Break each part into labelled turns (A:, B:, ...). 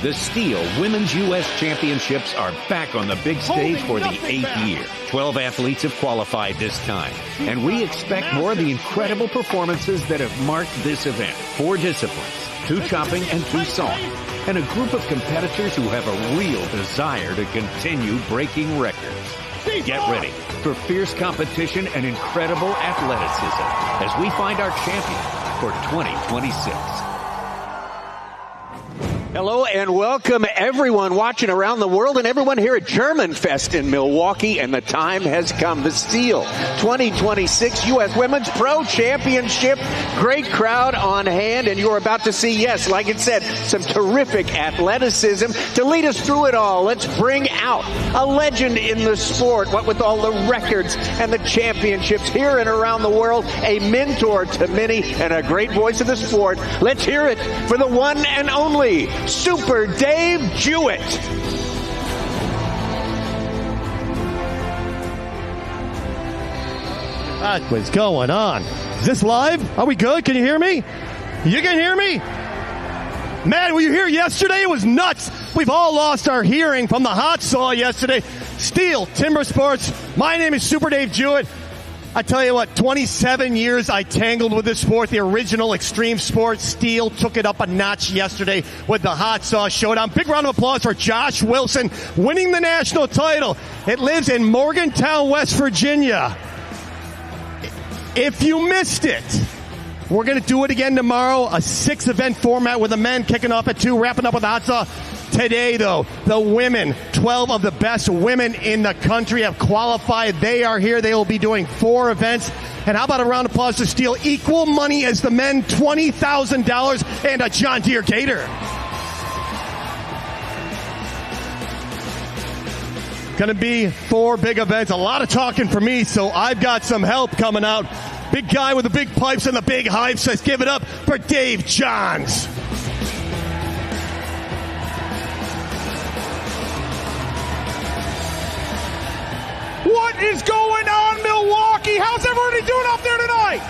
A: The STIHL Women's U.S. Championships are back on the big stage for the 8th year. 12 athletes have qualified this time, and we expect more of the incredible performances that have marked this event. 4 disciplines, 2 chopping and 2 sawing, and a group of competitors who have a real desire to continue breaking records. Get ready for fierce competition and incredible athleticism as we find our champion for 2026.
B: Hello and welcome everyone watching around the world and everyone here at German Fest in Milwaukee, and the time has come. The STIHL 2026 U.S. Women's Pro Championship. Great crowd on hand, and you're about to see, yes, like it said, some terrific athleticism. To lead us through it all, let's bring out a legend in the sport, what with all the records and the championships here and around the world, a mentor to many and a great voice of the sport. Let's hear it for the one and only Super Dave Jewett.
C: What's going on? Is this live? Are we good? Can you hear me? You can hear me? Man, were you here yesterday? It was nuts. We've all lost our hearing from the hot saw yesterday. STIHL Timbersports. My name is Super Dave Jewett. I tell you what, 27 years I tangled with this sport, the original extreme sport. STIHL took it up a notch yesterday with the hot saw showdown. Big round of applause for Josh Wilson winning the national title. It lives in Morgantown, West Virginia. If you missed it, we're going to do it again tomorrow. A 6-event format with the men kicking off at 2, wrapping up with the hot saw. Today, though, the women, 12 of the best women in the country have qualified. They are here. They will be doing 4 events. And how about a round of applause to STIHL? Equal money as the men, $20,000 and a John Deere Gator. Going to be 4 big events. A lot of talking for me, so I've got some help coming out. Big guy with the big pipes and the big hype says, give it up for Dave Johns.
D: What is going on, Milwaukee? How's everybody doing up there tonight?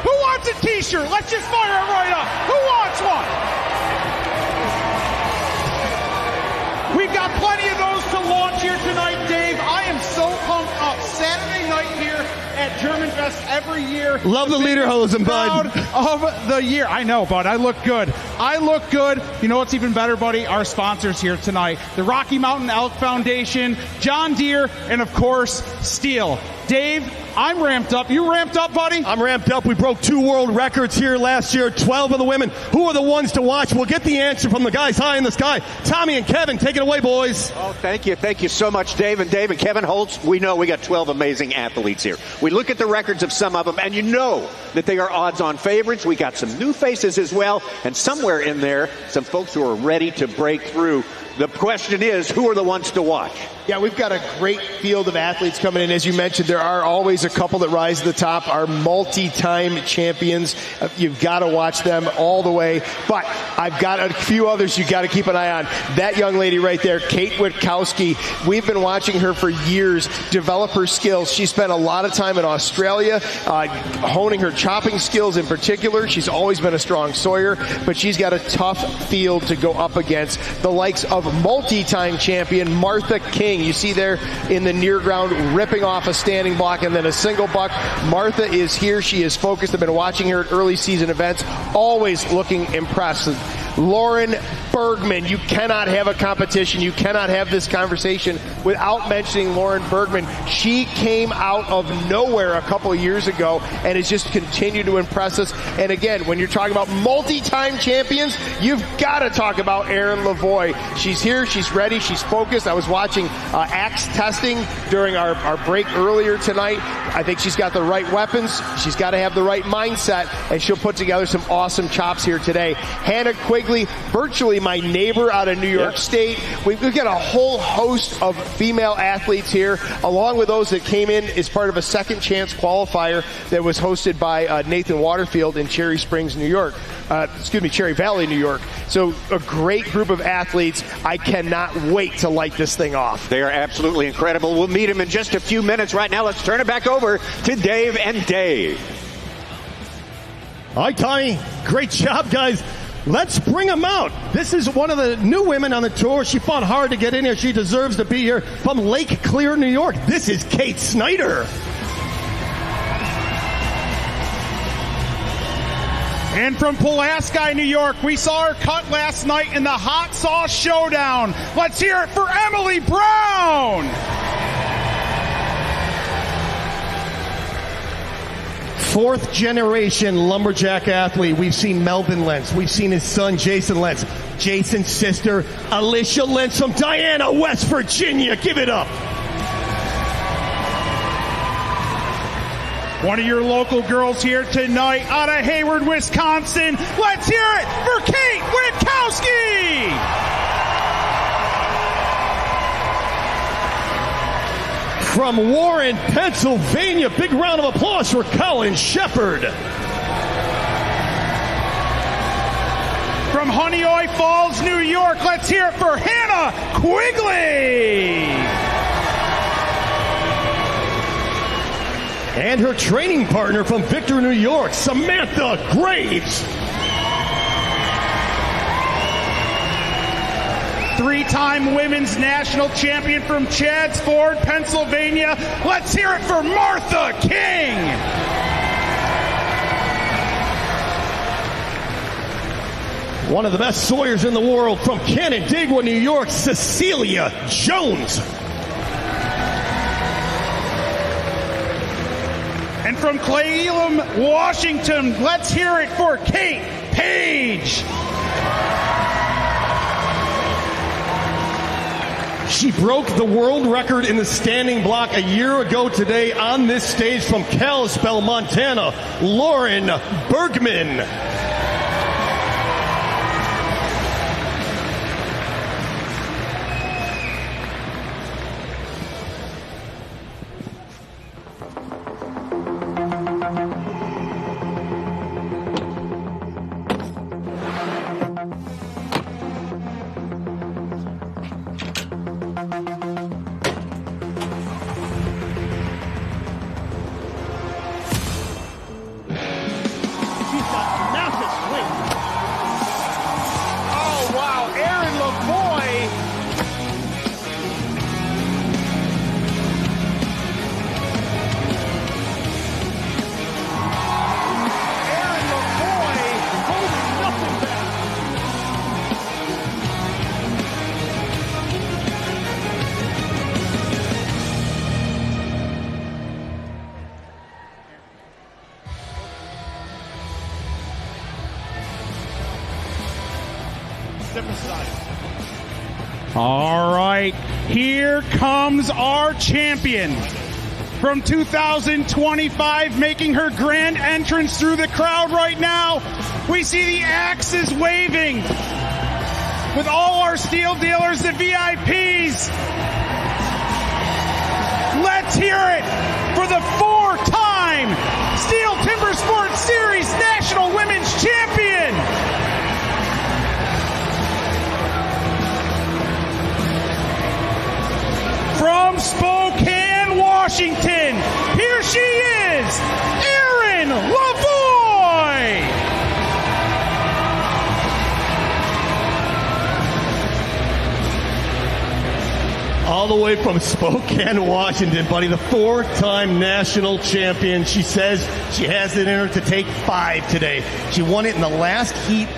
D: Who wants a t-shirt? Let's just fire it right up. Who wants one? We've got plenty of those to launch here tonight, Dave. I am so pumped up. Saturday night here at German Fest every year.
C: Love the lederhosen, bud.
D: Of the year. I know, bud. I look good. You know what's even better, buddy? Our sponsors here tonight. The Rocky Mountain Elk Foundation, John Deere, and of course, STIHL. Dave, I'm ramped up. You ramped up, buddy?
C: I'm ramped up. We broke 2 world records here last year. 12 of the women. Who are the ones to watch? We'll get the answer from the guys high in the sky. Tommy and Kevin, take it away, boys.
B: Oh, thank you. Thank you so much, Dave. And Dave and Kevin Holtz, we know we got 12 amazing athletes here. We look at the records of some of them, and you know that they are odds-on favorites. We got some new faces as well, and somewhere in there, some folks who are ready to break through. The question is, who are the ones to watch?
E: Yeah, we've got a great field of athletes coming in. As you mentioned, there are always a couple that rise to the top, our multi-time champions. You've got to watch them all the way. But I've got a few others you've got to keep an eye on. That young lady right there, Kate Witkowski, we've been watching her for years develop her skills. She spent a lot of time in Australia honing her chopping skills in particular. She's always been a strong sawyer, but she's got a tough field to go up against the likes of multi-time champion Martha King. You see there in the near ground ripping off a standing block and then a single buck. Martha is here. She is focused. I've been watching her at early season events, always looking impressive. Lauren Bergman, you cannot have a competition. You cannot have this conversation without mentioning Lauren Bergman. She came out of nowhere a couple of years ago and has just continued to impress us. And again, when you're talking about multi-time champions, you've got to talk about Erin LaVoie. She's here. She's ready. She's focused. I was watching axe testing during our break earlier tonight. I think she's got the right weapons. She's got to have the right mindset, and she'll put together some awesome chops here today. Hannah Quigley, virtually my neighbor out of New York State. We've got a whole host of female athletes here, along with those that came in as part of a second chance qualifier that was hosted by Nathan Waterfield in Cherry Springs, New York. Cherry Valley, New York. So a great group of athletes. I cannot wait to light this thing off.
B: They are absolutely incredible. We'll meet them in just a few minutes. Right now, let's turn it back over to Dave and Dave.
C: All right, Tommy. Great job, guys. Let's bring them out. This is one of the new women on the tour. She fought hard to get in here. She deserves to be here from Lake Clear, New York. This is Kate Snyder.
D: And from Pulaski, New York, we saw her cut last night in the Hot Sauce Showdown. Let's hear it for Emily Brown.
C: Fourth generation lumberjack athlete. We've seen Melvin Lentz. We've seen his son, Jason Lentz. Jason's sister, Alicia Lentz from Diana, West Virginia. Give it up.
D: One of your local girls here tonight out of Hayward, Wisconsin. Let's hear it for Kate Witkowski.
C: From Warren, Pennsylvania, big round of applause for Colin Shepard.
D: From Honeoye Falls, New York, let's hear it for Hannah Quigley.
C: And her training partner from Victor, New York, Samantha Graves.
D: Three-time women's national champion from Chadds Ford, Pennsylvania. Let's hear it for Martha King.
C: One of the best sawyers in the world from Canandaigua, New York, Cecilia Jones.
D: And from Clay Elam, Washington, let's hear it for Kate Page.
C: She broke the world record in the standing block a year ago today on this stage from Kalispell, Montana, Lauren Bergman.
B: Oh, wow. Erin LaVoie. Erin LaVoie holding nothing back.
D: All right, here comes our champion. From 2025, making her grand entrance through the crowd right now. We see the axes waving with all our steel dealers, the VIPs. Let's hear it for the four-time STIHL Timbersports Series National Women's Champion. From Spokane, Washington, here she is, Erin LaVoie.
C: All the way from Spokane, Washington, buddy, the four-time national champion. She says she has it in her to take 5 today. She won it in the last heat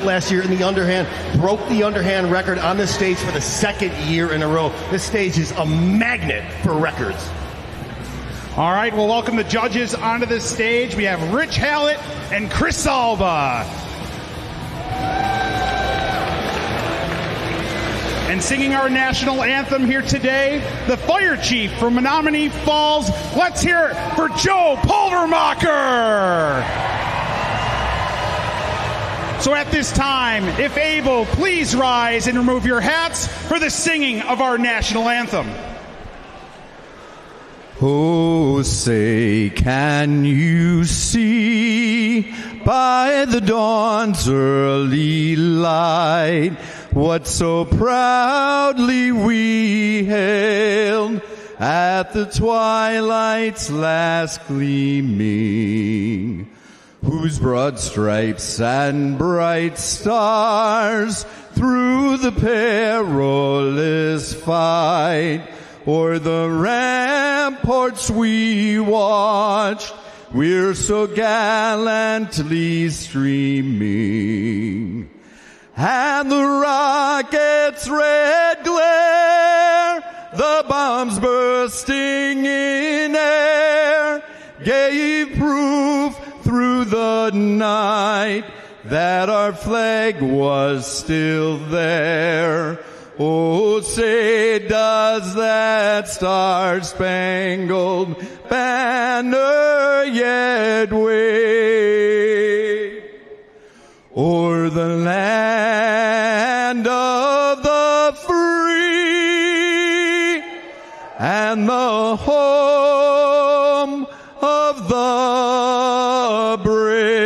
C: last year in the underhand, broke the underhand record on this stage for the second year in a row. This stage is a magnet for records.
D: All right, we'll welcome the judges onto the stage. We have Rich Hallett and Chris Alba. And singing our national anthem here today, the fire chief from Menominee Falls. Let's hear it for Joe Pulvermacher. So at this time, if able, please rise and remove your hats for the singing of our national anthem.
F: Oh, say, can you see by the dawn's early light what so proudly we hailed at the twilight's last gleaming? whose broad stripes and bright stars through the perilous fight o'er the ramparts we watched, we're so gallantly streaming. And the rocket's red glare, the bombs bursting in air, gave proof through the night that our flag was still there. Oh, say does that star-spangled banner yet wave o'er the land of the free and the home of the brave.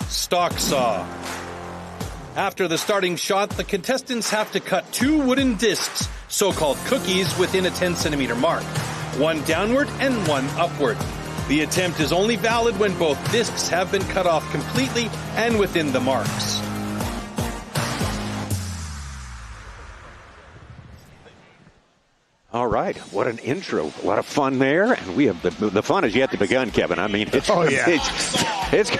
G: Stock saw. After the starting shot, the contestants have to cut 2 wooden discs, so-called cookies, within a 10-centimeter mark, one downward and one upward. The attempt is only valid when both discs have been cut off completely and within the marks.
B: All right, what an intro. A lot of fun there, and we have the fun is yet to begun, Kevin. I mean, it's going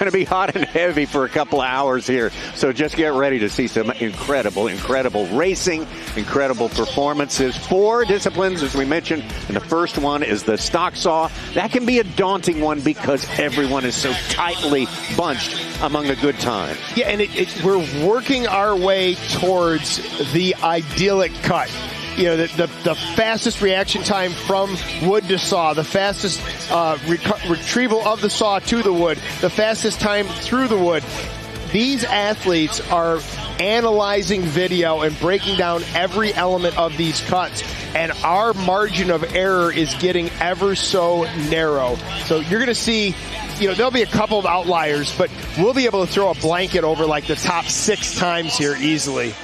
B: to be hot and heavy for a couple of hours here, so just get ready to see some incredible racing, incredible performances. 4 disciplines, as we mentioned, and the first one is the stock saw. That can be a daunting one because everyone is so tightly bunched among the good times.
E: Yeah, and we're working our way towards the idyllic cut. You know, the fastest reaction time from wood to saw, the fastest retrieval of the saw to the wood, the fastest time through the wood. These athletes are analyzing video and breaking down every element of these cuts, and our margin of error is getting ever so narrow. So you're going to see, you know, there'll be a couple of outliers, but we'll be able to throw a blanket over like the top 6 times here easily.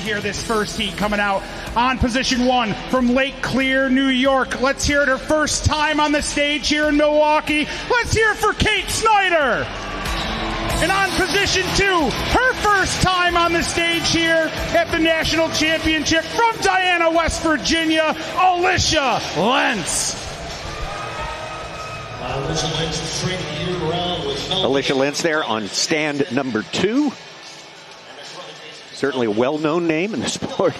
D: Here, this first heat coming out on position 1 from Lake Clear, New York. Let's hear it, her first time on the stage here in Milwaukee. Let's hear it for Kate Snyder. And on position 2, her first time on the stage here at the National Championship from Diana, West Virginia, Alicia Lentz.
B: Alicia Lentz there on stand number 2. Certainly a well-known name in the sport,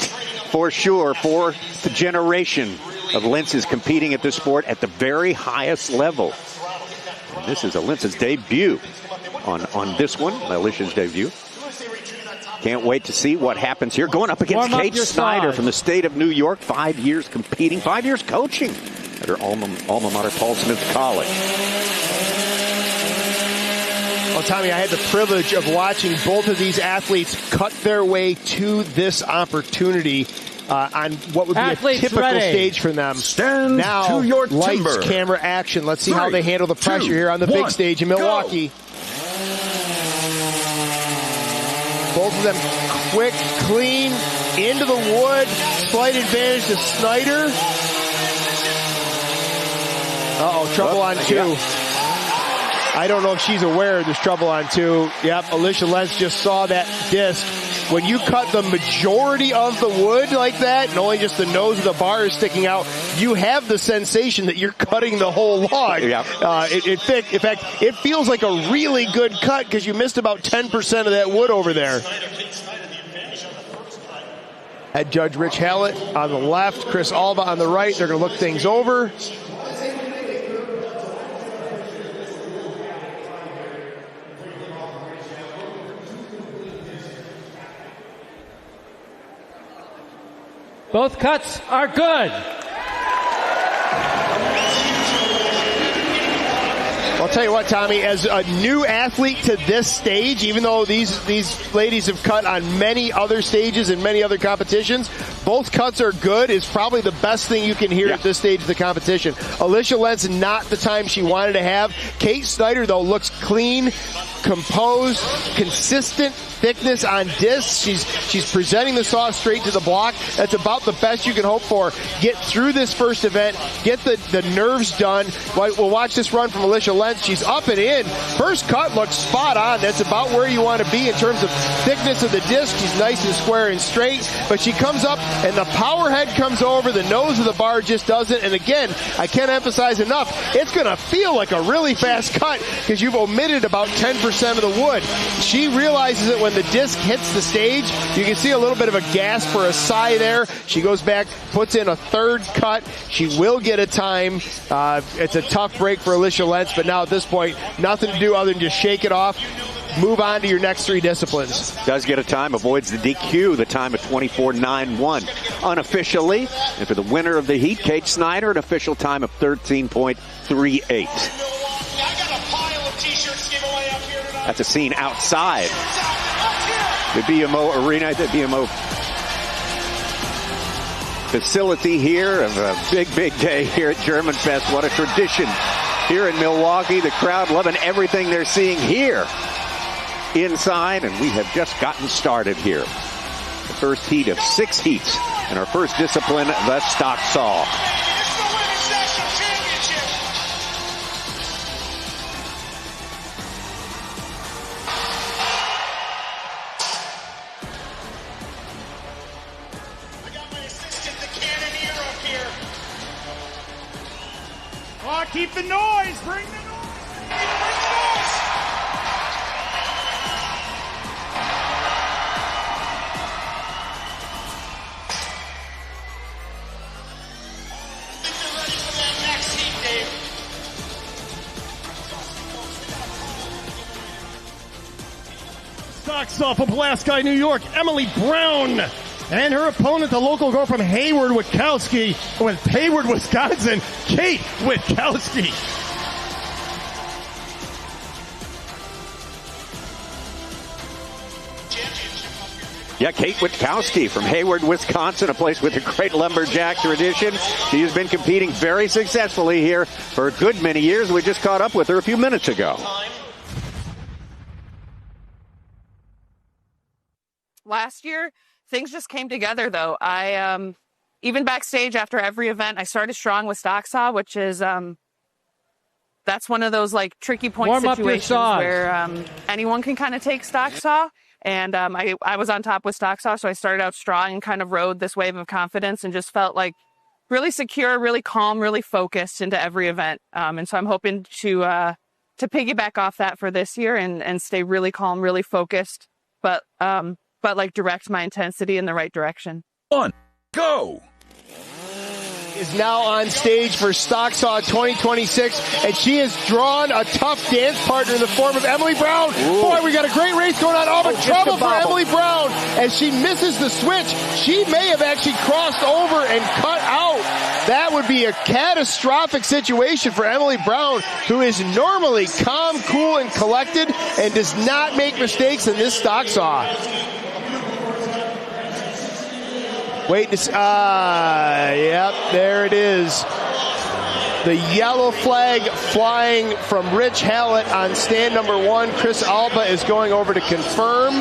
B: for sure. 4th generation of Lentz's competing at this sport at the very highest level. And this is Lentz's debut on this one, Alicia's debut. Can't wait to see what happens here. Going up against Kate Snyder from the state of New York. 5 years competing, 5 years coaching at her alma mater, Paul Smith College.
E: Well, Tommy, I had the privilege of watching both of these athletes cut their way to this opportunity on what would be athletes a typical stage for them.
A: Stand
E: now,
A: to your
E: lights,
A: timber.
E: camera, action. Let's see how they handle the pressure here on the big stage in Milwaukee.
A: Go.
E: Both of them quick, clean, into the wood. Slight advantage to Snyder. Uh-oh, trouble on 2. Yeah. I don't know if she's aware there's trouble on 2. Yep, Alicia Lentz just saw that disc. When you cut the majority of the wood like that, and only just the nose of the bar is sticking out, you have the sensation that you're cutting the whole log.
B: Yep.
E: In fact, it feels like a really good cut because you missed about 10% of that wood over there. Head Judge Rich Hallett on the left, Chris Alba on the right. They're going to look things over.
H: Both cuts are good.
E: I'll tell you what, Tommy, as a new athlete to this stage, even though these ladies have cut on many other stages and many other competitions, both cuts are good is probably the best thing you can hear at this stage of the competition. Alicia Lentz, not the time she wanted to have. Kate Snyder, though, looks clean, composed, consistent thickness on discs. She's presenting the saw straight to the block. That's about the best you can hope for. Get through this first event, get the nerves done. We'll watch this run from Alicia Lentz. She's up and in. First cut looks spot on. That's about where you want to be in terms of thickness of the disc. She's nice and square and straight, but she comes up and the power head comes over. The nose of the bar just doesn't. And again, I can't emphasize enough, it's going to feel like a really fast cut because you've omitted about 10% of the wood. She realizes it when the disc hits the stage. You can see a little bit of a gasp or a sigh there. She goes back, puts in a third cut. She will get a time. It's a tough break for Alicia Lentz, but now at this point, nothing to do other than just shake it off. Move on to your next three disciplines.
B: Does get a time, avoids the DQ, the time of 24.91. Unofficially, and for the winner of the heat, Kate Snyder, an official time of 13.38. That's a scene outside the BMO Arena, the BMO facility here of a big, big day here at German Fest. What a tradition here in Milwaukee. The crowd loving everything they're seeing here inside, and we have just gotten started here. The first heat of 6 heats, and our first discipline, the stock saw.
D: Keep the noise! Bring the noise! Bring the noise! I think they're ready for that next heat, Dave.
C: Stock saw from Pulaski, New York, Emily Brown. And her opponent, the local girl from Hayward, Witkowski, with Hayward, Wisconsin, Kate Witkowski.
B: Yeah, Kate Witkowski from Hayward, Wisconsin, a place with a great lumberjack tradition. She has been competing very successfully here for a good many years. We just caught up with her a few minutes ago.
H: Last year, things just came together, though. I, even backstage after every event, I started strong with stock saw, which is, that's one of those like tricky point situations where anyone can kind of take stock saw. And I was on top with stock saw, so I started out strong and kind of rode this wave of confidence and just felt like really secure, really calm, really focused into every event. And so I'm hoping to piggyback off that for this year and stay really calm, really focused, but like direct my intensity in the right direction.
I: 1, go!
E: Is now on stage for Stock Saw 2026, and she has drawn a tough dance partner in the form of Emily Brown. Ooh. Boy, we got a great race going on. But trouble for Emily Brown as she misses the switch. She may have actually crossed over and cut out. That would be a catastrophic situation for Emily Brown, who is normally calm, cool, and collected and does not make mistakes in this Stock Saw. Wait to see. Yep, there it is. The yellow flag flying from Rich Hallett on stand number 1. Chris Alba is going over to confirm.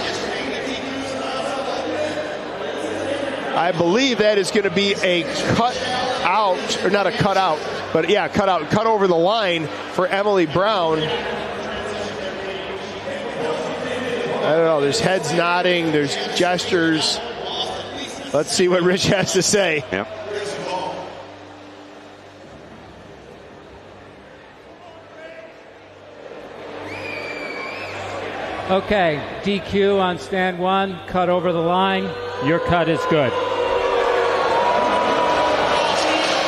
E: I believe that is going to be a cut out, or not a cut out, but yeah, cut out, cut over the line for Emily Brown. I don't know, there's heads nodding, there's gestures. Let's see what Rich has to say.
B: Yep.
J: Okay, DQ on stand 1, cut over the line. Your cut is good.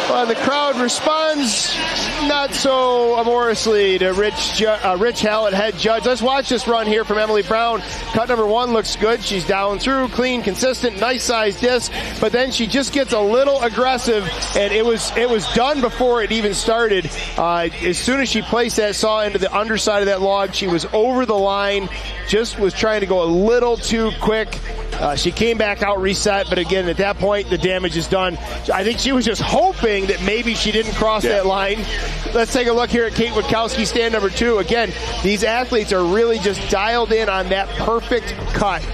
E: Well, the crowd responds not so amorously to Rich Hallett, head judge. Let's watch this run here from Emily Brown. Cut number 1 looks good. She's down through, clean, consistent, nice sized disc, but then she just gets a little aggressive, and it was done before it even started. As soon as she placed that saw into the underside of that log, she was over the line, just was trying to go a little too quick. She came back out, reset, but again, at that point, the damage is done. I think she was just hoping that maybe she didn't cross that line. Let's take a look here at Kate Witkowski, stand number 2. Again, these athletes are really just dialed in on that perfect cut,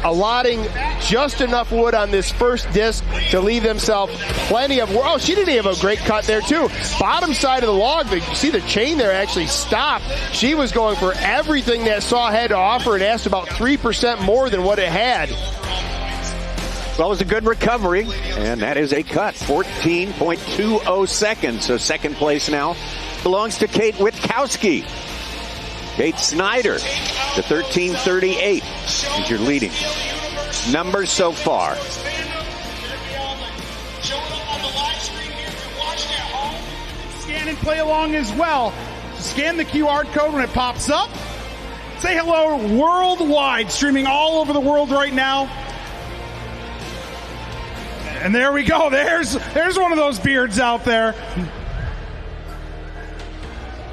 E: allotting just enough wood on this first disc to leave themselves plenty of wood. Oh, she didn't have a great cut there too. Bottom side of the log, but you see the chain there actually stopped. She was going for everything that saw had to offer and asked about 3% more than what it had.
B: Well, it was a good recovery, and that is a cut, 14.20 seconds. So second place now belongs to Kate Witkowski. Kate Snyder to 13:38 is your leading numbers so far.
D: Scan and play along as well. Scan the QR code when it pops up. Say hello worldwide, streaming all over the world right now. And there we go. There's one of those beards out there.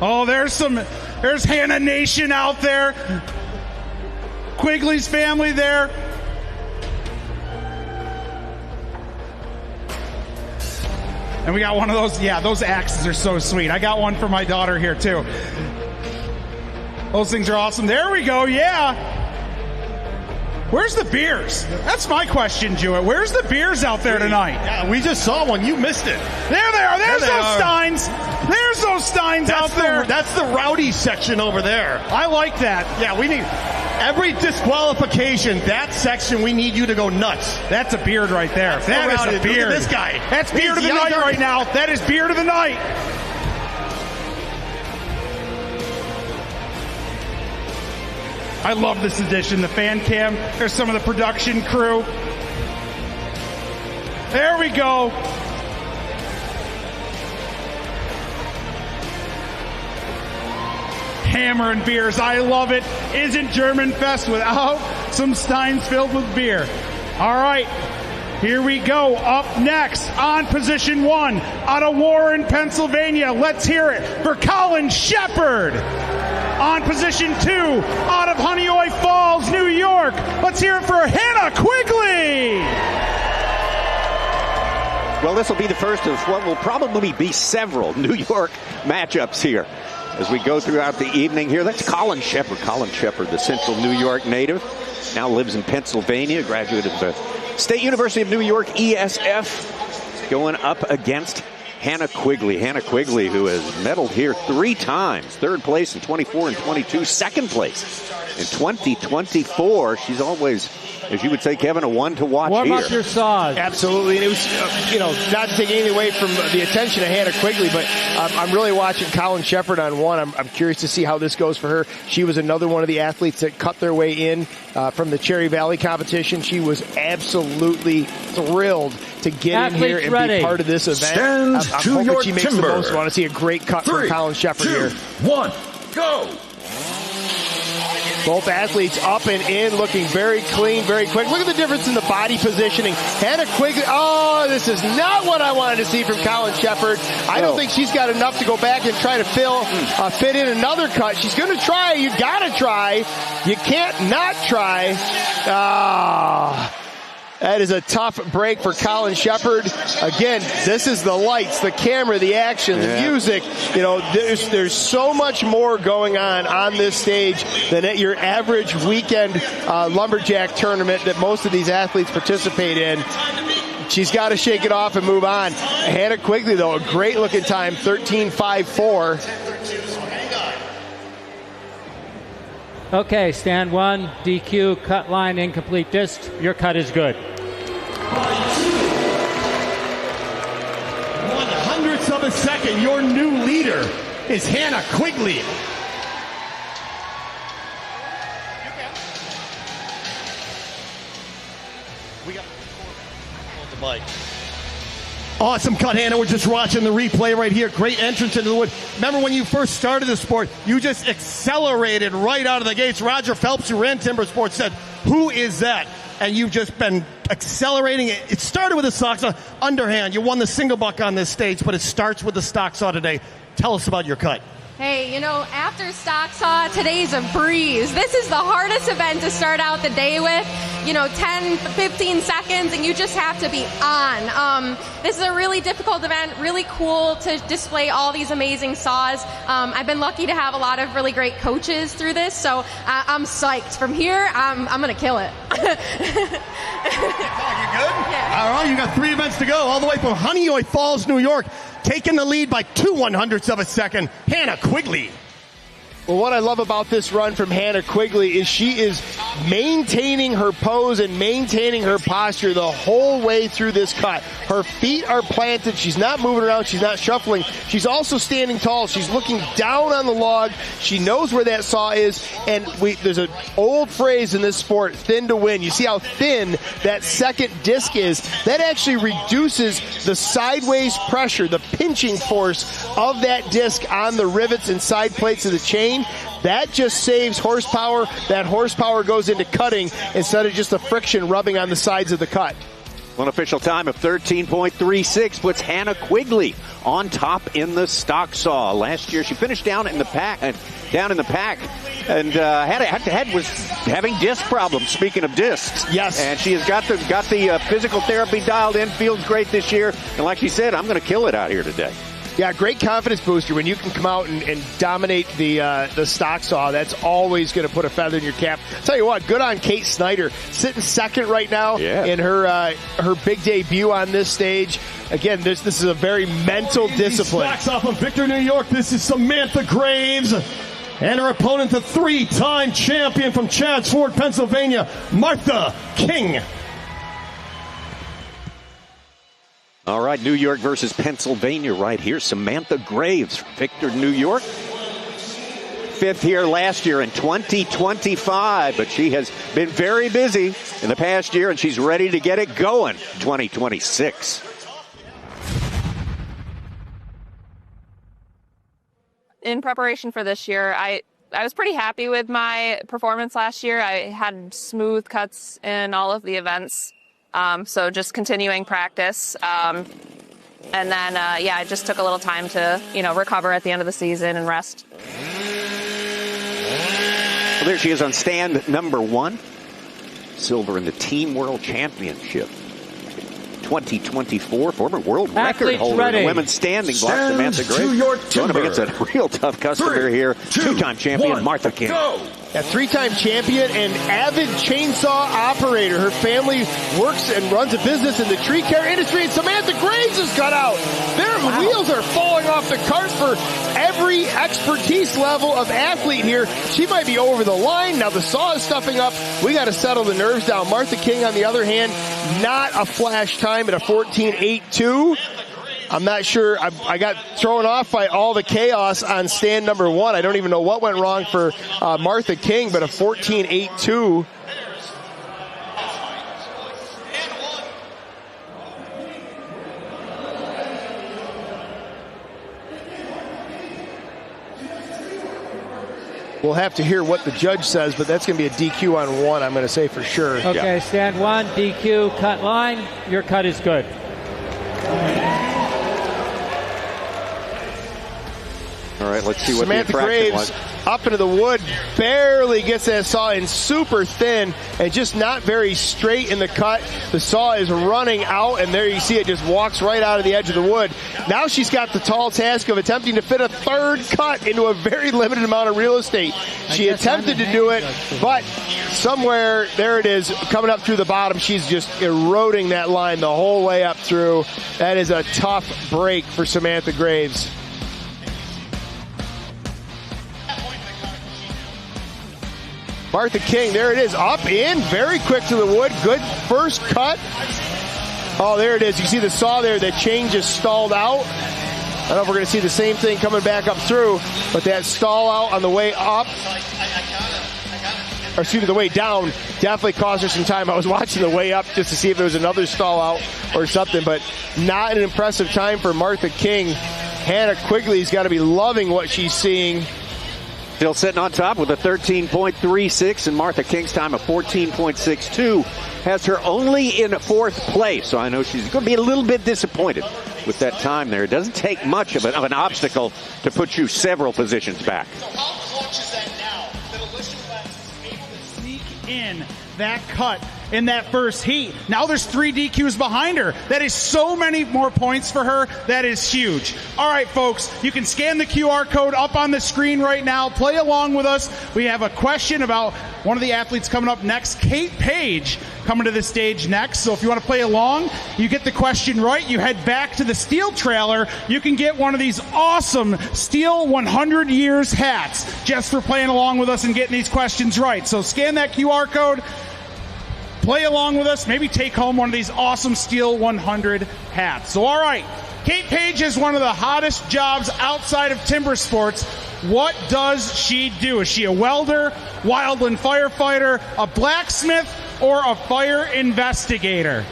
D: Oh, there's Hannah Nation out there. Quigley's family there. And we got one of those, those axes are so sweet. I got one for my daughter here too. Those things are awesome. There we go, yeah. Where's the beers? That's my question, Jewett. Where's the beers out there tonight?
C: Yeah, we just saw one. You missed it.
D: There they are. There's those Steins. There's those Steins out there.
C: That's the rowdy section over there.
D: I like that.
C: Yeah, we need every disqualification, that section, we need you to go nuts.
D: That's a beard right there. That is a beard.
C: Look at this guy.
D: That's beard of the night right now. That is beard of the night. I love this edition, the fan cam. There's some of the production crew. There we go. Hammering beers. I love it. Isn't German Fest without some Steins filled with beer? All right. Here we go. Up next on position 1 out of Warren, Pennsylvania. Let's hear it for Colin Shepard. On position 2 out of Honeoye Falls, New York. Let's hear it for Hannah Quigley.
B: Well, this will be the first of what will probably be several New York matchups here as we go throughout the evening here. That's Colin Shepard. Colin Shepard, the Central New York native, now lives in Pennsylvania, graduate of the State University of New York, ESF, going up against Hannah Quigley. Hannah Quigley, who has medaled here 3 times. 3rd place in 24 and 22. 2nd place in 2024. She's always, as you would say, Kevin, a one to watch here.
J: Warm up your saws.
E: Absolutely. And it was, not to take anything away from the attention of Hannah Quigley, but I'm really watching Colin Shepard on one. I'm curious to see how this goes for her. She was another one of the athletes that cut their way in from the Cherry Valley competition. She was absolutely thrilled to get in here and be part of this event. I'm hoping she makes the most. I want to see a great cut from Colin Shepard here.
F: 1, go!
E: Both athletes up and in, looking very clean, very quick. Look at the difference in the body positioning. Hannah Quigley, this is not what I wanted to see from Colin Shepard. I don't think she's got enough to go back and try to fit in another cut. She's going to try. You got to try. You can't not try. That is a tough break for Colin Shepard. Again, this is the lights, the camera, the action, the music. There's so much more going on this stage than at your average weekend lumberjack tournament that most of these athletes participate in. She's got to shake it off and move on. Hannah Quigley, though, a great looking time, 13.54.
J: Okay, stand 1, DQ, cut line, incomplete disc. Your cut is good.
C: 1/100th of a second, your new leader is Hannah Quigley. We got the mic. Awesome cut, Hannah. We're just watching the replay right here. Great entrance into the wood. Remember when you first started the sport, you just accelerated right out of the gates. Roger Phelps, who ran Timber Sports, said, "Who is that?" And you've just been accelerating it. It started with a stock saw. Underhand, you won the single buck on this stage, but it starts with the stock saw today. Tell us about your cut.
I: Hey, after stock saw, today's a breeze. This is the hardest event to start out the day with. 10, 15 seconds, and you just have to be on. This is a really difficult event, really cool to display all these amazing saws. I've been lucky to have a lot of really great coaches through this, so I'm psyched. From here, I'm going to kill it.
C: You good?
I: Yeah.
C: All right, you got 3 events to go, all the way from Honeoye Falls, New York, taking the lead by 2/100ths of a second, Hannah Quigley.
E: Well, what I love about this run from Hannah Quigley is she is maintaining her pose and maintaining her posture the whole way through this cut. Her feet are planted. She's not moving around. She's not shuffling. She's also standing tall. She's looking down on the log. She knows where that saw is. And there's an old phrase in this sport, thin to win. You see how thin that second disc is? That actually reduces the sideways pressure, the pinching force of that disc on the rivets and side plates of the chain. That just saves horsepower. That horsepower goes into cutting instead of just the friction rubbing on the sides of the cut.
B: One official time of 13.36 puts Hannah Quigley on top in the stock saw. Last year she finished down in the pack, and head-to-head was having disc problems. Speaking of discs,
E: yes,
B: and she has got the physical therapy dialed in. Feels great this year, and like she said, I'm going to kill it out here today.
E: Yeah, great confidence booster when you can come out and dominate the stock saw. That's always going to put a feather in your cap. Tell you what, good on Kate Snyder, sitting second right now in her big debut on this stage. Again, this is a very mental discipline.
C: Stacks off of Victor, New York. This is Samantha Graves. And her opponent, the 3-time champion from Chadds Ford, Pennsylvania, Martha King.
B: All right, New York versus Pennsylvania right here. Samantha Graves, Victor, New York. 5th here last year in 2025, but she has been very busy in the past year, and she's ready to get it going 2026.
H: In preparation for this year, I was pretty happy with my performance last year. I had smooth cuts in all of the events. So just continuing practice. And then, I just took a little time to, recover at the end of the season and rest.
B: Well, there she is on stand number 1. Silver in the Team World Championship 2024. Former world record holder in the women's standing block, Samantha Graves. Going up against a real tough customer here. 2-time champion, Martha King.
E: A 3-time champion and avid chainsaw operator. Her family works and runs a business in the tree care industry, and Samantha Graves has got out. Their wheels are falling off the cart for every expertise level of athlete here. She might be over the line. Now the saw is stuffing up. We got to settle the nerves down. Martha King, on the other hand, not a flash time at a 14.82. I'm not sure. I got thrown off by all the chaos on stand number 1. I don't even know what went wrong for Martha King, but a 14.82. We'll have to hear what the judge says, but that's going to be a DQ on 1, I'm going to say for sure.
J: Okay, stand 1, DQ, cut line. Your cut is good.
B: All right, let's see what
E: Samantha
B: the infraction
E: Graves
B: was.
E: Up into the wood, barely gets that saw in, super thin and just not very straight in the cut. The saw is running out, and there you see it just walks right out of the edge of the wood. Now she's got the tall task of attempting to fit a 3rd cut into a very limited amount of real estate. She attempted to do it, but somewhere, there it is, coming up through the bottom. She's just eroding that line the whole way up through. That is a tough break for Samantha Graves. Martha King, there it is, up in, very quick to the wood. Good first cut. Oh, there it is. You see the saw there, that chain just stalled out. I don't know if we're going to see the same thing coming back up through, but that stall out on the way up, or excuse me, the way down, definitely caused her some time. I was watching the way up just to see if there was another stall out or something, but not an impressive time for Martha King. Hannah Quigley's got to be loving what she's seeing.
B: Still sitting on top with a 13.36, and Martha King's time of 14.62 has her only in 4th place. So I know she's going to be a little bit disappointed with that time there. It doesn't take much of an obstacle to put you several positions back.
D: In that cut in that first heat. Now there's 3 DQs behind her. That is so many more points for her. That is huge. All right, folks, you can scan the QR code up on the screen right now. Play along with us. We have a question about one of the athletes coming up next, Kate Page, coming to the stage next. So if you want to play along, you get the question right, you head back to the STIHL trailer. You can get one of these awesome STIHL 100 Years hats just for playing along with us and getting these questions right. So scan that QR code, play along with us, maybe take home one of these awesome STIHL 100 hats. So all right, Kate Page is one of the hottest jobs outside of timber sports. What does she do? Is she a welder, wildland firefighter, a blacksmith, or a fire investigator?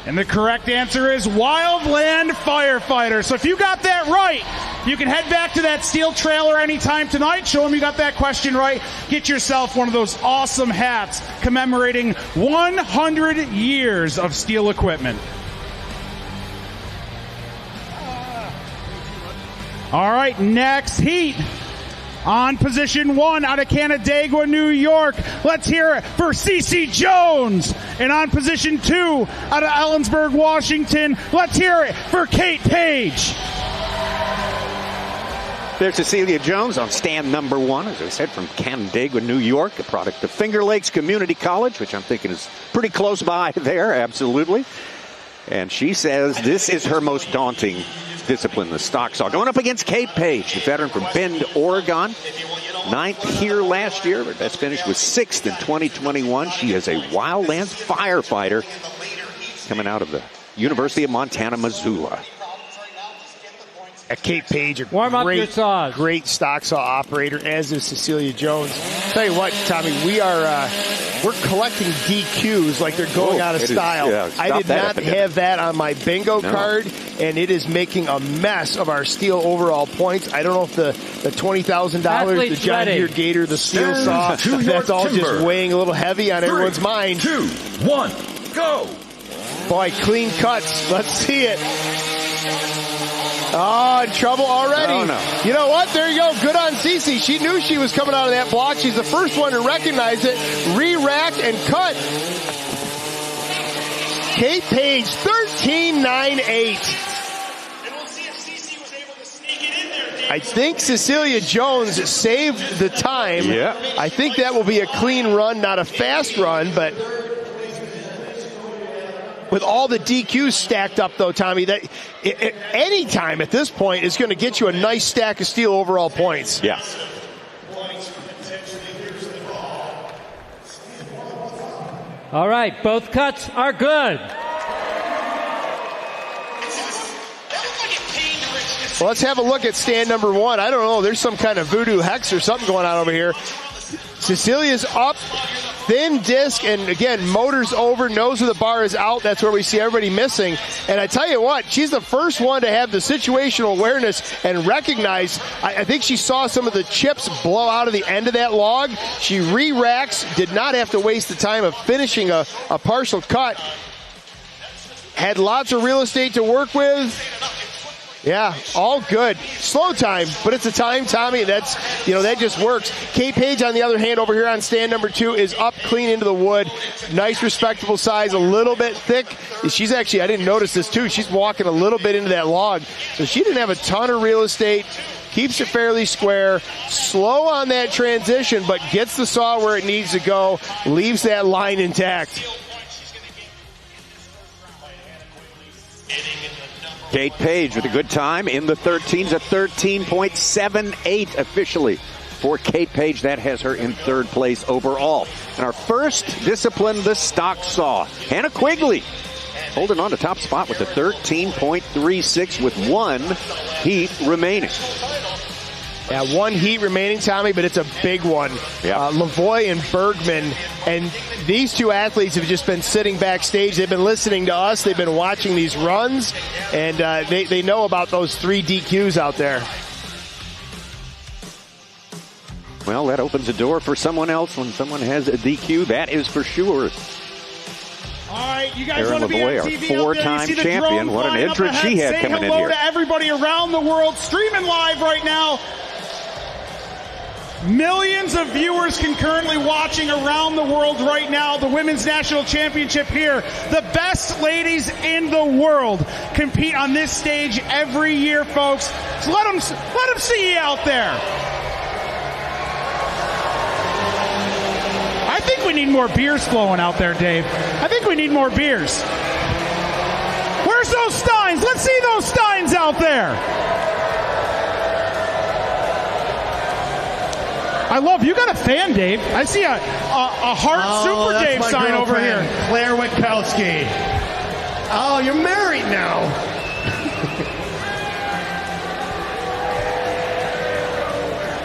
D: And the correct answer is wildland firefighter. So if you got that right, you can head back to that STIHL trailer anytime tonight. Show them you got that question right. Get yourself one of those awesome hats commemorating 100 years of STIHL equipment. All right, next heat. On position 1 out of Canandaigua, New York. Let's hear it for Cece Jones. And on position 2 out of Ellensburg, Washington. Let's hear it for Kate Page.
B: There's Cecilia Jones on stand number 1, as I said, from Canandaigua, New York, a product of Finger Lakes Community College, which I'm thinking is pretty close by there, absolutely. And she says this is her most daunting discipline, the stock saw. Going up against Kate Page, the veteran from Bend, Oregon. 9th here last year, but that's finished with 6th in 2021. She is a wildlands firefighter coming out of the University of Montana, Missoula.
E: Kate Page, a
J: great
E: stock saw operator, as is Cecilia Jones. Tell you what, Tommy, we're collecting DQs like they're going out of style. I did not have that on my bingo card, and it is making a mess of our STIHL overall points. I don't know if the $20,000, the John Deere Gator, the steel saw, that's all just weighing a little heavy on everyone's mind.
F: 2, 1, go!
E: Boy, clean cuts. Let's see it. Oh, in trouble already.
B: Oh, no.
E: You know what? There you go. Good on Cece. She knew she was coming out of that block. She's the first one to recognize it. Re-racked and cut. Kate Page, 13.98. I think Cecilia Jones saved the time.
B: Yeah.
E: I think that will be a clean run, not a fast run, but with all the DQs stacked up, though, Tommy, that any time at this point is going to get you a nice stack of STIHL overall points.
B: Yeah.
J: All right, both cuts are good.
E: Well, let's have a look at stand number 1. I don't know. There's some kind of voodoo hex or something going on over here. Cecilia's up. Thin disc, and again, motor's over, nose of the bar is out. That's where we see everybody missing. And I tell you what, she's the first one to have the situational awareness and recognize. I think she saw some of the chips blow out of the end of that log. She re-racks, did not have to waste the time of finishing a partial cut. Had lots of real estate to work with. Yeah, all good. Slow time, but it's a time, Tommy. That just works. Kate Page, on the other hand, over here on stand number 2, is up clean into the wood. Nice, respectable size, a little bit thick. She's actually, I didn't notice this too, she's walking a little bit into that log. So she didn't have a ton of real estate. Keeps it fairly square. Slow on that transition, but gets the saw where it needs to go. Leaves that line intact.
B: Kate Page with a good time in the 13s, a 13.78 officially for Kate Page. That has her in 3rd place overall. And our first discipline, the stock saw. Hannah Quigley holding on to top spot with a 13.36 with 1 heat remaining.
E: Yeah, 1 heat remaining, Tommy, but it's a big one.
B: Yeah.
E: LaVoie and Bergman, and these 2 athletes have just been sitting backstage. They've been listening to us. They've been watching these runs, and they know about those 3 DQs out there.
B: Well, that opens the door for someone else when someone has a DQ. That is for sure.
D: All right, you guys
B: Erin
D: want to be on
B: LaVoie, our
D: TV
B: 4-time champion. What an entrance she had coming in here.
D: Say hello to everybody around the world, streaming live right now. Millions of viewers concurrently watching around the world right now. The Women's National Championship here. The best ladies in the world compete on this stage every year, folks. So let them see you out there. I think we need more beers flowing out there, Dave. I think we need more beers. Where's those steins? Let's see those steins out there. I love, you got a fan, Dave. I see a heart Super Dave sign over here.
C: Claire Witkowski. Oh, you're married now.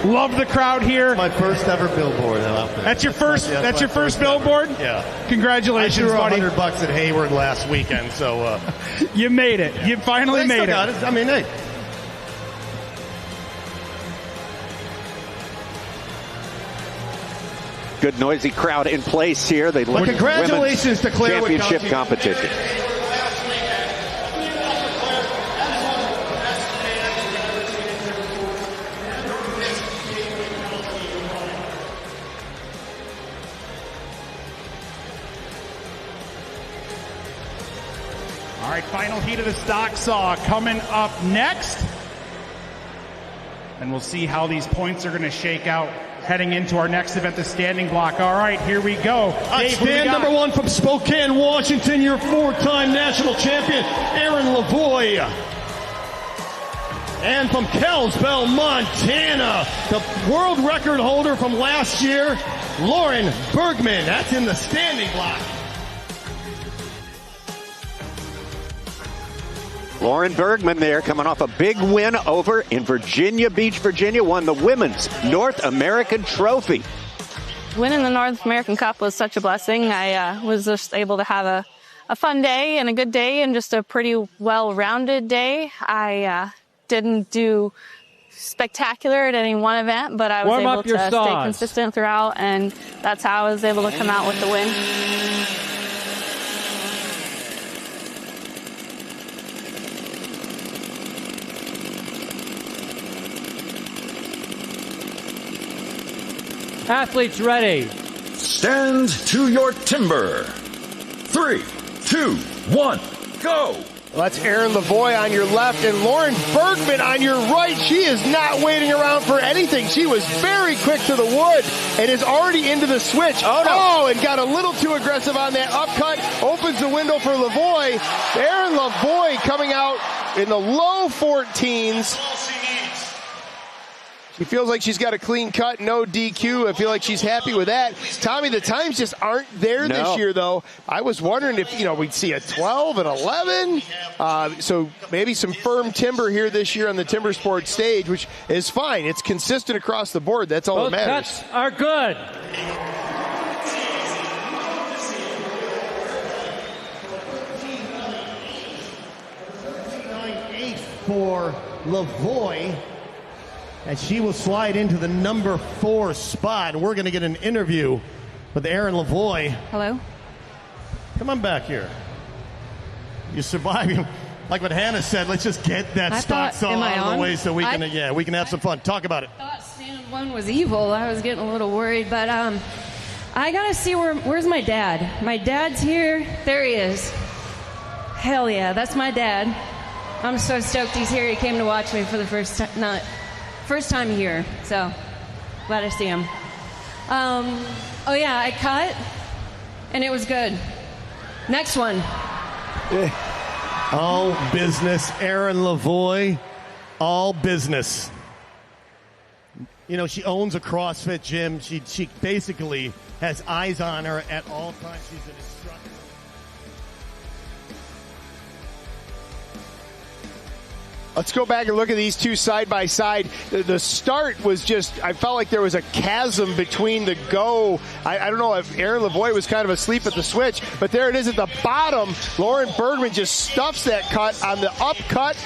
D: Love the crowd here.
C: My first ever billboard out there.
D: That's your first. That's your first billboard.
C: Ever. Yeah.
D: Congratulations, buddy.
C: I threw $100 at Hayward last weekend, so
D: you made it. Yeah. You finally made it.
C: Got it. I mean, hey.
B: Good noisy crowd in place here. They look
C: congratulations to Claire
B: championship
C: Witkowski.
B: Competition.
D: All right, final heat of the stock saw coming up next. And we'll see how these points are going to shake out heading into our next event, the standing block. All right, here we go. Dave,
C: stand number 1 from Spokane, Washington, your 4-time national champion, Erin LaVoie. And from Kalispell, Montana, the world record holder from last year, Lauren Bergman. That's in the standing block.
B: Lauren Bergman there, coming off a big win over in Virginia Beach, Virginia, won the Women's North American Trophy.
H: Winning the North American Cup was such a blessing. I was just able to have a fun day and a good day and just a pretty well-rounded day. I didn't do spectacular at any one event, but I was able to stay consistent throughout, and that's how I was able to come out with the win.
J: Athletes ready.
F: Stand to your timber. 3, 2, 1, go.
E: Well, that's Erin LaVoie on your left and Lauren Bergman on your right. She is not waiting around for anything. She was very quick to the wood and is already into the switch. Oh, and got a little too aggressive on that upcut. Opens the window for LaVoie. Erin LaVoie coming out in the low 14s. She feels like she's got a clean cut, no DQ. I feel like she's happy with that. Tommy, the times just aren't there this year, though. I was wondering if, we'd see a 12 and 11. So maybe some firm timber here this year on the Timber Sports stage, which is fine. It's consistent across the board. That's all that matters.
J: Both cuts are good.
C: For LaVoie, and she will slide into the number 4 spot. We're going to get an interview with Erin LaVoie.
H: Hello.
C: Come on back here. You're surviving. Like what Hannah said, let's just get that stock saw out of the way so we can, we can have some fun. Talk about it.
K: I thought stand 1 was evil. I was getting a little worried, but I got to see where's my dad. My dad's here. There he is. Hell yeah, that's my dad. I'm so stoked he's here. He came to watch me for the first time here, so glad to see him. Oh yeah, I cut, and it was good. Next one.
C: All business, Erin LaVoie. All business. She owns a CrossFit gym. She basically has eyes on her at all times. She's an instructor.
E: Let's go back and look at these two side by side. The start was just, I felt like there was a chasm between the go. I don't know if Erin LaVoie was kind of asleep at the switch, but there it is at the bottom. Lauren Bergman just stuffs that cut on the upcut,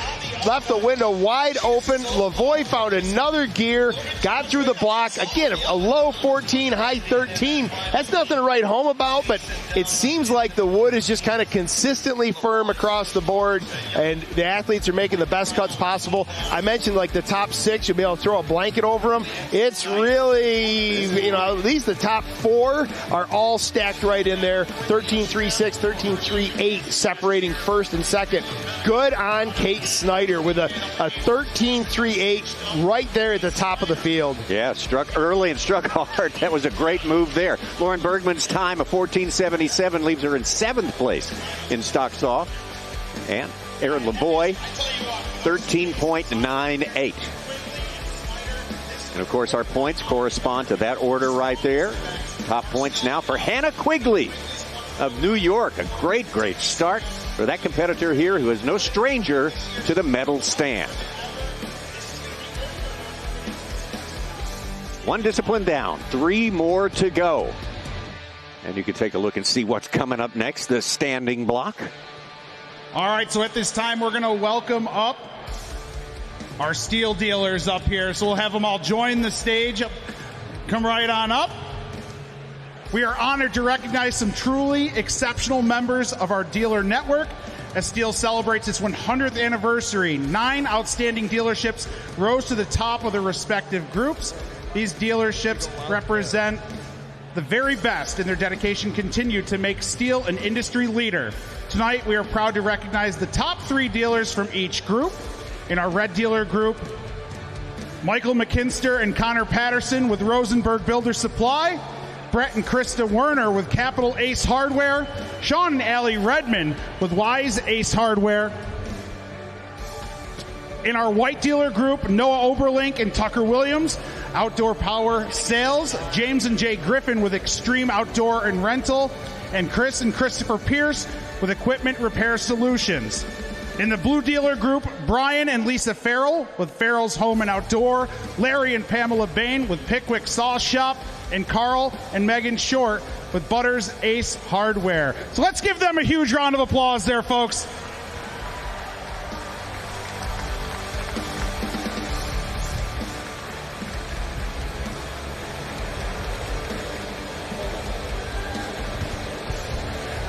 E: left the window wide open. LaVoie found another gear, got through the block. Again, a low 14, high 13. That's nothing to write home about, but it seems like the wood is just kind of consistently firm across the board, and the athletes are making the best cuts possible. I mentioned like the top 6, you'll be able to throw a blanket over them. It's really, at least the top 4 are all stacked right in there. 13-3-6, 13-3-8 separating first and second. Good on Kate Snyder with a 13-3-8 right there at the top of the field.
B: Yeah, struck early and struck hard. That was a great move there. Lauren Bergman's time of 14.77 leaves her in 7th place in stock saw. And Erin LaVoie, 13.98. And of course, our points correspond to that order right there. Top points now for Hannah Quigley of New York. A great, great start for that competitor here who is no stranger to the medal stand. One discipline down, 3 more to go. And you can take a look and see what's coming up next, the standing block.
D: All right, so at this time, we're going to welcome up our steel dealers up here. So we'll have them all join the stage. Come right on up. We are honored to recognize some truly exceptional members of our dealer network as STIHL celebrates its 100th anniversary. 9 outstanding dealerships rose to the top of their respective groups. These dealerships represent the very best, and their dedication continue to make STIHL an industry leader. Tonight, we are proud to recognize the top 3 dealers from each group. In our red dealer group, Michael McKinster and Connor Patterson with Rosenberg Builder Supply, Brett and Krista Werner with Capital Ace Hardware, Sean and Allie Redmond with Wise Ace Hardware. In our white dealer group, Noah Oberlink and Tucker Williams, Outdoor Power Sales, James and Jay Griffin with Extreme Outdoor and Rental, and Chris and Christopher Pierce with Equipment Repair Solutions. In the blue dealer group, Brian and Lisa Farrell with Farrell's Home and Outdoor, Larry and Pamela Bain with Pickwick Sauce Shop, and Carl and Megan Short with Butters Ace Hardware. So let's give them a huge round of applause there, folks.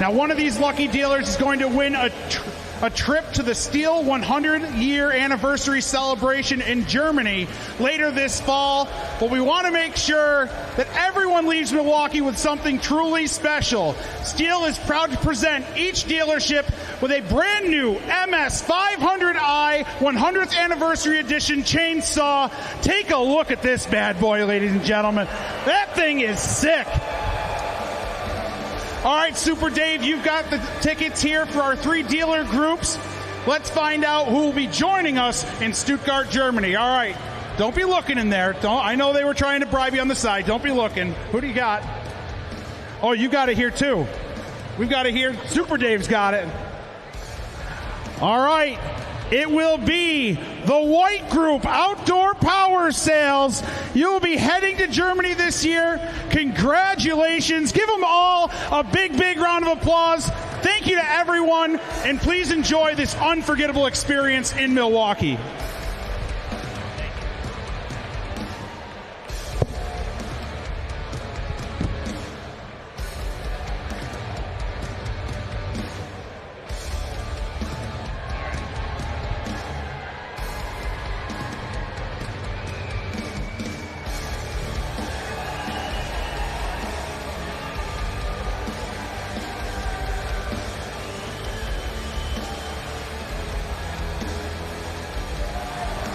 D: Now, one of these lucky dealers is going to win a trip to the STIHL 100-year anniversary celebration in Germany later this fall. But we want to make sure that everyone leaves Milwaukee with something truly special. STIHL is proud to present each dealership with a brand new MS 500i 100th anniversary edition chainsaw. Take a look at this bad boy, ladies and gentlemen. That thing is sick. All right, Super Dave, you've got the tickets here for our 3 dealer groups. Let's find out who will be joining us in Stuttgart, Germany. All right, don't be looking in there. I know they were trying to bribe you on the side. Don't be looking. Who do you got? Oh, you got it here, too. We've got it here. Super Dave's got it. All right. It will be the white group, Outdoor Power Sales. You'll be heading to Germany this year. Congratulations. Give them all a big, big round of applause. Thank you to everyone, and please enjoy this unforgettable experience in Milwaukee.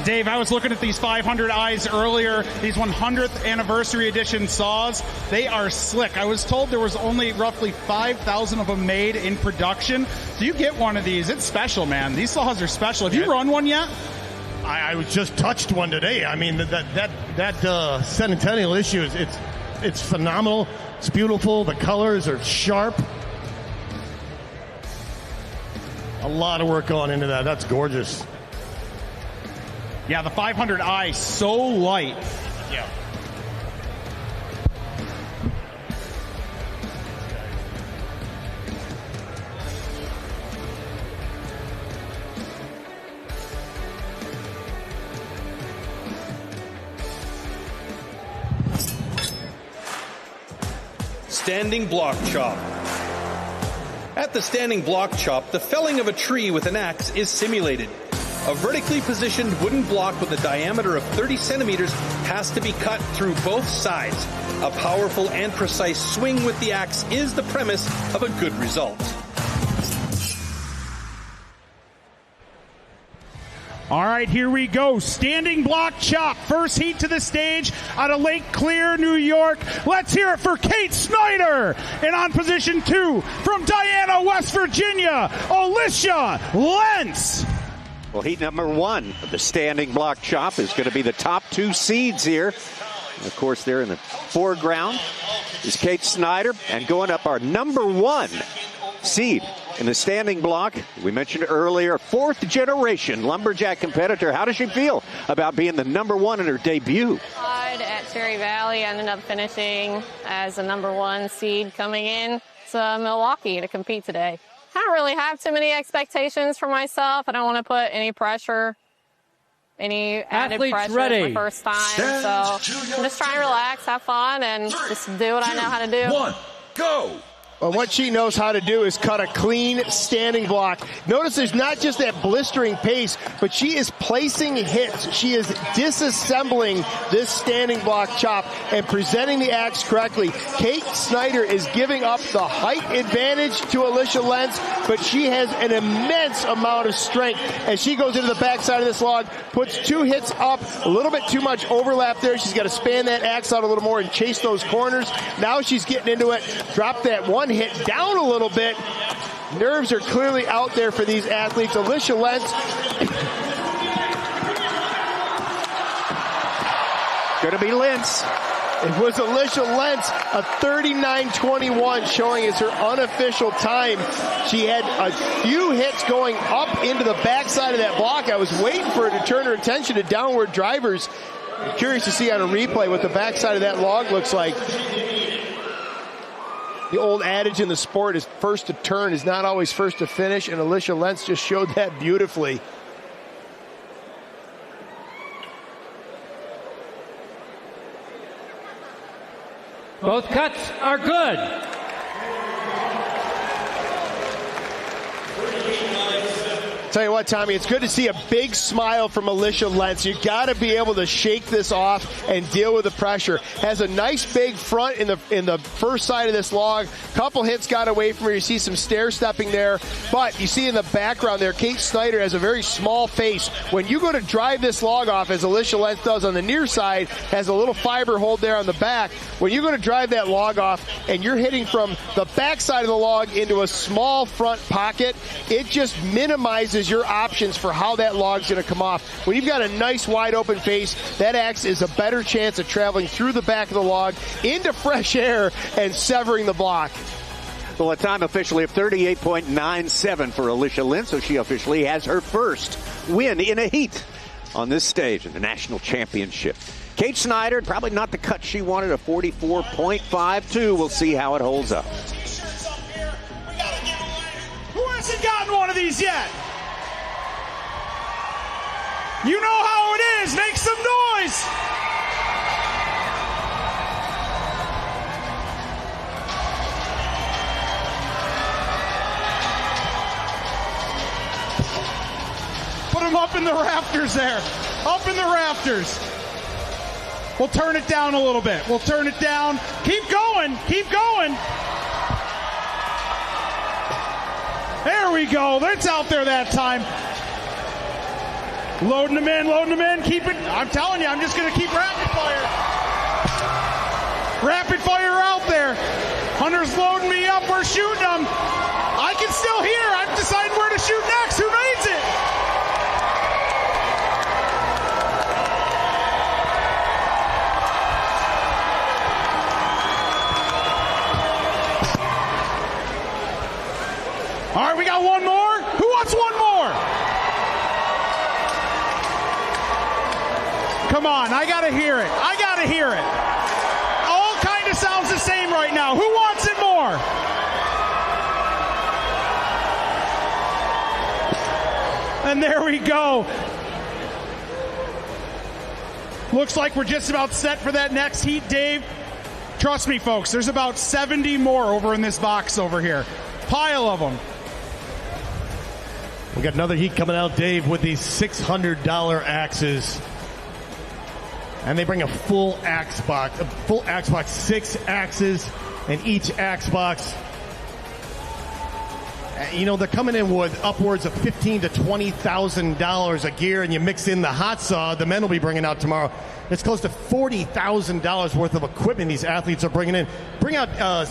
D: Dave, I was looking at these 500i's earlier, these 100th anniversary edition saws. They are slick. I was told there was only roughly 5,000 of them made in production. So you get one of these. It's special, man. These saws are special. Have you run one yet?
C: I was just touched one today. I mean, that Centennial issue is it's phenomenal. It's beautiful. The colors are sharp. A lot of work going into that. That's gorgeous.
D: Yeah, the 500i, so light.
C: Yeah.
G: Standing block chop. At the standing block chop, the felling of a tree with an axe is simulated. A vertically positioned wooden block with a diameter of 30 centimeters has to be cut through both sides. A powerful and precise swing with the axe is the premise of a good result.
D: All right, here we go. Standing block chop. First heat to the stage out of Lake Clear, New York. Let's hear it for Kate Snyder. And on position 2 from Diana, West Virginia, Alicia Lentz.
B: Well, heat number 1 of the standing block chop is going to be the top 2 seeds here. And of course, there in the foreground is Kate Snyder. And going up, our number 1 seed in the standing block, we mentioned earlier, 4th generation lumberjack competitor. How does she feel about being the number 1 in her debut?
L: At Cherry Valley, I ended up finishing as the number 1 seed coming in to Milwaukee to compete today. I don't really have too many expectations for myself. I don't want to put any pressure, any added pressure. It's my first time, so I'm just trying to relax, have fun, and just do what I know how to do.
F: 1, go!
E: Well, what she knows how to do is cut a clean standing block. Notice there's not just that blistering pace, but she is placing hits. She is disassembling this standing block chop and presenting the axe correctly. Kate Snyder is giving up the height advantage to Alicia Lentz, but she has an immense amount of strength as she goes into the backside of this log, puts 2 hits up, a little bit too much overlap there. She's got to span that axe out a little more and chase those corners. Now she's getting into it. Drop that 1 hit down a little bit. Nerves are clearly out there for these athletes. Alicia Lentz
B: going to be Lentz.
E: It was Alicia Lentz, a 39.21, showing as her unofficial time. She had a few hits going up into the backside of that block. I was waiting for her to turn her attention to downward drivers. I'm curious to see on a replay what the backside of that log looks like. The old adage in the sport is first to turn is not always first to finish, and Alicia Lentz just showed that beautifully.
J: Both cuts are good.
E: Tell you what, Tommy, it's good to see a big smile from Alicia Lentz. You got to be able to shake this off and deal with the pressure. Has a nice big front in the first side of this log. Couple hits got away from her. You see some stair stepping there, but you see in the background there, Kate Snyder has a very small face. When you go to drive this log off, as Alicia Lentz does on the near side, has a little fiber hold there on the back. When you're going to drive that log off and you're hitting from the back side of the log into a small front pocket, it just minimizes your options for how that log's going to come off. When you've got a nice wide open face, that axe is a better chance of traveling through the back of the log into fresh air and severing the block.
B: Well, a time officially of 38.97 for Alicia Lentz, so she officially has her first win in a heat on this stage in the national championship. Kate Snyder, probably not the cut she wanted, a 44.52. We'll see how it holds up.
D: Who hasn't gotten one of these yet? You know how it is. Make some noise. Put them up in the rafters there. Up in the rafters. We'll turn it down a little bit. We'll turn it down. Keep going. Keep going. There we go. That's out there that time. Loading them in, loading them in. Keep it. I'm telling you, I'm just going to keep rapid fire. Rapid fire out there. Hunter's loading me up. We're shooting them. I can still hear. I'm deciding where to shoot next. Who needs it? All right, we got one more. Who wants one more? Come on, I gotta hear it. I gotta hear it. All kind of sounds the same right now. Who wants it more? And there we go. Looks like we're just about set for that next heat, Dave. Trust me, folks, there's about 70 more over in this box over here. Pile of them.
C: We got another heat coming out, Dave, with these $600 axes. And they bring a full axe box, 6 axes, and each axe box, you know, they're coming in with upwards of $15,000 to $20,000 a gear, and you mix in the hot saw the men will be bringing out tomorrow. It's close to $40,000 worth of equipment these athletes are bringing in. Bring out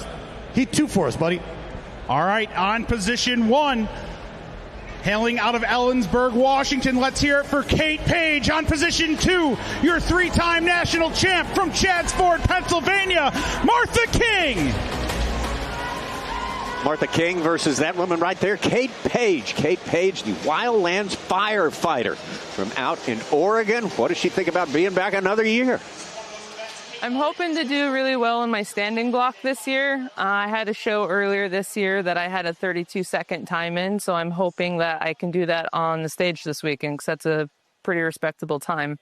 C: heat 2 for us, buddy.
D: All right, on position 1. Hailing out of Ellensburg, Washington, let's hear it for Kate Page. On position 2, your 3-time national champ from Chadds Pennsylvania, Martha King.
B: Martha King versus that woman right there, Kate Page. Kate Page, the Wildlands firefighter from out in Oregon. What does she think about being back another year?
H: I'm hoping to do really well in my standing block this year. I had a show earlier this year that I had a 32-second time in, so I'm hoping that I can do that on the stage this weekend because that's a pretty respectable time.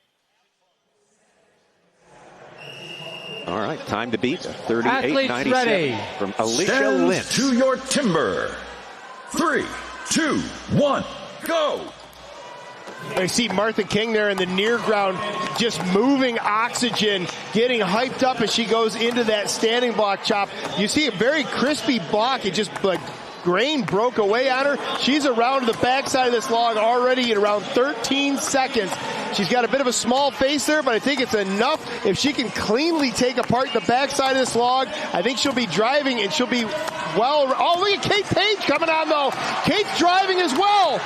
B: All right, time to beat 38.97 from Alicia
F: Stand
B: Lynch.
F: to your timber. 3, 2, 1, go.
E: I see Martha King there in the near ground, just moving oxygen, getting hyped up as she goes into that standing block chop. You see a very crispy block. It just like grain broke away on her. She's around the backside of this log already in around 13 seconds. She's got a bit of a small face there, but I think it's enough. If she can cleanly take apart the backside of this log, I think she'll be driving and she'll be well. Oh, look at Kate Page coming on though. Kate's driving as well.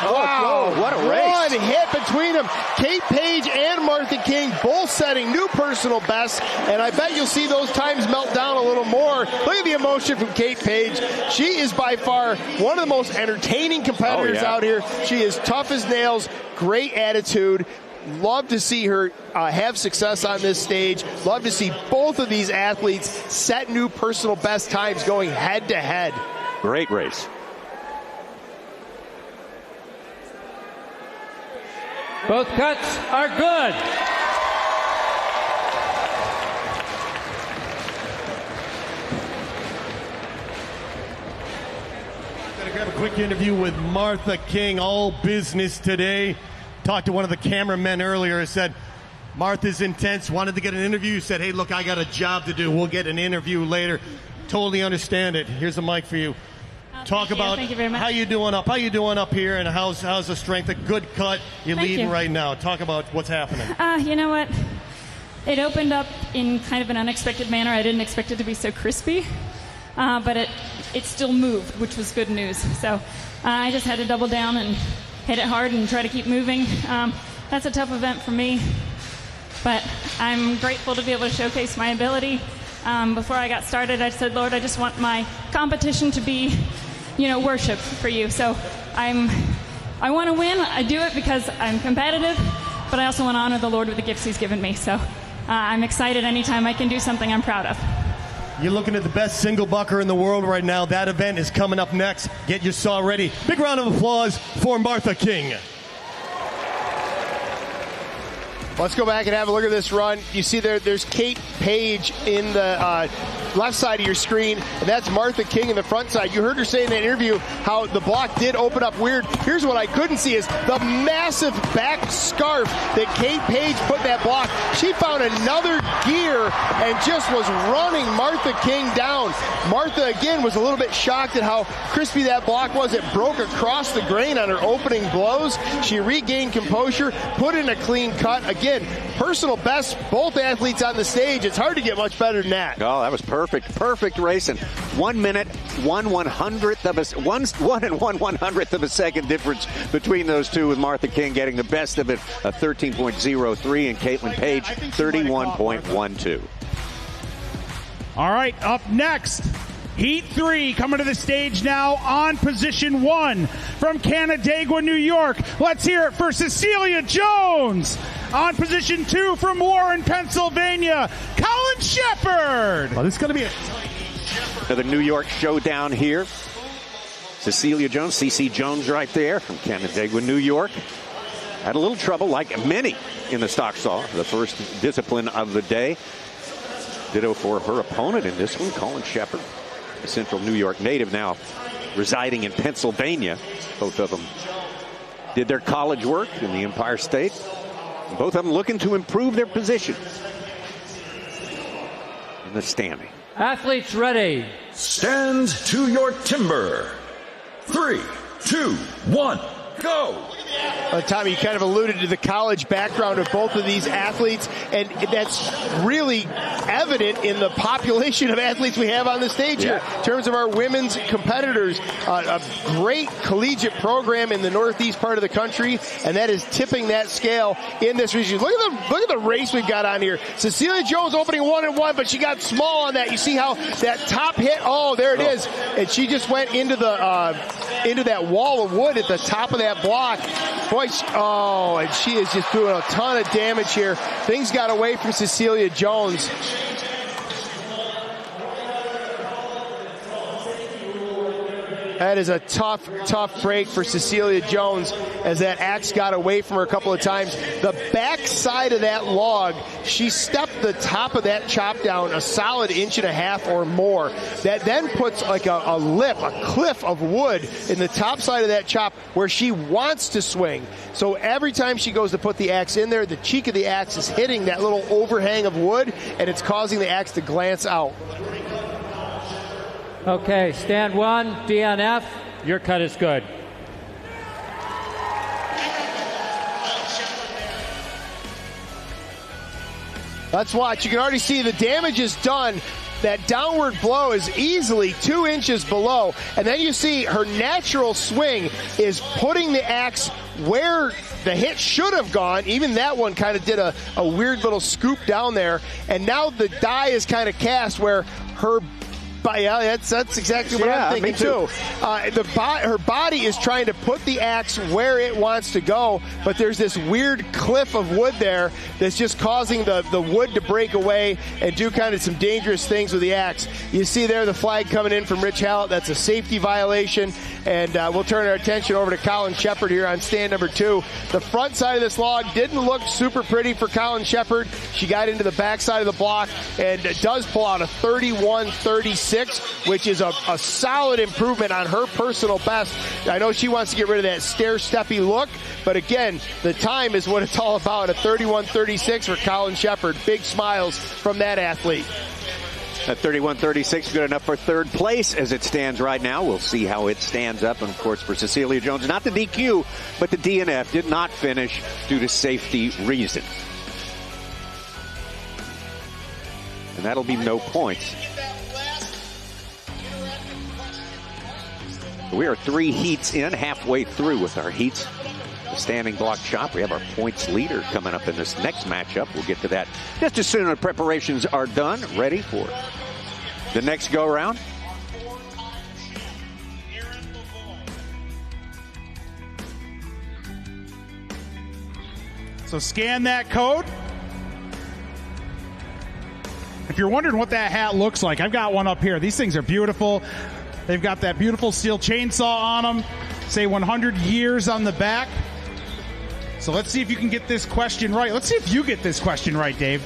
E: Wow,
B: what a race.
E: One hit between them. Kate Page and Martha King both setting new personal bests, and I bet you'll see those times melt down a little more. Look at the emotion from Kate Page. She is by far one of the most entertaining competitors out here. She is tough as nails, great attitude. Love to see her have success on this stage. Love to see both of these athletes set new personal best times going head to head.
B: Great race.
J: Both cuts are good.
C: Gonna grab a quick interview with Martha King, all business today. Talked to one of the cameramen earlier, said Martha's intense, wanted to get an interview, said, hey, look, I got a job to do. We'll get an interview later. Totally understand it. Here's the mic for you. Talk about how you doing up here, and how's the strength? A good cut. You're leading right now. Talk about what's happening.
M: You know what? It opened up in kind of an unexpected manner. I didn't expect it to be so crispy, but it still moved, which was good news. So I just had to double down and hit it hard and try to keep moving. That's a tough event for me, but I'm grateful to be able to showcase my ability. Before I got started, I said, Lord, I just want my competition to be, worship for you. So I want to win. I do it because I'm competitive, but I also want to honor the Lord with the gifts he's given me. So I'm excited anytime I can do something I'm proud of.
C: You're looking at the best single bucker in the world right now. That event is coming up next. Get your saw ready. Big round of applause for Martha King.
E: Let's go back and have a look at this run. You see there's Kate Page in the left side of your screen, and that's Martha King in the front side. You heard her say in that interview how the block did open up weird. Here's what I couldn't see is the massive back scarf that Kate Page put in that block. She found another gear and just was running Martha King down. Martha, again, was a little bit shocked at how crispy that block was. It broke across the grain on her opening blows. She regained composure, put in a clean cut. Again, personal best, both athletes on the stage. It's hard to get much better than that.
B: Oh, that was perfect. Perfect racing. 1 minute, 1/100th of a 1 and 1/100th of a second difference between those two, with Martha King getting the best of it, a 13.03, and Caitlin Page 31.12.
D: All right, up next, Heat 3 coming to the stage now on position 1 from Canandaigua, New York. Let's hear it for Cecilia Jones. On position 2 from Warren, Pennsylvania, Colin Shepard.
C: Well, this is going to be
B: another New York showdown here. Cecilia Jones, CC Jones right there from Canandaigua, New York. Had a little trouble, like many in the stock saw, the first discipline of the day. Ditto for her opponent in this one, Colin Shepard, a Central New York native, now residing in Pennsylvania. Both of them did their college work in the Empire State. Both of them looking to improve their position in the standing.
J: Athletes ready.
F: Stand to your timber. 3, 2, 1, go.
E: Tommy, you kind of alluded to the college background of both of these athletes, and that's really evident in the population of athletes we have on the stage here. In terms of our women's competitors, a great collegiate program in the northeast part of the country, and that is tipping that scale in this region. Look at the race we've got on here. Cecilia Jones opening 1-1, but she got small on that. You see how that top hit? Oh, there it is, and she just went into that wall of wood at the top of that block. Boy, and she is just doing a ton of damage here. Things got away from Cecilia Jones. That is a tough break for Cecilia Jones as that axe got away from her a couple of times. The back side of that log, she stepped the top of that chop down a solid 1.5 inches or more. That then puts like a cliff of wood in the top side of that chop where she wants to swing. So every time she goes to put the axe in there, the cheek of the axe is hitting that little overhang of wood, and it's causing the axe to glance out.
J: Okay, stand 1, DNF. Your cut is good.
E: Let's watch. You can already see the damage is done. That downward blow is easily 2 inches below. And then you see her natural swing is putting the axe where the hit should have gone. Even that one kind of did a weird little scoop down there. And now the die is kind of cast where her... Yeah, that's exactly what I'm thinking too. Her body is trying to put the axe where it wants to go, but there's this weird cliff of wood there that's just causing the wood to break away and do kind of some dangerous things with the axe. You see there the flag coming in from Rich Hallett. That's a safety violation, and we'll turn our attention over to Colin Shepard here on stand number 2. The front side of this log didn't look super pretty for Colin Shepard. She got into the back side of the block and does pull out a 31-36. Which is a solid improvement on her personal best. I know she wants to get rid of that stair-steppy look, but again, the time is what it's all about. A 31-36 for Colin Shepard. Big smiles from that athlete.
B: At 31-36, good enough for third place as it stands right now. We'll see how it stands up. And, of course, for Cecilia Jones, not the DQ, but the DNF did not finish due to safety reasons. And that'll be no points. We are 3 heats in, halfway through with our heats. The standing block chop. We have our points leader coming up in this next matchup. We'll get to that just as soon as preparations are done, ready for the next go-around.
D: So scan that code. If you're wondering what that hat looks like, I've got one up here. These things are beautiful. They've got that beautiful steel chainsaw on them. Say 100 years on the back. So let's see if you can get this question right. Let's see if you get this question right, Dave.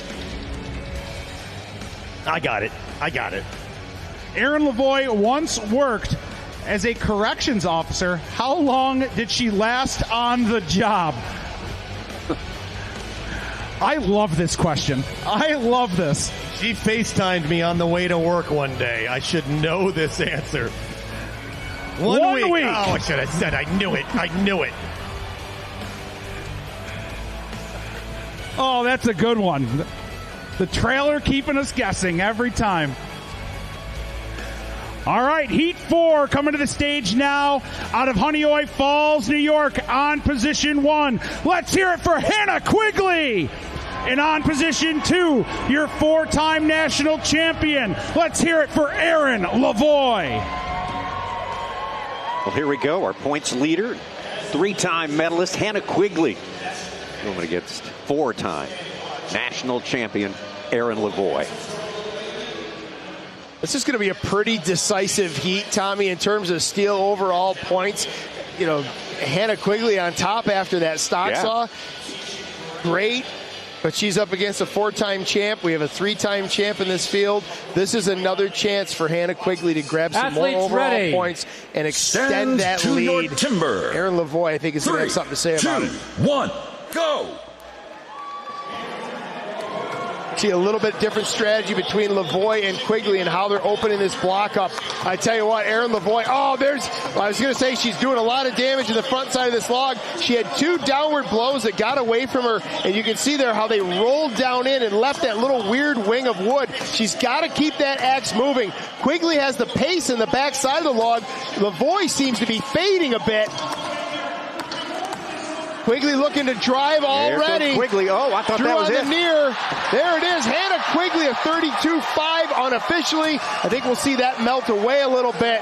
C: I got it.
D: Erin LaVoie once worked as a corrections officer. How long did she last on the job? I love this question. I love this.
C: She FaceTimed me on the way to work one day. I should know this answer. One week. Oh, I should have said I knew it.
D: Oh, that's a good one. The trailer keeping us guessing every time. All right, Heat 4 coming to the stage now out of Honeoye Falls, New York on position 1. Let's hear it for Hannah Quigley. And on position 2, your 4-time national champion. Let's hear it for Erin LaVoie.
B: Well, here we go. Our points leader, 3-time medalist, Hannah Quigley. Going against 4-time national champion, Erin LaVoie.
E: This is going to be a pretty decisive heat, Tommy, in terms of STIHL overall points. You know, Hannah Quigley on top after that stock saw. Great but she's up against a 4-time champ. We have a 3-time champ in this field. This is another chance for Hannah Quigley to grab some more overall points and extend that lead. Erin LaVoie, I think, is going to have something to say about it.
F: 3, 2, 1, go!
E: See a little bit different strategy between LaVoie and Quigley and how they're opening this block up. I tell you what, Erin LaVoie, I was going to say she's doing a lot of damage in the front side of this log. She had 2 downward blows that got away from her, and you can see there how they rolled down in and left that little weird wing of wood. She's got to keep that axe moving. Quigley has the pace in the back side of the log. LaVoie seems to be fading a bit. Quigley looking to drive already.
B: Quigley, I thought that was it.
E: Near. There it is. Hannah Quigley, a 32.5 unofficially. I think we'll see that melt away a little bit.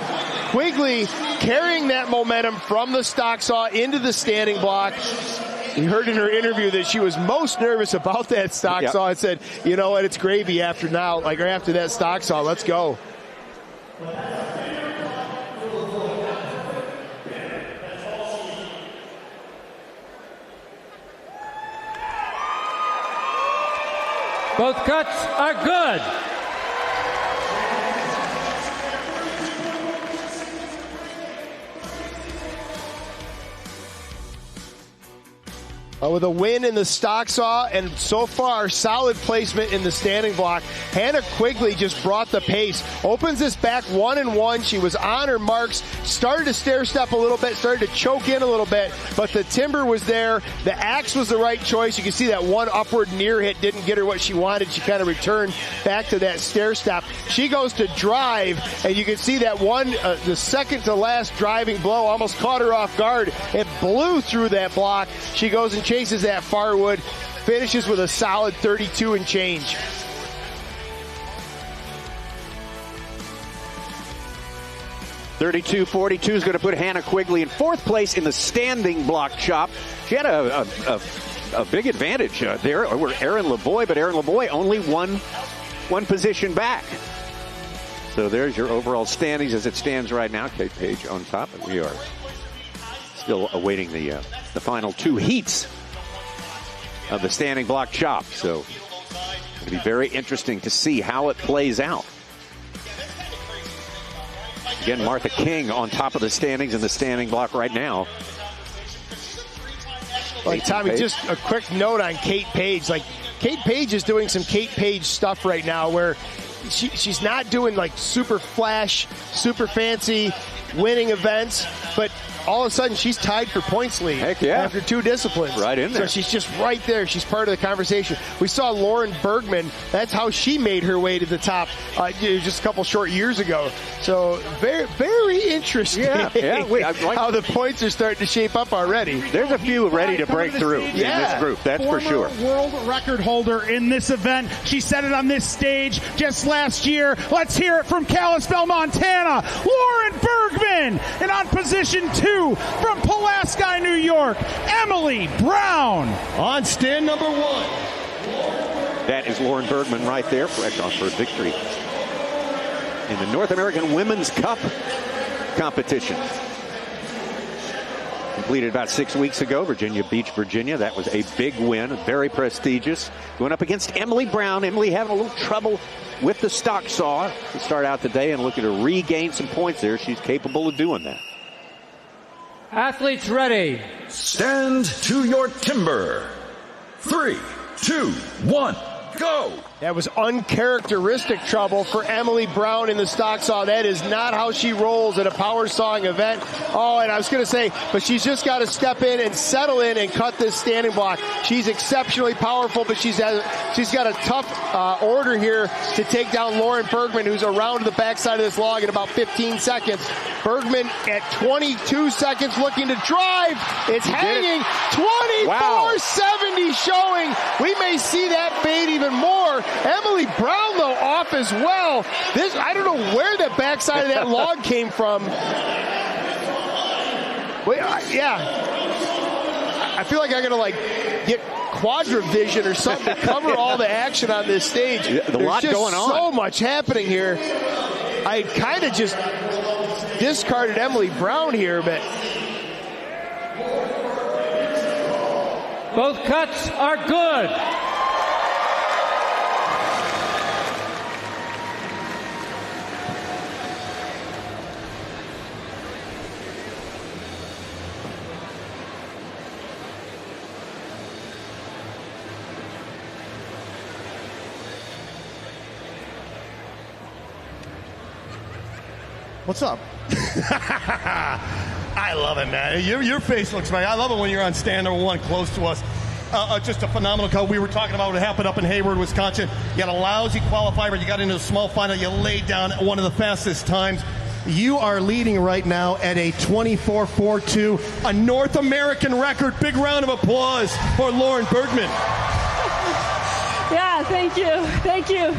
E: Quigley carrying that momentum from the stock saw into the standing block. You heard in her interview that she was most nervous about that stock saw and said, you know what, it's gravy after that stock saw. Let's go.
J: Both cuts are good.
E: With a win in the stock saw and so far solid placement in the standing block, Hannah Quigley just brought the pace. Opens this back 1-1. She was on her marks, started to stair step a little bit, started to choke in a little bit, but the timber was there. The axe was the right choice. You can see that one upward near hit didn't get her what she wanted. She kind of returned back to that stair step. She goes to drive, and you can see that one, the second to last driving blow almost caught her off guard. It blew through that block. She goes and chases that far wood, finishes with a solid 32 and change.
B: .32.42 is going to put Hannah Quigley in 4th place in the standing block chop. She had a big advantage there over Erin LaVoie, but Erin LaVoie only one position back. So there's your overall standings as it stands right now. Kate Page on top, and we are still awaiting the final 2 heats of the standing block chop. So it'll be very interesting to see how it plays out. Again, Martha King on top of the standings in the standing block right now.
E: Like, Tommy, just a quick note on Kate Page. Like, Kate Page is doing some Kate Page stuff right now where she's not doing like super flash, super fancy winning events, but all of a sudden she's tied for points lead.
B: Heck yeah.
E: After 2 disciplines.
B: Right in there.
E: So she's just right there. She's part of the conversation. We saw Lauren Bergman. That's how she made her way to the top just a couple short years ago. So very, very interesting how the points are starting to shape up already.
B: There's a few ready to break through in this group, that's for sure.
D: World record holder in this event. She set it on this stage just last year. Let's hear it from Kalispell, Montana, Lauren Bergman. And on position 2 from Pulaski, New York, Emily Brown.
C: On stand number 1.
B: That is Lauren Bergman right there for a victory in the North American Women's Cup competition. Completed about 6 weeks ago, Virginia Beach, Virginia. That was a big win, very prestigious. Going up against Emily Brown. Emily having a little trouble with the stock saw to start out the day, and looking to regain some points there. She's capable of doing that.
J: Athletes ready.
F: Stand to your timber. 3, 2, 1, go.
E: That was uncharacteristic trouble for Emily Brown in the stock saw. That is not how she rolls at a power sawing event. Oh, and I was going to say, but she's just got to step in and settle in and cut this standing block. She's exceptionally powerful, but she's got a tough order here to take down Lauren Bergman, who's around the backside of this log in about 15 seconds. Bergman at 22 seconds looking to drive. It's hanging. 24.70 showing. We may see that fade even more. Emily Brown, though, off as well. I don't know where the backside of that log came from. I feel like I'm going to, get quadra vision or something to cover all the action on this stage.
B: There's lot going on.
E: So much happening here. I kind of just discarded Emily Brown here, but
J: both cuts are good.
C: What's up? I love it, man. Your face looks right. I love it when you're on stand number one close to us. Just a phenomenal cut. We were talking about what happened up in Hayward, Wisconsin. You had a lousy qualifier, but you got into the small final. You laid down one of the fastest times. You are leading right now at a 24.42, a North American record. Big round of applause for Lauren Bergman.
M: Yeah, thank you. Thank you.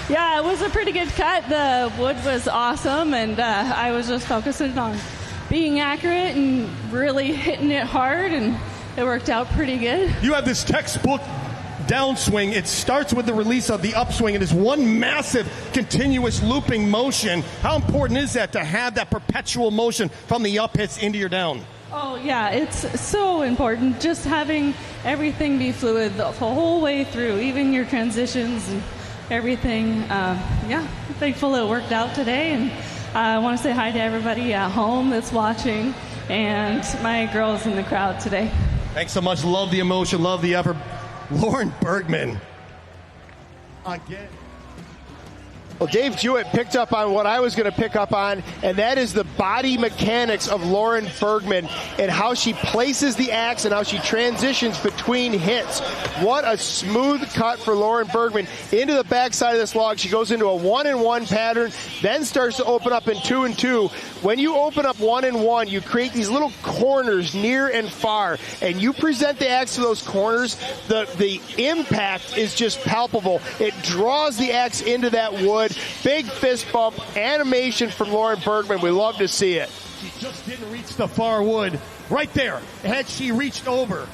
M: Yeah, it was a pretty good cut. The wood was awesome, and I was just focusing on being accurate and really hitting it hard, and it worked out pretty good.
C: You have this textbook downswing. It starts with the release of the upswing. It is one massive continuous looping motion. How important is that to have that perpetual motion from the up hits into your down?
M: Oh, yeah, it's so important. Just having everything be fluid the whole way through, even your transitions and everything. Yeah, I'm thankful it worked out today. And I want to say hi to everybody at home that's watching and my girls in the crowd today.
C: Thanks so much. Love the emotion. Love the effort. Lauren Bergman. Again.
E: Well, Dave Jewett picked up on what I was going to pick up on, and that is the body mechanics of Lauren Bergman and how she places the axe and how she transitions between hits. What a smooth cut for Lauren Bergman into the backside of this log. She goes into a 1-and-1 pattern, then starts to open up in 2-and-2. When you open up 1-and-1, you create these little corners near and far, and you present the axe to those corners. The impact is just palpable. It draws the axe into that wood. Big fist bump, animation from Lauren Bergman. We love to see it.
C: She just didn't reach the far wood. Right there. Had she reached over,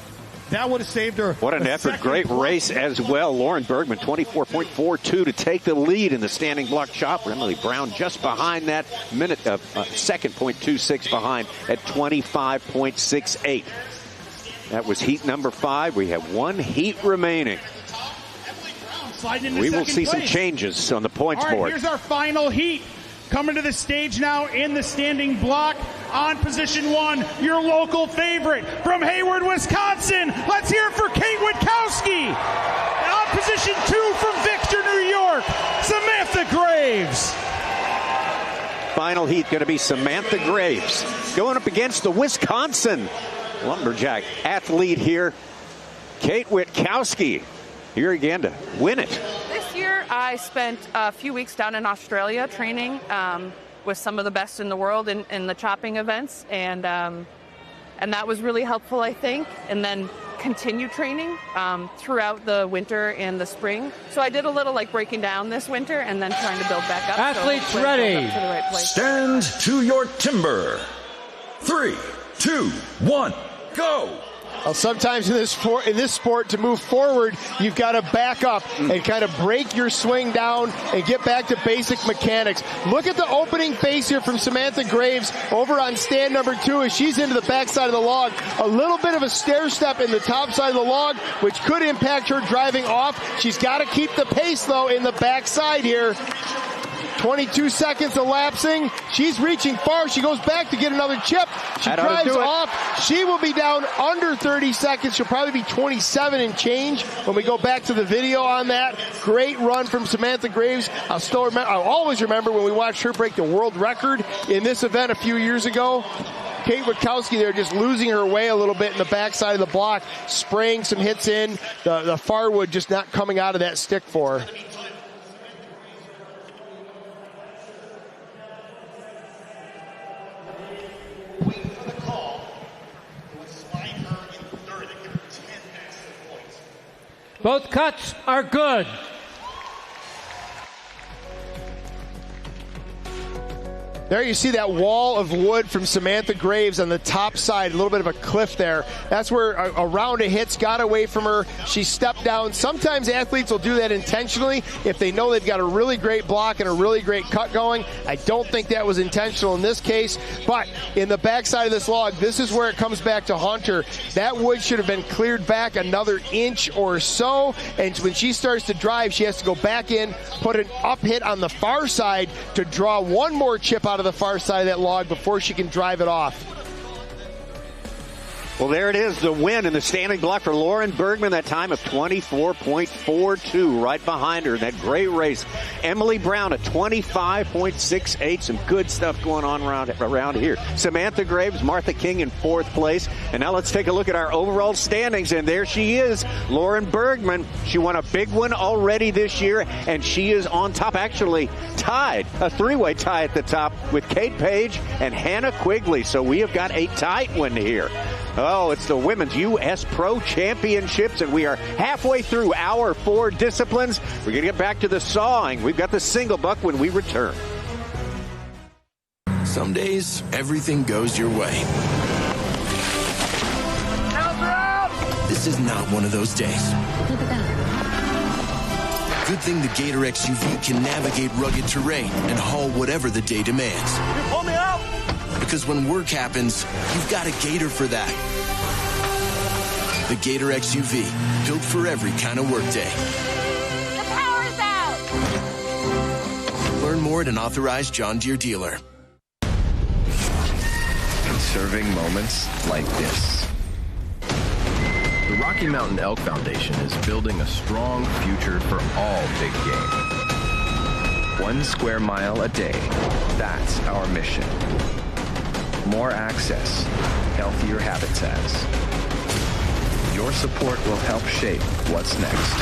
C: that would have saved her.
B: What an effort. Great race as well. Lauren Bergman, 24.42 to take the lead in the standing block chop. Emily Brown just behind that, second 0.26 behind at 25.68. That was heat number 5. We have one heat remaining. We will see some changes on the points board.
D: Here's our final heat. Coming to the stage now in the standing block on position 1, your local favorite from Hayward, Wisconsin. Let's hear it for Kate Witkowski. On position 2 from Victor, New York, Samantha Graves.
B: Final heat going to be Samantha Graves going up against the Wisconsin lumberjack athlete here, Kate Witkowski. Here again to win it.
H: This year, I spent a few weeks down in Australia training with some of the best in the world in the chopping events, and that was really helpful, I think. And then continue training throughout the winter and the spring. So I did a little breaking down this winter and then trying to build back up.
J: Athletes ready.
H: To the right place.
F: Stand to your timber. 3, 2, 1, go.
E: Well, sometimes in this sport, to move forward, you've got to back up and kind of break your swing down and get back to basic mechanics. Look at the opening face here from Samantha Graves over on stand number 2 as she's into the backside of the log. A little bit of a stair step in the top side of the log, which could impact her driving off. She's got to keep the pace, though, in the backside here. 22 seconds elapsing. She's reaching far. She goes back to get another chip. She drives off. She will be down under 30 seconds. She'll probably be 27 and change when we go back to the video on that. Great run from Samantha Graves. I'll always remember when we watched her break the world record in this event a few years ago. Kate Witkowski there just losing her way a little bit in the backside of the block, spraying some hits in. The far wood just not coming out of that stick for her.
J: Both cuts are good.
E: There you see that wall of wood from Samantha Graves on the top side, a little bit of a cliff there. That's where a round of hits got away from her. She stepped down. Sometimes athletes will do that intentionally if they know they've got a really great block and a really great cut going. I don't think that was intentional in this case, but in the backside of this log, this is where it comes back to haunt her. That wood should have been cleared back another inch or so, and when she starts to drive, she has to go back in, put an up hit on the far side to draw one more chip out of the far side of that log before she can drive it off.
B: Well, there it is, the win in the standing block for Lauren Bergman, that time of 24.42, right behind her in that great race. Emily Brown at 25.68, some good stuff going on around here. Samantha Graves, Martha King in fourth place. And now let's take a look at our overall standings, and there she is, Lauren Bergman. She won a big one already this year, and she is on top, actually tied, a three-way tie at the top with Kate Page and Hannah Quigley. So we have got a tight one here. Oh, it's the Women's U.S. Pro Championships, and we are halfway through our 4 disciplines. We're going to get back to the sawing. We've got the single buck when we return.
N: Some days, everything goes your way. This is not one of those days.
O: Look at that.
N: Good thing the Gator XUV can navigate rugged terrain and haul whatever the day demands.
O: You pull me out!
N: Because when work happens, you've got a Gator for that. The Gator XUV, built for every kind of workday.
O: The power's out!
N: Learn more at an authorized John Deere dealer.
P: Conserving moments like this. The Rocky Mountain Elk Foundation is building a strong future for all big game. 1 square mile a day. That's our mission. More access, healthier habitats. Your support will help shape what's next.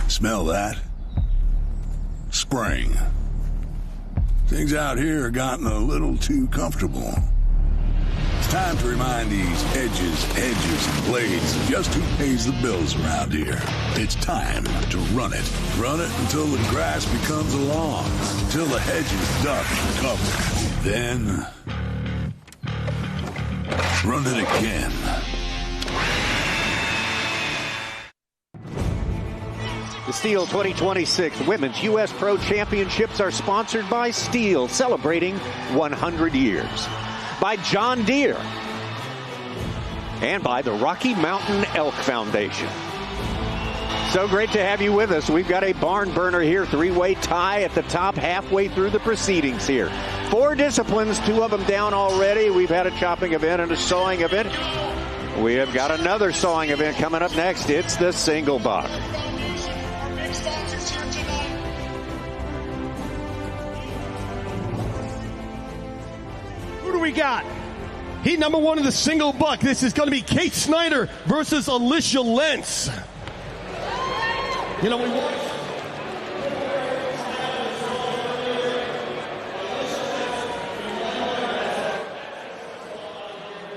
Q: Smell that? Spring. Things out here have gotten a little too comfortable. It's time to remind these edges, and blades just who pays the bills around here. It's time to run it. Run it until the grass becomes a lawn, until the hedges duck and cover. Then, run it again.
B: The STIHL 2026 Women's U.S. Pro Championships are sponsored by STIHL, celebrating 100 years. By John Deere. And by the Rocky Mountain Elk Foundation. So great to have you with us. We've got a barn burner here, 3-way tie at the top, halfway through the proceedings here. 4 disciplines, 2 of them down already. We've had a chopping event and a sawing event. We have got another sawing event coming up next. It's the single buck.
C: Who do we got? Heat number 1 of the single buck. This is going to be Kate Snyder versus Alicia Lentz. You know, we want.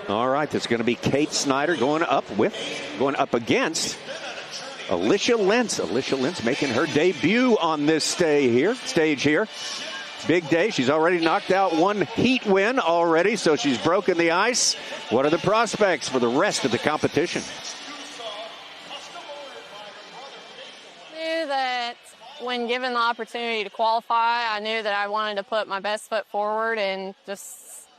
B: All right, that's going to be Kate Snyder going up against Alicia Lentz. Alicia Lentz making her debut on this stage here. Big day. She's already knocked out 1 heat win already, so she's broken the ice. What are the prospects for the rest of the competition?
L: I knew that when given the opportunity to qualify, I knew that I wanted to put my best foot forward and just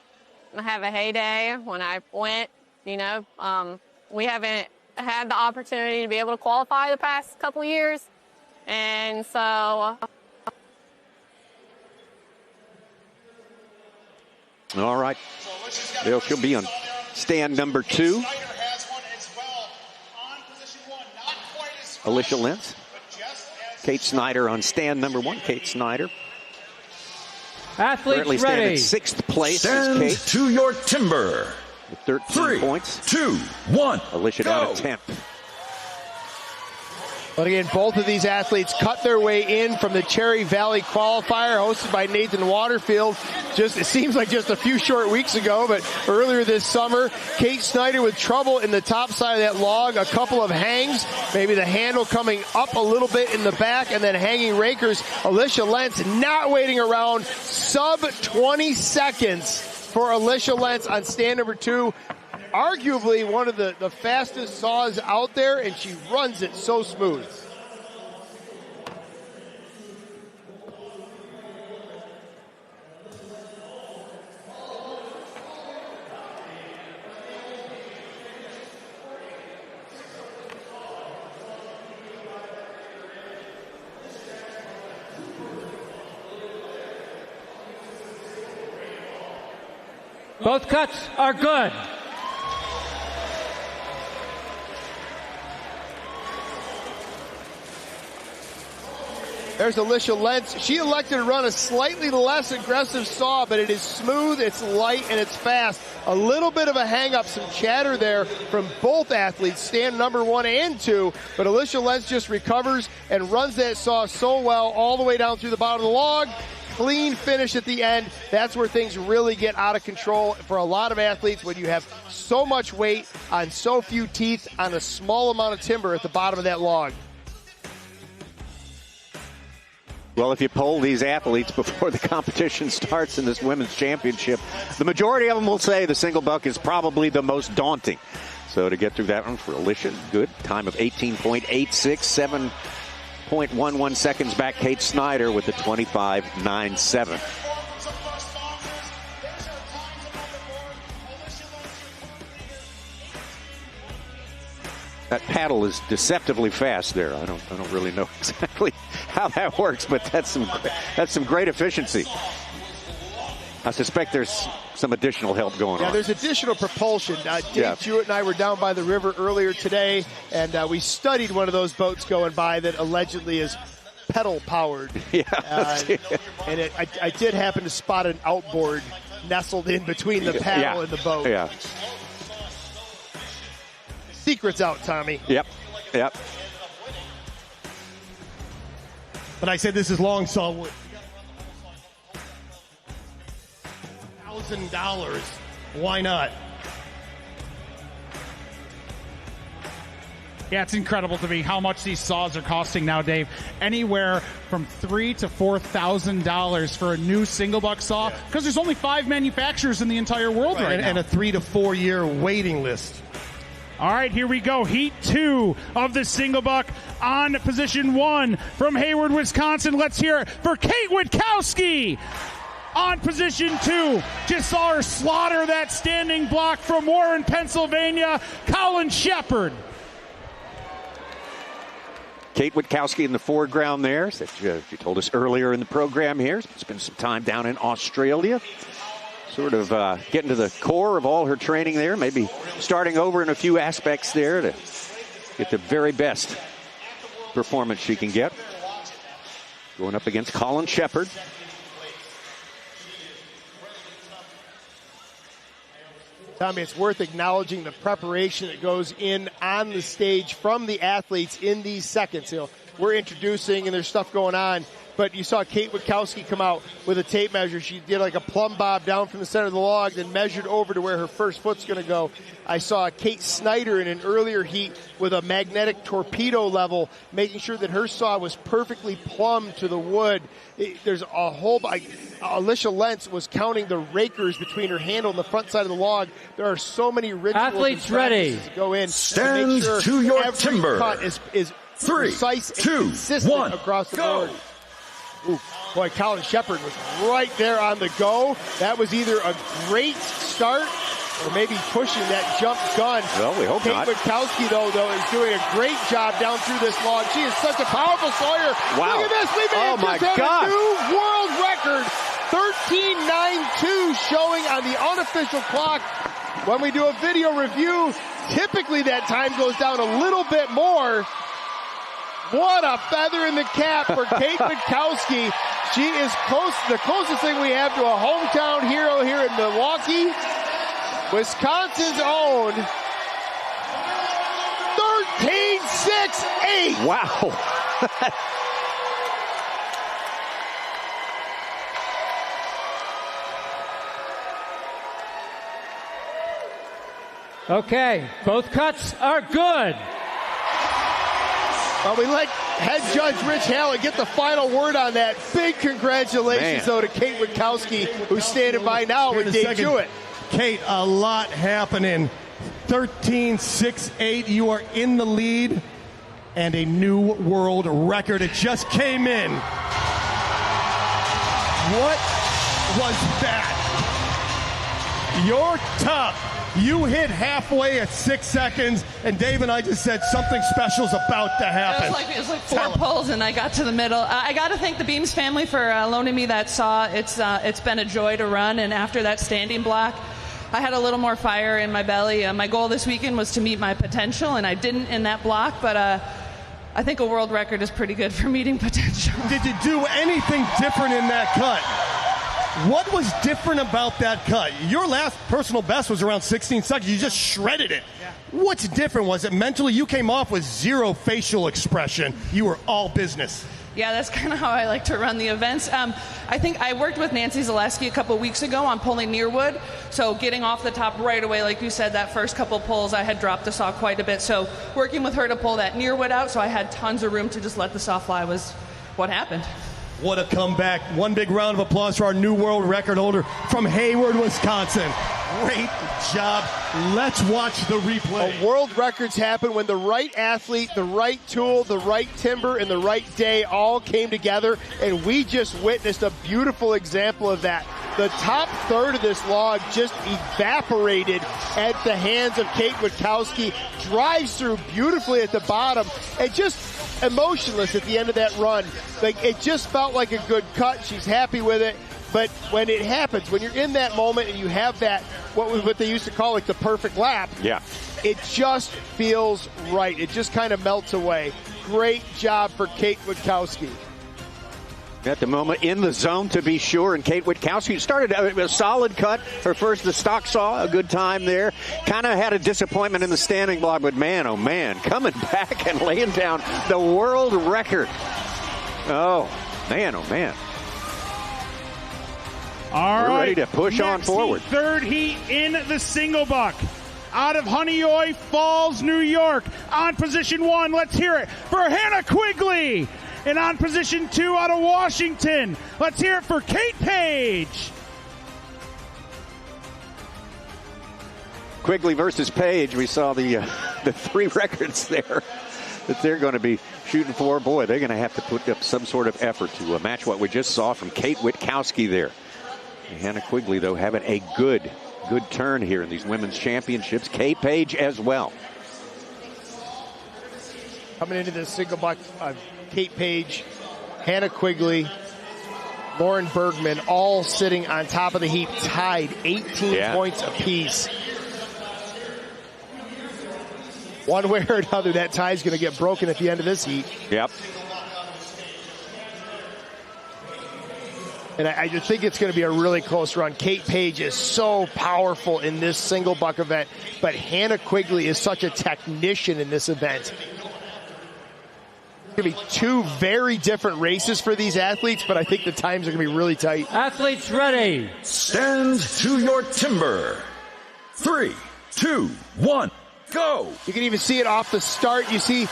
L: have a heyday when I went. You know, we haven't had the opportunity to be able to qualify the past couple of years, and so.
B: All right. She'll be on stand number 2. Alicia Lentz. Kate Snyder on stand number 1. Kate Snyder.
J: Athletes
B: currently
J: ready.
B: in 6th place.
F: Stand
B: Kate
F: to your timber.
B: with 13
F: 3,
B: points.
F: 2, 1.
B: Alicia
F: go.
B: down at 10th.
E: But again, both of these athletes cut their way in from the Cherry Valley qualifier hosted by Nathan Waterfield. It seems like just a few short weeks ago, but earlier this summer, Kate Snyder with trouble in the top side of that log, a couple of hangs, maybe the handle coming up a little bit in the back, and then hanging rakers. Alicia Lentz not waiting around, sub 20 seconds for Alicia Lentz on stand number 2. Arguably one of the fastest saws out there, and she runs it so smooth.
J: Both cuts are good.
E: There's Alicia Lentz. She elected to run a slightly less aggressive saw, but it is smooth, it's light, and it's fast. A little bit of a hang-up, some chatter there from both athletes, stand number 1 and 2, but Alicia Lentz just recovers and runs that saw so well all the way down through the bottom of the log. Clean finish at the end. That's where things really get out of control for a lot of athletes when you have so much weight on so few teeth on a small amount of timber at the bottom of that log.
B: Well, if you poll these athletes before the competition starts in this women's championship, the majority of them will say the single buck is probably the most daunting. So to get through that one for Alicia, good. Time of 18.86, 7.11 seconds back. Kate Snyder with the 25.97. That paddle is deceptively fast there. I don't really know exactly how that works, but that's some great efficiency. I suspect there's some additional help going on.
E: Yeah, there's additional propulsion. Dave Jewett and I were down by the river earlier today, and we studied one of those boats going by that allegedly is pedal powered. And I did happen to spot an outboard nestled in between the paddle and the boat.
B: Yeah.
E: Secret's out, Tommy.
B: Yep.
C: But I said this is long saw wood. $1,000. Why not?
D: Yeah, it's incredible to me how much these saws are costing now, Dave. Anywhere from $3,000 to $4,000 for a new single buck saw, because there's only 5 manufacturers in the entire world right now.
C: And a 3 to 4 year waiting list.
D: All right, here we go. Heat 2 of the single buck on position 1 from Hayward, Wisconsin. Let's hear it for Kate Witkowski. On position 2, just saw her slaughter that standing block from Warren, Pennsylvania, Colin Shepard.
B: Kate Witkowski in the foreground there. She told us earlier in the program here. Spent some time down in Australia. Sort of getting to the core of all her training there. Maybe starting over in a few aspects there to get the very best performance she can get. Going up against Colin Shepard.
E: Tommy, it's worth acknowledging the preparation that goes in on the stage from the athletes in these seconds. You know, we're introducing and there's stuff going on, but you saw Kate Witkowski come out with a tape measure. She did like a plumb bob down from the center of the log, then measured over to where her first foot's going to go. I saw Kate Snyder in an earlier heat with a magnetic torpedo level, making sure that her saw was perfectly plumb to the wood. There's a whole... Alicia Lentz was counting the rakers between her handle and the front side of the log. There are so many rituals
J: athletes ready
E: to go in.
F: Stand
E: to make sure
F: to your
E: every
F: timber.
E: Cut is
F: 3,
E: precise
F: 2,
E: and consistent
F: 1,
E: across the
F: go.
E: board. Ooh, boy, Colin Shepard was right there on the go. That was either a great start or maybe pushing that jump gun.
B: Well, we hope
E: Kate
B: not.
E: Witkowski, though, is doing a great job down through this log. She is such a powerful sawyer.
B: Wow.
E: Look at this. We may
B: Oh,
E: have just
B: my
E: had
B: God.
E: a new world record. 13.92 showing on the unofficial clock. When we do a video review, typically that time goes down a little bit more. What a feather in the cap for Kate Witkowski. She is close, the closest thing we have to a hometown hero here in Milwaukee. Wisconsin's own 13.68.
B: Wow.
J: Okay, both cuts are good.
E: Well, we let head judge Rich Hallett get the final word on that. Big congratulations, though, to Kate Witkowski, who's standing by now with Dave Jewett.
C: Kate, a lot happening. 13.68. You are in the lead, and a new world record. It just came in. What was that? You're tough. You hit halfway at 6 seconds, and Dave and I just said something special's about to happen.
R: It was like 4 pulls, and I got to the middle. I got to thank the Beams family for loaning me that saw. It's been a joy to run, and after that standing block, I had a little more fire in my belly. My goal this weekend was to meet my potential, and I didn't in that block, but I think a world record is pretty good for meeting potential.
C: Did you do anything different in that cut? What was different about that cut? Your last personal best was around 16 seconds. You just shredded it. Yeah. What's different? Was it mentally? You came off with zero facial expression. You were all business.
R: Yeah, that's kind of how I like to run the events. I think I worked with Nancy Zaleski a couple weeks ago on pulling near wood. So getting off the top right away, like you said, that first couple pulls, I had dropped the saw quite a bit. So working with her to pull that near wood out, so I had tons of room to just let the saw fly was what happened.
C: What a comeback. One big round of applause for our new world record holder from Hayward, Wisconsin. Great job. Let's watch the replay.
E: World records happen when the right athlete, the right tool, the right timber, and the right day all came together, and we just witnessed a beautiful example of that. The top third of this log just evaporated at the hands of Kate Witkowski, drives through beautifully at the bottom, and just emotionless at the end of that run. Like, it just felt like a good cut. She's happy with it. But when it happens, when you're in that moment and you have that, what they used to call like the perfect lap,
B: yeah,
E: it just feels right. It just kind of melts away. Great job for Kate Witkowski.
B: At the moment, in the zone to be sure, and Kate Witkowski started a solid cut. Her first, the stock saw, a good time there. Kind of had a disappointment in the standing block, but man, oh man, coming back and laying down the world record. Oh man, oh man.
S: All
B: We're
S: right,
B: ready to push on forward.
S: Third heat in the single buck. Out of Honeoye Falls, New York. On position 1, let's hear it for Hannah Quigley. And on position 2 out of Washington, let's hear it for Kate Page.
B: Quigley versus Page. We saw the 3 records there that they're going to be shooting for. Boy, they're going to have to put up some sort of effort to match what we just saw from Kate Witkowski there. Hannah Quigley, though, having a good turn here in these women's championships. Kate Page as well.
E: Coming into this single buck, Kate Page, Hannah Quigley, Lauren Bergman, all sitting on top of the heap, tied 18 points apiece. One way or another, that tie is going to get broken at the end of this heat.
B: Yep.
E: And I just think it's going to be a really close run. Kate Page is so powerful in this single buck event, but Hannah Quigley is such a technician in this event. It's going to be 2 very different races for these athletes, but I think the times are going to be really tight.
J: Athletes ready.
F: Stand to your timber. 3, 2, 1. Go.
E: You can even see it off the start. You see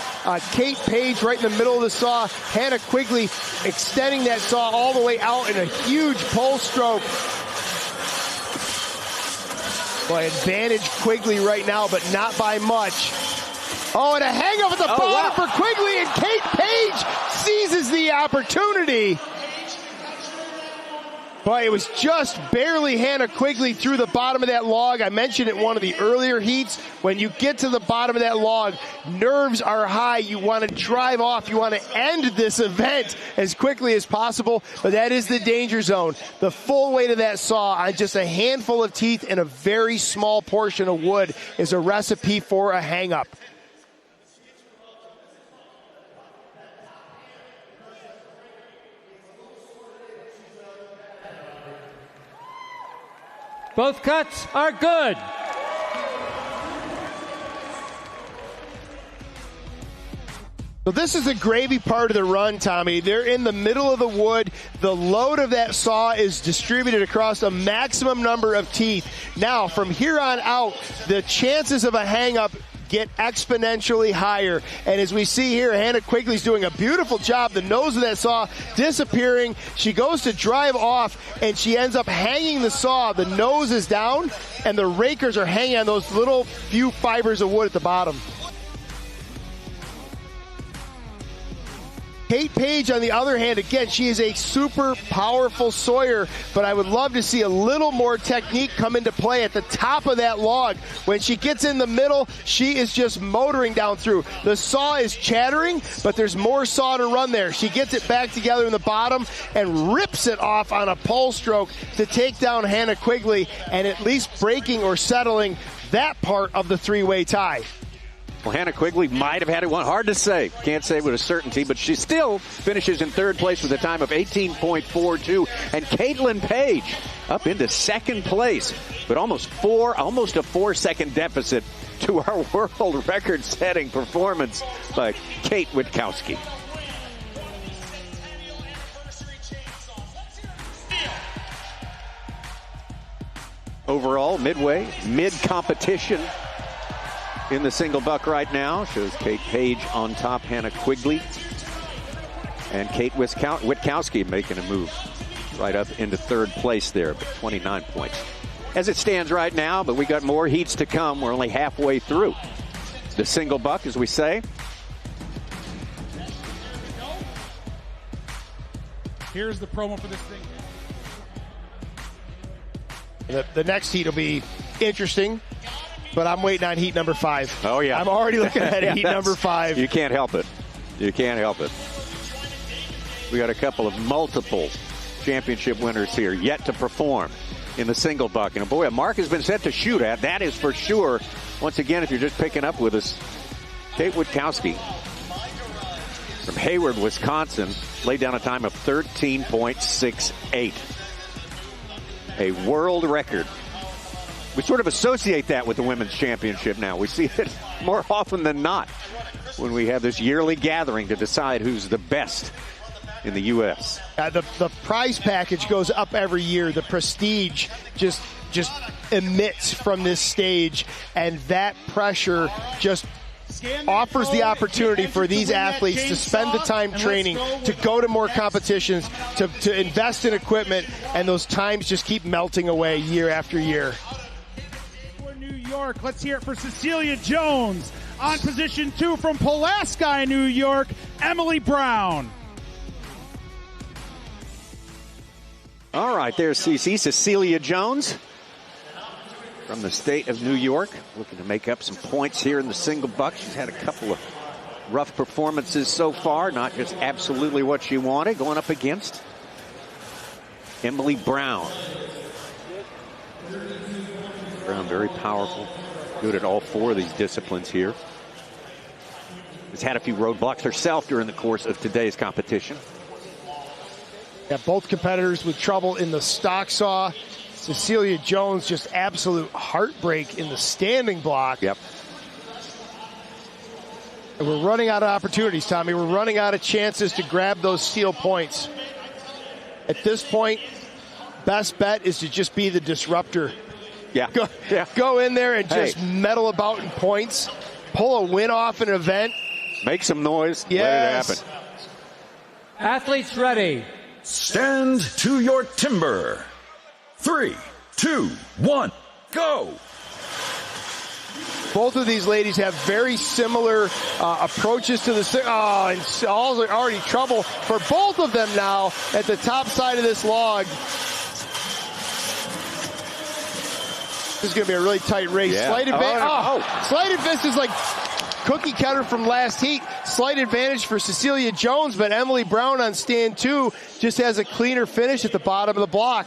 E: Kate Page right in the middle of the saw. Hannah Quigley extending that saw all the way out in a huge pull stroke. Boy, advantage Quigley right now, but not by much. Oh, and a hang up at the bottom for Quigley, and Kate Page seizes the opportunity. Boy, it was just barely Hannah Quigley through the bottom of that log. I mentioned it in one of the earlier heats. When you get to the bottom of that log, nerves are high. You want to drive off. You want to end this event as quickly as possible. But that is the danger zone. The full weight of that saw on just a handful of teeth and a very small portion of wood is a recipe for a hang-up.
J: Both cuts are good.
E: So this is the gravy part of the run, Tommy. They're in the middle of the wood. The load of that saw is distributed across a maximum number of teeth. Now, from here on out, the chances of a hang-up get exponentially higher. And as we see here, Hannah Quigley's doing a beautiful job. The nose of that saw disappearing. She goes to drive off, and she ends up hanging the saw. The nose is down, and the rakers are hanging on those little few fibers of wood at the bottom. Kate Page, on the other hand, again, she is a super powerful sawyer, but I would love to see a little more technique come into play at the top of that log. When she gets in the middle, she is just motoring down through. The saw is chattering, but there's more saw to run there. She gets it back together in the bottom and rips it off on a pole stroke to take down Hannah Quigley and at least breaking or settling that part of the three-way tie.
B: Well, Hannah Quigley might have had it one. Hard to say. Can't say with a certainty, but she still finishes in third place with a time of 18.42. And Caitlin Page up into second place, but almost a 4-second deficit to our world record-setting performance by Kate Witkowski. Overall, mid-competition in the single buck right now shows Kate Page on top, Hannah Quigley, and Kate Witkowski making a move right up into third place there, but 29 points. As it stands right now, but we got more heats to come. We're only halfway through the single buck, as we say.
S: Here's the promo for this thing.
E: The next heat will be interesting, but I'm waiting on heat number 5.
B: Oh, yeah.
E: I'm already looking at heat number 5.
B: You can't help it. You can't help it. We got a couple of multiple championship winners here yet to perform in the single buck. And boy, a mark has been set to shoot at. That is for sure. Once again, if you're just picking up with us, Kate Witkowski from Hayward, Wisconsin, laid down a time of 13.68. A world record. We sort of associate that with the women's championship now. We see it more often than not when we have this yearly gathering to decide who's the best in the U.S.
E: The prize package goes up every year. The prestige just emits from this stage, and that pressure just offers the opportunity for these athletes to spend the time training, to go to more competitions, to invest in equipment, and those times just keep melting away year after year.
S: For New York, let's hear it for Cecilia Jones. On position 2 from Pulaski, New York, Emily Brown.
B: All right, there's Cecilia Jones from the state of New York, looking to make up some points here in the single buck. She's had a couple of rough performances so far, not just absolutely what she wanted, going up against Emily Brown. Brown, very powerful, good at all 4 of these disciplines here. Has had a few roadblocks herself during the course of today's competition.
E: Yeah, both competitors with trouble in the stock saw. Cecilia Jones, just absolute heartbreak in the standing block.
B: Yep.
E: And we're running out of opportunities, Tommy. We're running out of chances to grab those steel points. At this point, best bet is to just be the disruptor.
B: Yeah.
E: Go in there and just meddle about in points. Pull a win off an event.
B: Make some noise.
E: Yes.
B: Let it happen.
J: Athletes ready.
F: Stand to your timber. 3, 2, 1, go.
E: Both of these ladies have very similar approaches to the and already trouble for both of them now at the top side of this log. This is going to be a really tight race.
B: Yeah.
E: Slight advantage. Slight advantage is like cookie cutter from last heat. Slight advantage for Cecilia Jones, but Emily Brown on stand 2 just has a cleaner finish at the bottom of the block.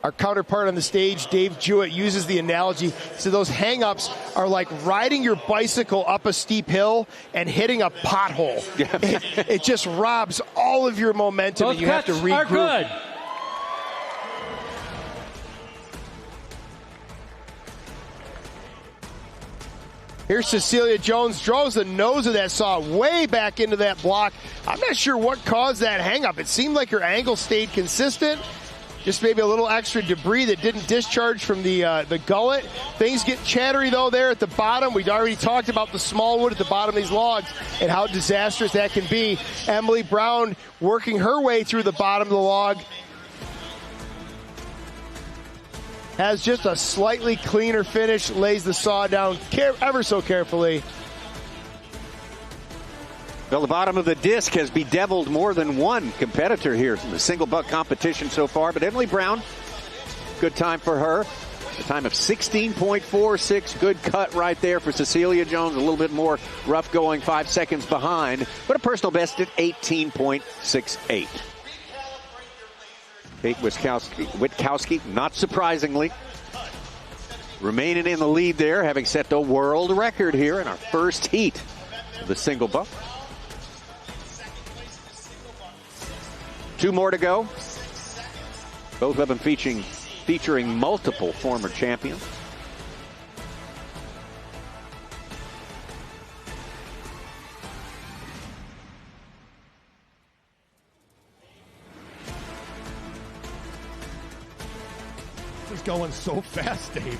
E: Our counterpart on the stage, Dave Jewett, uses the analogy. So those hang-ups are like riding your bicycle up a steep hill and hitting a pothole. It just robs all of your momentum, and you have to regroup.
J: Are good.
E: Here's Cecilia Jones, draws the nose of that saw way back into that block. I'm not sure what caused that hang-up. It seemed like her angle stayed consistent. Just maybe a little extra debris that didn't discharge from the gullet. Things get chattery, though, there at the bottom. We'd already talked about the small wood at the bottom of these logs and how disastrous that can be. Emily Brown working her way through the bottom of the log. has just a slightly cleaner finish, lays the saw down ever so carefully.
B: Well, the bottom of the disc has bedeviled more than one competitor here in the single buck competition so far, but Emily Brown, good time for her. A time of 16.46, good cut right there for Cecilia Jones. A little bit more rough going, 5 seconds behind, but a personal best at 18.68. Kate Witkowski, not surprisingly, remaining in the lead there, having set the world record here in our first heat of the single buck. 2 more to go. Both of them featuring multiple former champions.
C: This is going so fast, Dave.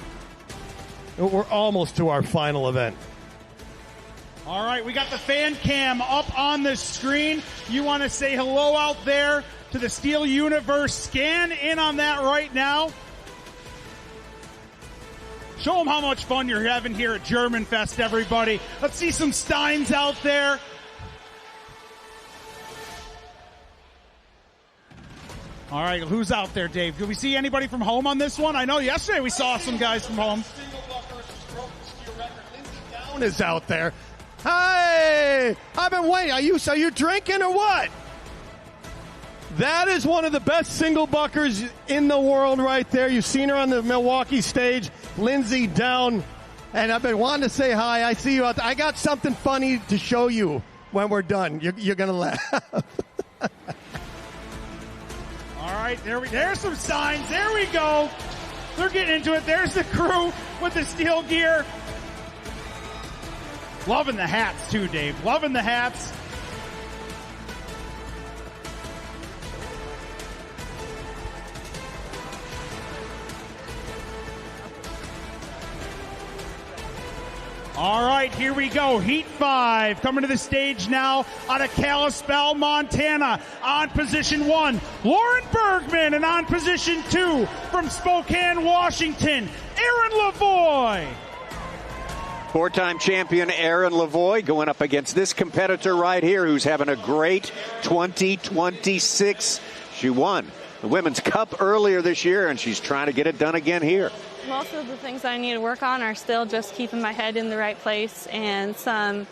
C: We're almost to our final event.
S: All right, we got the fan cam up on the screen. You want to say hello out there to the STIHL universe. Scan in on that right now. Show them how much fun you're having here at German Fest, everybody. Let's see some Steins out there. All right, who's out there, Dave? Did we see anybody from home on this one? I know yesterday we saw some guys from home.
C: Down is out there. Hey, I've been waiting. Are you drinking or what? That is one of the best single buckers in the world right there. You've seen her on the Milwaukee stage. Lindsay Down. And I've been wanting to say hi. I see you out there. I got something funny to show you when we're done. You're going to laugh.
S: All right, there's some signs. There we go. They're getting into it. There's the crew with the STIHL gear. Loving the hats too, Dave. Loving the hats. All right, here we go. Heat 5 coming to the stage now out of Kalispell, Montana. On position 1, Lauren Bergman, and on position 2 from Spokane, Washington, Erin LaVoie.
B: 4-time champion Erin LaVoie going up against this competitor right here who's having a great 2026. She won the Women's Cup earlier this year, and she's trying to get it done again here.
L: Most of the things I need to work on are still just keeping my head in the right place and some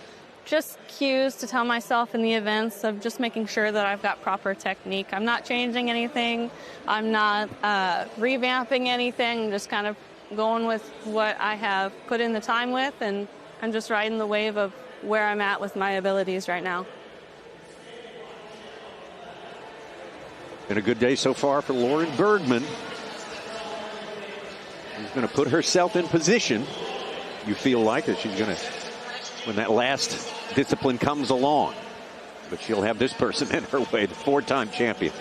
L: just cues to tell myself in the events of just making sure that I've got proper technique. I'm not changing anything. I'm not revamping anything. I'm just kind of going with what I have put in the time with, and I'm just riding the wave of where I'm at with my abilities right now.
B: Been a good day so far for Lauren Bergman. She's going to put herself in position, you feel like, that she's going to, when that last discipline comes along. But she'll have this person in her way, the 4-time champion.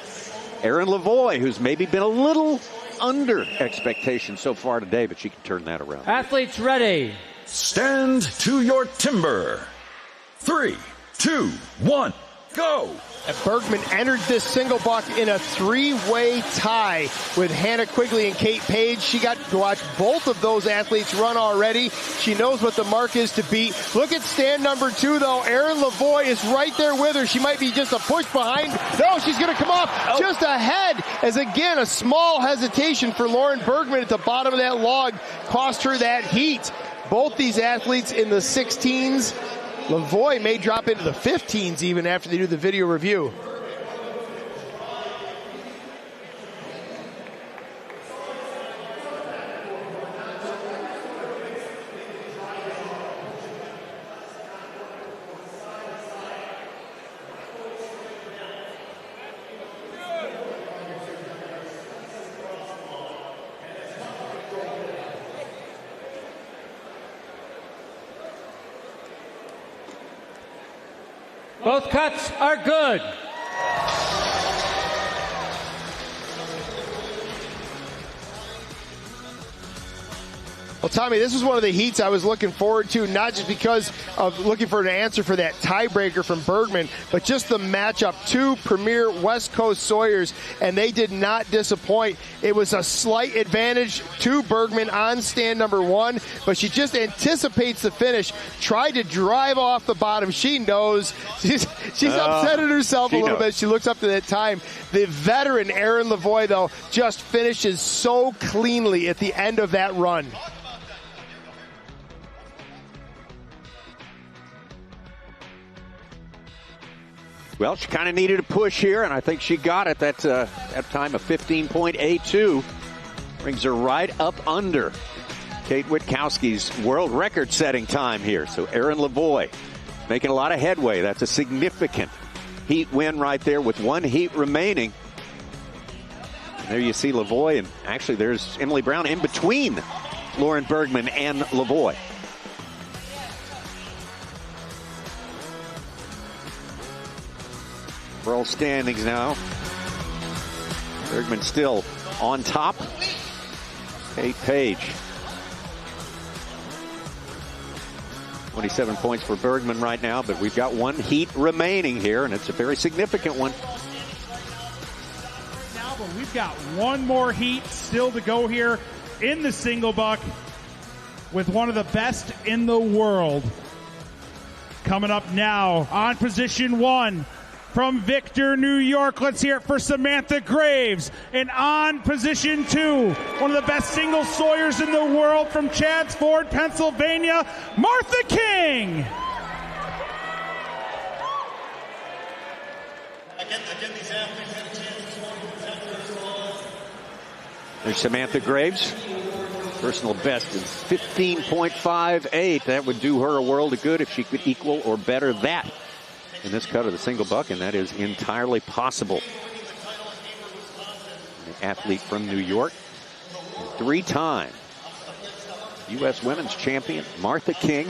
B: Erin LaVoie, who's maybe been a little under expectation so far today, but she can turn that around.
J: Athletes ready.
F: Stand to your timber. 3, 2, 1, go.
E: Bergman entered this single buck in a 3-way tie with Hannah Quigley and Kate Page. She got to watch both of those athletes run already. She knows what the mark is to beat. Look at stand number 2, though. Erin LaVoie is right there with her. She might be just a push behind. No, she's going to come off just ahead, as again a small hesitation for Lauren Bergman at the bottom of that log cost her that heat. Both these athletes in the 16s. LaVoie may drop into the 15s even after they do the video review.
J: Both cuts are good.
E: Well, Tommy, this is one of the heats I was looking forward to, not just because of looking for an answer for that tiebreaker from Bergman, but just the matchup. Two premier West Coast Sawyers, and they did not disappoint. It was a slight advantage to Bergman on stand number one, but she just anticipates the finish, tried to drive off the bottom. She knows. She's upsetted herself a little bit. She looks up to that time. The veteran Erin LaVoie, though, just finishes so cleanly at the end of that run.
B: Well, she kind of needed a push here, and I think she got it. That time of 15.82 brings her right up under Kate Witkowski's world record-setting time here. So Erin LaVoie making a lot of headway. That's a significant heat win right there with one heat remaining. And there you see LaVoie, and actually there's Emily Brown in between Lauren Bergman and LaVoie. World standings now. Bergman still on top. Kate Page. 27 points for Bergman right now, but we've got one heat remaining here, and it's a very significant one.
S: Now, but we've got one more heat still to go here in the single buck with one of the best in the world. Coming up now on position one. From Victor, New York, let's hear it for Samantha Graves. And on position two, one of the best single Sawyers in the world from Chadsford, Pennsylvania, Martha King.
B: There's Samantha Graves. Personal best is 15.58. That would do her a world of good if she could equal or better that in this cut of the single buck, and that is entirely possible. An athlete from New York, three-time U.S. Women's Champion, Martha King.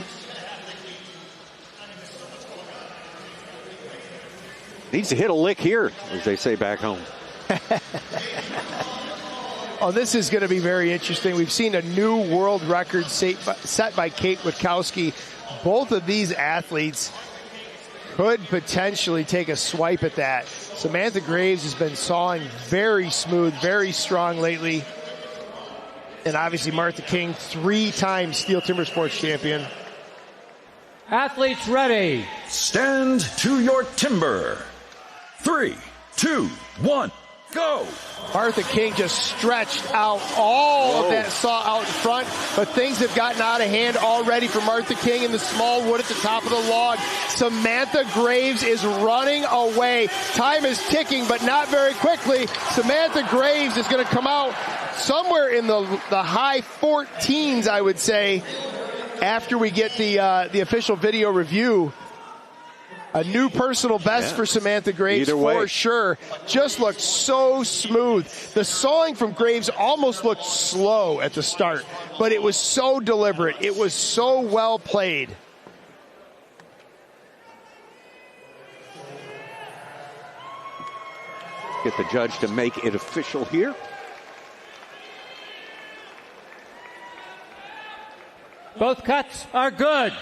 B: Needs to hit a lick here, as they say back home.
E: Oh, this is going to be very interesting. We've seen a new world record set by Kate Witkowski. Both of these athletes could potentially take a swipe at that. Samantha Graves has been sawing very smooth, very strong lately. And obviously Martha King, three-time STIHL Timbersports champion.
J: Athletes ready.
F: Stand to your timber. 3, 2, 1, go.
E: Martha King just stretched out all of that saw out in front, but things have gotten out of hand already for Martha King in the small wood at the top of the log. Samantha Graves is running away. Time is ticking, but not very quickly. Samantha Graves is going to come out somewhere in the high 14s, I would say, after we get the official video review. A new personal best for Samantha Graves for sure. Just looked so smooth. The sawing from Graves almost looked slow at the start, but it was so deliberate. It was so well played.
B: Get the judge to make it official here.
J: Both cuts are good.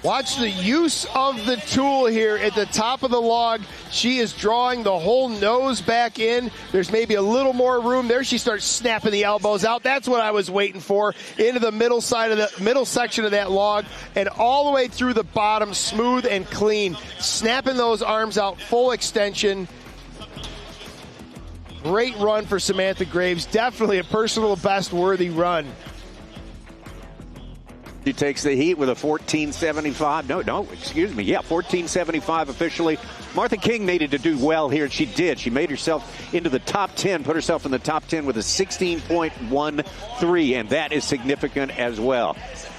E: Watch the use of the tool here at the top of the log. She is drawing the whole nose back in. There's maybe a little more room there. She starts snapping the elbows out. That's what I was waiting for. Into the middle section of that log and all the way through the bottom, smooth and clean. Snapping those arms out, full extension. Great run for Samantha Graves. Definitely a personal best worthy run.
B: She takes the heat with a 14.75. Excuse me. Yeah, 14.75 officially. Martha King needed to do well here. She did. She made herself into the top 10, put herself in the top 10 with a 16.13, and that is significant as well.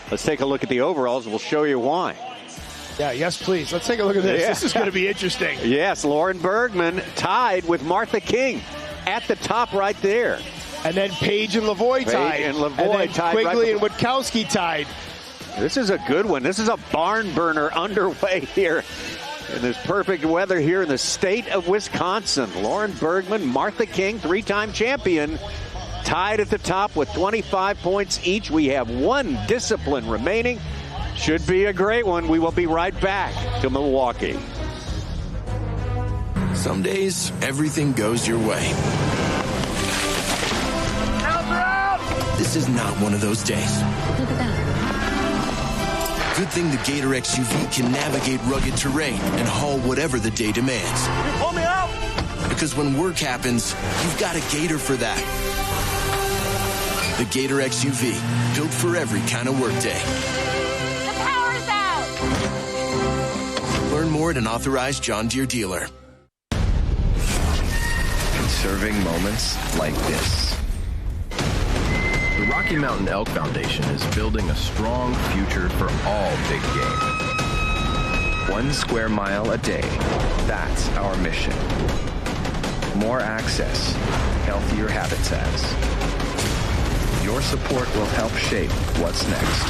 B: Let's take a look at the overalls. We'll show you why.
E: Yeah, yes, please. Let's take a look at this. Yeah. This is going to be interesting.
B: Yes, Lauren Bergman tied with Martha King at the top right there.
E: And then Page and LaVoie tied. And then Quigley and Witkowski tied.
B: This is a good one. This is a barn burner underway here And there's perfect weather here in the state of Wisconsin. Lauren Bergman, Martha King, 3-time champion, tied at the top with 25 points each. We have one discipline remaining. Should be a great one. We will be right back to Milwaukee.
N: Some days, everything goes your way. This is not one of those days.
O: Look at that.
N: Good thing the Gator XUV can navigate rugged terrain and haul whatever the day demands.
O: Pull me out!
N: Because when work happens, you've got a Gator for that. The Gator XUV, built for every kind of workday.
O: The power's out!
N: Learn more at an authorized John Deere dealer.
P: Conserving moments like this. The Rocky Mountain Elk Foundation is building a strong future for all big game. 1 square mile a day. That's our mission. More access, healthier habitats. Your support will help shape what's next.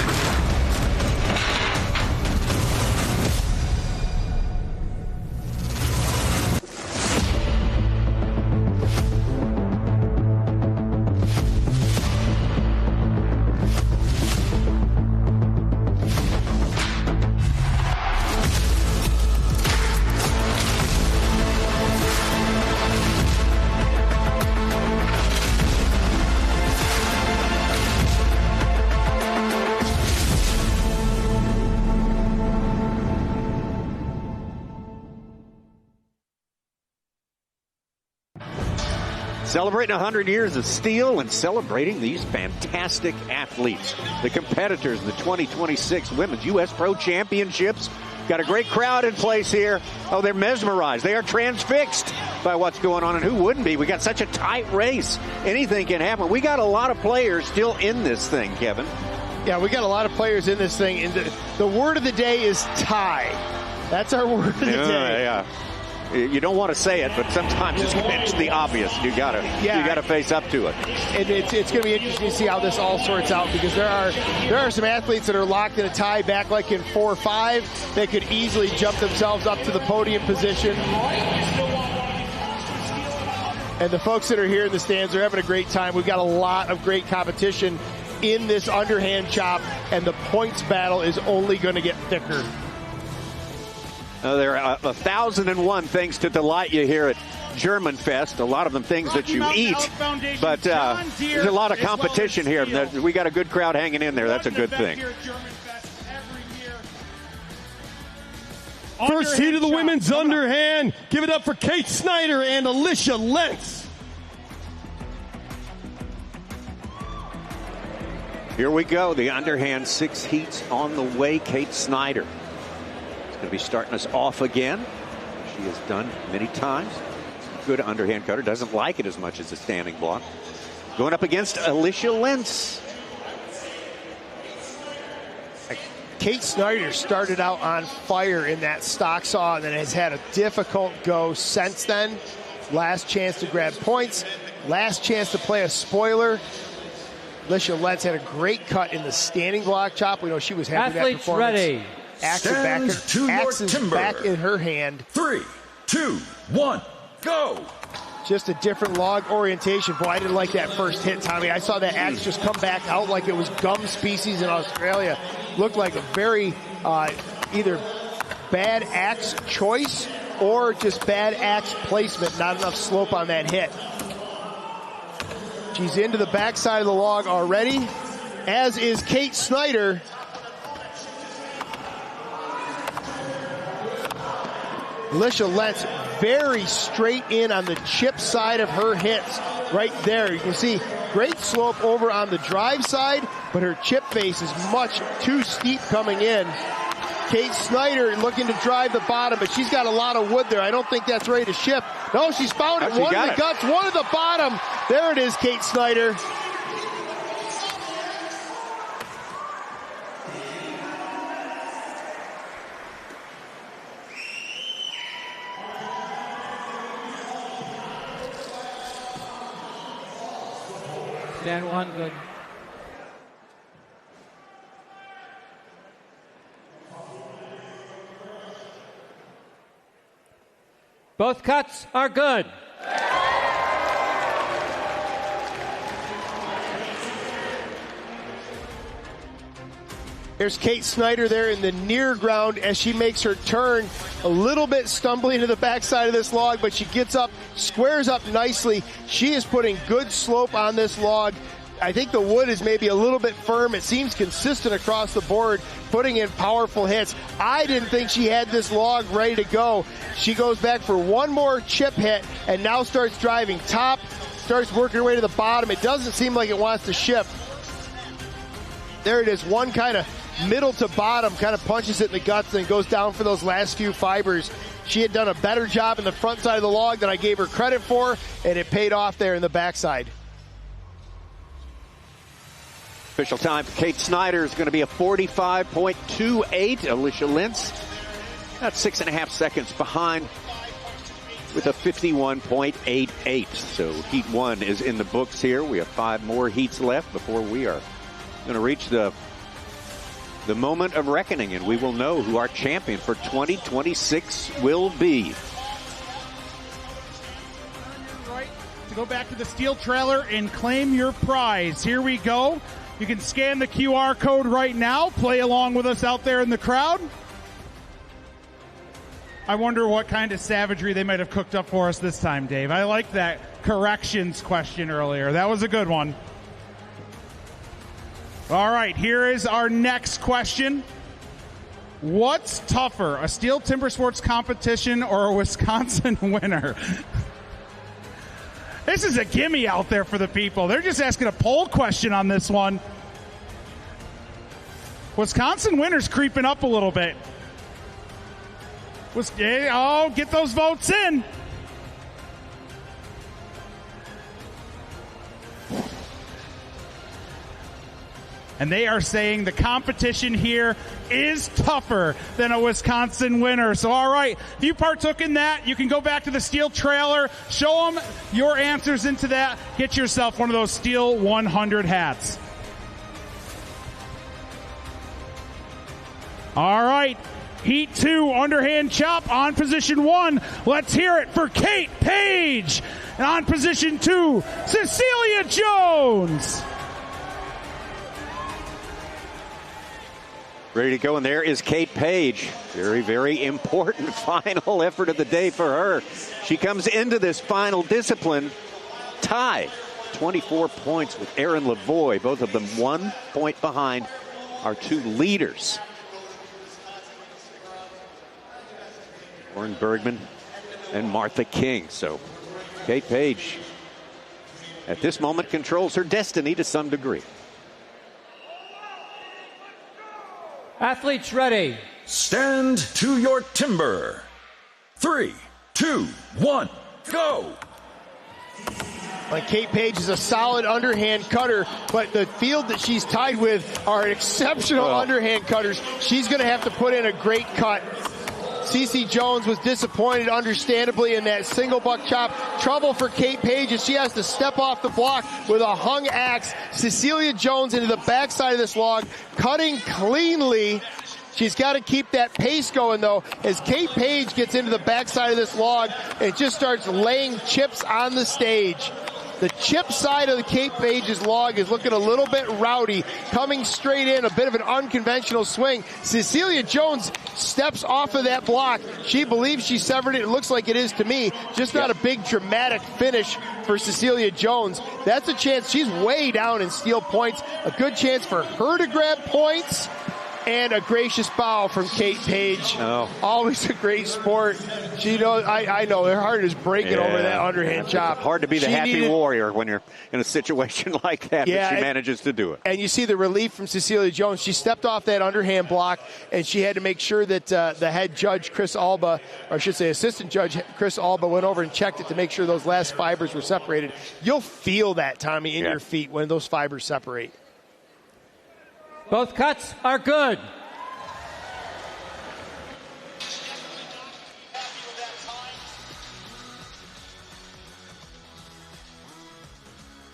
B: Celebrating 100 years of STIHL and celebrating these fantastic athletes. The competitors in the 2026 Women's U.S. Pro Championships. Got a great crowd in place here. Oh, they're mesmerized. They are transfixed by what's going on, and who wouldn't be? We got such a tight race. Anything can happen. We got a lot of players still in this thing, Kevin.
E: Yeah, we got a lot of players in this thing. And the word of the day is tie. That's our word of the day.
B: Yeah. You don't want to say it, but sometimes it's the obvious. You gotta face up to it.
E: And it's going to be interesting to see how this all sorts out, because there are some athletes that are locked in a tie back like in 4-5. They could easily jump themselves up to the podium position. And the folks that are here in the stands are having a great time. We've got a lot of great competition in this underhand chop, and the points battle is only going to get thicker.
B: There are 1,001 things to delight you here at German Fest. A lot of them things that you eat, but there's a lot of competition here. We got a good crowd hanging in there. That's a good thing.
C: First heat of the women's underhand. Give it up for Kate Snyder and Alicia Lentz.
B: Here we go. The underhand 6 heats on the way. Kate Snyder going to be starting us off again. She has done many times. Good underhand cutter. Doesn't like it as much as a standing block. Going up against Alicia Lentz.
E: Kate Snyder started out on fire in that stock saw and then has had a difficult go since then. Last chance to grab points. Last chance to play a spoiler. Alicia Lentz had a great cut in the standing block chop. We know she was happy with that performance.
J: Ready.
E: Axe is back in her hand.
F: 3, 2, 1, go!
E: Just a different log orientation. Boy, I didn't like that first hit, Tommy. I saw that axe just come back out like it was gum species in Australia. Looked like a very either bad axe choice or just bad axe placement. Not enough slope on that hit. She's into the backside of the log already, as is Kate Snyder. Alicia Lentz very straight in on the chip side of her hits right there. You can see great slope over on the drive side, but her chip face is much too steep coming in. Kate Snyder looking to drive the bottom, but she's got a lot of wood there. I don't think that's ready to ship. No, she's found it. One of the guts, one at the bottom. There it is, Kate Snyder.
J: Stand one, good. Both cuts are good.
E: There's Kate Snyder there in the near ground as she makes her turn, a little bit stumbling to the backside of this log, but she gets up, squares up nicely. She is putting good slope on this log. I think the wood is maybe a little bit firm. It seems consistent across the board, putting in powerful hits. I didn't think she had this log ready to go. She goes back for one more chip hit and now starts driving top, starts working her way to the bottom. It doesn't seem like it wants to shift. There it is, one kind of middle to bottom, kind of punches it in the guts and goes down for those last few fibers. She had done a better job in the front side of the log than I gave her credit for, and it paid off there in the backside.
B: Official time for Kate Snyder is going to be a 45.28. Alicia Lentz, that's 6.5 seconds behind with a 51.88. So heat 1 is in the books here. We have 5 more heats left before we are going to reach the moment of reckoning, and we will know who our champion for 2026 will be.
S: Right, to go back to the steel trailer and claim your prize. Here we go. You can scan the QR code right now. Play along with us out there in the crowd. I wonder what kind of savagery they might have cooked up for us this time, Dave. I like that corrections question earlier. That was a good one. All right, here is our next question. What's tougher, a Steel Timber Sports competition or a Wisconsin winner? This is a gimme out there for the people. They're just asking a poll question on this one. Wisconsin winner's creeping up a little bit. Oh, get those votes in. And they are saying the competition here is tougher than a Wisconsin winner. So, all right, if you partook in that, you can go back to the Steel trailer, show them your answers into that, get yourself one of those Steel 100 hats. All right, Heat 2, underhand chop on position 1. Let's hear it for Kate Page. And on position 2, Cecilia Jones.
B: Ready to go, and there is Kate Page. Very, very important final effort of the day for her. She comes into this final discipline tied 24 points with Erin LaVoie, both of them 1 point behind our 2 leaders. Lauren Bergman and Martha King. So Kate Page at this moment controls her destiny to some degree.
J: Athletes ready.
F: Stand to your timber. 3, 2, 1, go.
E: Like Kate Page is a solid underhand cutter, but the field that she's tied with are exceptional underhand cutters. She's going to have to put in a great cut. Cece Jones was disappointed, understandably, in that single buck chop. Trouble for Kate Page as she has to step off the block with a hung axe. Cecilia Jones into the backside of this log, cutting cleanly. She's got to keep that pace going, though, as Kate Page gets into the backside of this log and just starts laying chips on the stage. The chip side of the Kate Page's log is looking a little bit rowdy, coming straight in, a bit of an unconventional swing. Cecilia Jones steps off of that block. She believes she severed it. It looks like it is to me. Just not a big dramatic finish for Cecilia Jones. That's a chance. She's way down in steel points. A good chance for her to grab points. And a gracious bow from Kate Page. Always a great sport. She knows. I know her heart is breaking over that underhand chop.
B: Hard to be the happy warrior when you're in a situation like that, but she manages to do it.
E: And you see the relief from Cecilia Jones. She stepped off that underhand block, and she had to make sure that the head judge, Chris Alba, or I should say assistant judge, Chris Alba, went over and checked it to make sure those last fibers were separated. You'll feel that, Tommy, in your feet when those fibers separate.
J: Both cuts are good.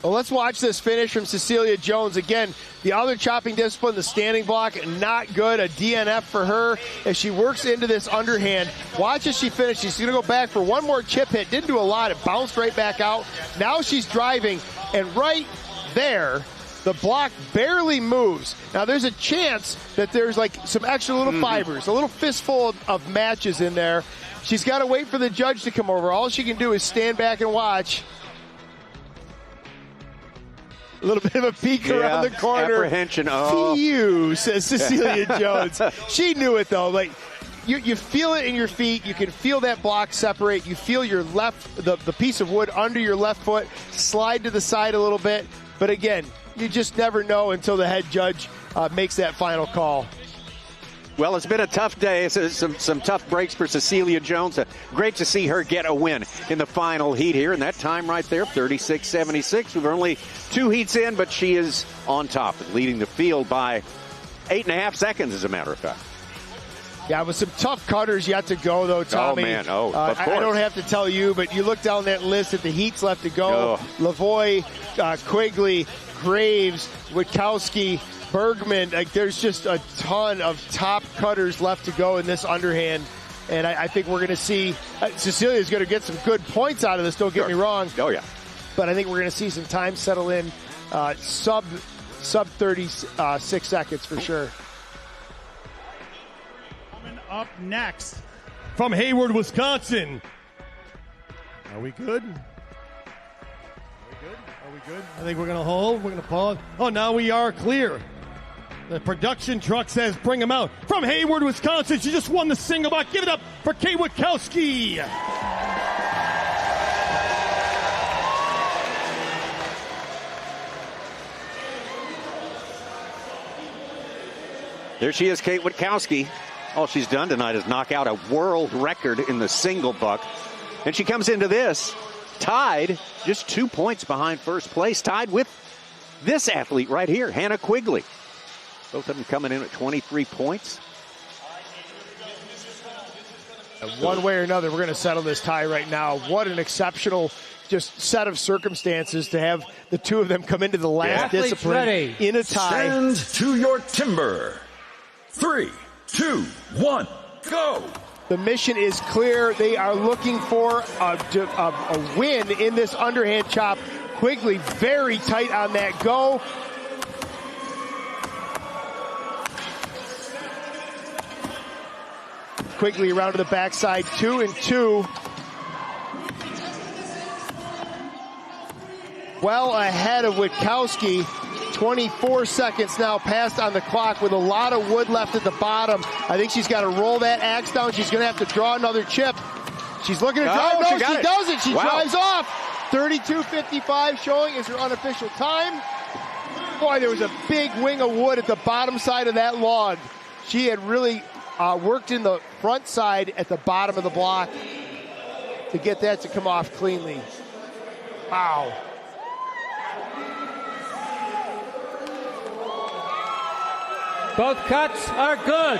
E: Well, let's watch this finish from Cecilia Jones. Again, the other chopping discipline, the standing block, not good. A DNF for her as she works into this underhand. Watch as she finishes. She's going to go back for one more chip hit. Didn't do a lot. It bounced right back out. Now she's driving, and right there, the block barely moves. Now, there's a chance that there's like some extra little fibers, a little fistful of matches in there. She's got to wait for the judge to come over. All she can do is stand back and watch. A little bit of a peek around the corner.
B: Apprehension.
E: Phew, says Cecilia Jones. She knew it, though. Like, you feel it in your feet. You can feel that block separate. You feel your the piece of wood under your left foot slide to the side a little bit. But again, you just never know until the head judge makes that final call.
B: Well, it's been a tough day. Some tough breaks for Cecilia Jones. Great to see her get a win in the final heat here. And that time right there, 36-76. We're only 2 heats in, but she is on top and leading the field by 8.5 seconds, as a matter of fact.
E: Yeah, with some tough cutters yet to go, though, Tommy.
B: Oh, man. Of course.
E: I don't have to tell you, but you look down that list at the heats left to go. LaVoie, Quigley, Graves, Witkowski, Bergman. Like, there's just a ton of top cutters left to go in this underhand. And I think we're going to see Cecilia's going to get some good points out of this, don't get me wrong.
B: Oh, yeah.
E: But I think we're going to see some time settle in sub 36 seconds for sure.
S: Coming up next
C: from Hayward, Wisconsin. Are we good? Are we good? I think we're going to hold. We're going to pause. Oh, now we are clear. The production truck says bring him out. From Hayward, Wisconsin, she just won the single block. Give it up for Kate Witkowski.
B: There she is, Kate Witkowski. All she's done tonight is knock out a world record in the single buck. And she comes into this tied, just 2 points behind first place, tied with this athlete right here, Hannah Quigley. Both of them coming in at 23 points.
E: One way or another, we're going to settle this tie right now. What an exceptional just set of circumstances to have the two of them come into the last discipline in a tie.
F: Stand to your timber. 3, 2, 1, go.
E: The mission is clear. They are looking for a win in this underhand chop. Quigley very tight on that go. Quigley around to the backside, 2 and 2. Well ahead of Witkowski. 24 seconds now passed on the clock with a lot of wood left at the bottom. I think she's got to roll that axe down. She's going to have to draw another chip. She's looking to drive. No, she does it. She drives off. 32.55 showing is her unofficial time. Boy, there was a big wing of wood at the bottom side of that log. She had really worked in the front side at the bottom of the block to get that to come off cleanly. Wow.
J: Both cuts are good.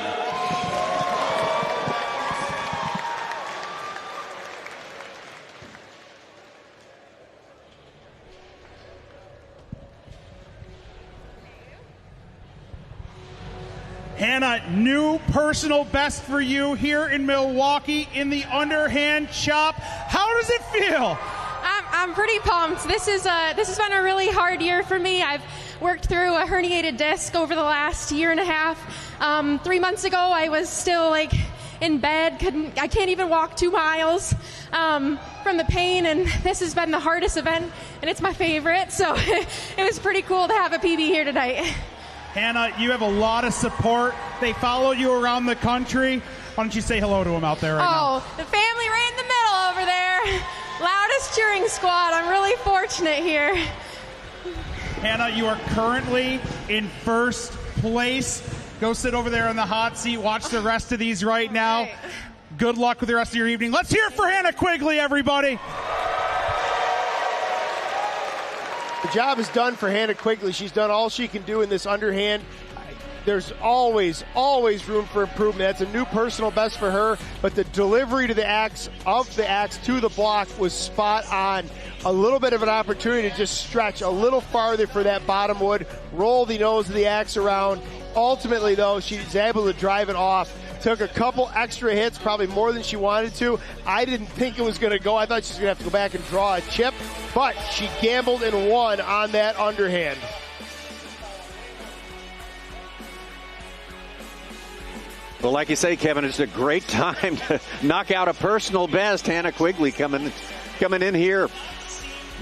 S: Hannah, new personal best for you here in Milwaukee in the underhand chop. How does it feel?
I: I'm pretty pumped. This has been a really hard year for me. I've worked through a herniated disc over the last year and a half. 3 months ago, I was still in bed. I can't even walk 2 miles from the pain, and this has been the hardest event, and it's my favorite. So it was pretty cool to have a PB here tonight.
S: Hannah, you have a lot of support. They follow you around the country. Why don't you say hello to them out there right now?
I: Oh, the family right in the middle over there. Loudest cheering squad. I'm really fortunate here.
S: Hannah, you are currently in first place. Go sit over there in the hot seat. Watch the rest of these right now.
I: Right.
S: Good luck with the rest of your evening. Let's hear it for Hannah Quigley, everybody.
E: The job is done for Hannah Quigley. She's done all she can do in this underhand. there's always room for improvement. That's a new personal best for her, but the delivery to the axe to the block was spot on. A little bit of an opportunity to just stretch a little farther for that bottom wood, roll the nose of the axe around. Ultimately, though, she's able to drive it off. Took a couple extra hits, probably more than she wanted to. I didn't think it was going to go. I thought she was going to have to go back and draw a chip, but she gambled and won on that underhand.
B: Well, like you say, Kevin, it's a great time to knock out a personal best. Hannah Quigley coming in here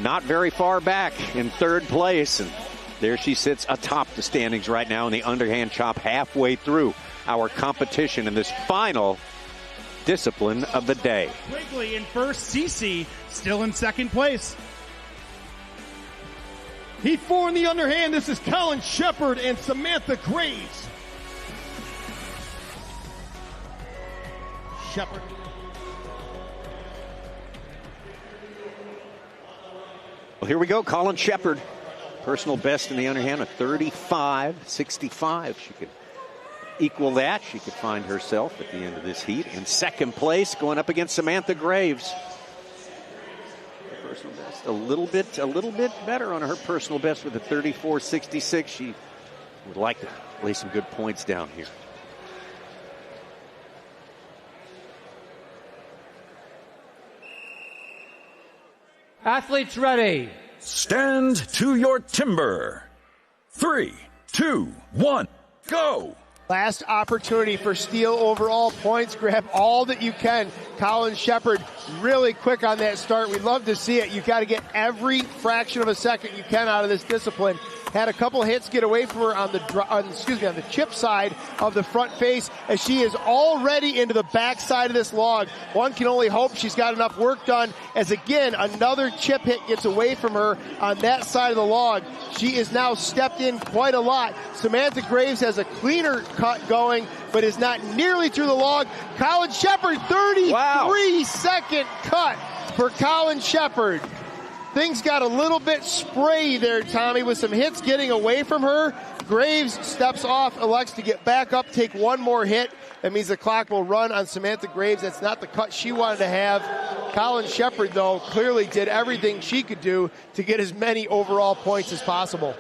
B: not very far back in third place. And there she sits atop the standings right now in the underhand chop halfway through our competition in this final discipline of the day.
S: Quigley in first, Cece still in second place.
C: Heat 4 in the underhand. This is Colin Shepard and Samantha Graves. Shepard.
B: Well, here we go. Colin Shepard. Personal best in the underhand, a 35-65. She could equal that. She could find herself at the end of this heat in second place, going up against Samantha Graves. Her personal best a little bit better on her personal best with a 34-66. She would like to lay some good points down here.
J: Athletes ready.
F: Stand to your timber. 3, 2, 1, go.
E: Last opportunity for STIHL overall points. Grab all that you can. Colin Shepard really quick on that start. We'd love to see it. You've got to get every fraction of a second you can out of this discipline. Had a couple hits get away from her on the chip side of the front face, as she is already into the back side of this log. One can only hope she's got enough work done, as again another chip hit gets away from her on that side of the log. She is now stepped in quite a lot. Samantha Graves has a cleaner cut going, but is not nearly through the log. Colin Shepard, 33-second cut for Colin Shepard. Things got a little bit sprayy there, Tommy, with some hits getting away from her. Graves steps off, elects to get back up, take one more hit. That means the clock will run on Samantha Graves. That's not the cut she wanted to have. Colin Shepard, though, clearly did everything she could do to get as many overall points as possible.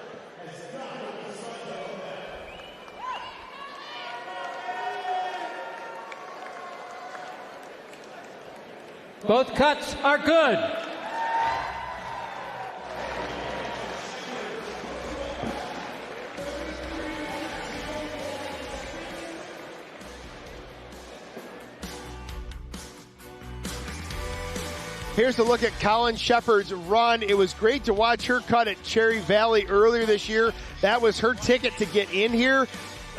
J: Both cuts are good.
E: Here's a look at Colin Shepard's run. It was great to watch her cut at Cherry Valley earlier this year. That was her ticket to get in here.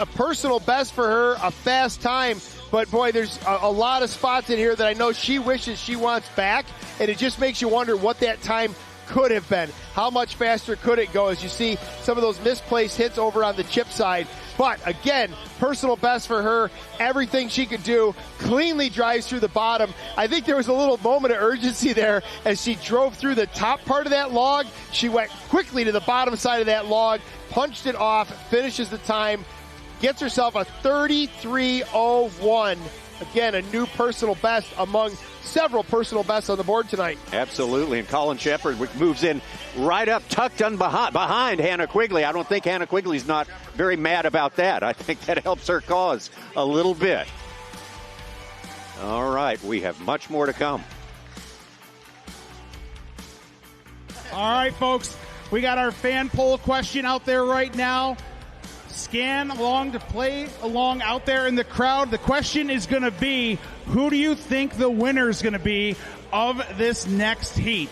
E: A personal best for her, a fast time. But, boy, there's a lot of spots in here that I know she wishes she wants back, and it just makes you wonder what that time could have been. How much faster could it go, as you see some of those misplaced hits over on the chip side. But, again, personal best for her. Everything she could do, cleanly drives through the bottom. I think there was a little moment of urgency there as she drove through the top part of that log. She went quickly to the bottom side of that log, punched it off, finishes the time, gets herself a 33:01. Again, a new personal best among several personal bests on the board tonight.
B: Absolutely, and Colin Shepard moves in right up, tucked in behind Hannah Quigley. I don't think Hannah Quigley's not very mad about that. I think that helps her cause a little bit. All right, we have much more to come.
S: All right, folks, we got our fan poll question out there right now. Scan along to play along out there in the crowd. The question is going to be, who do you think the winner is going to be of this next heat?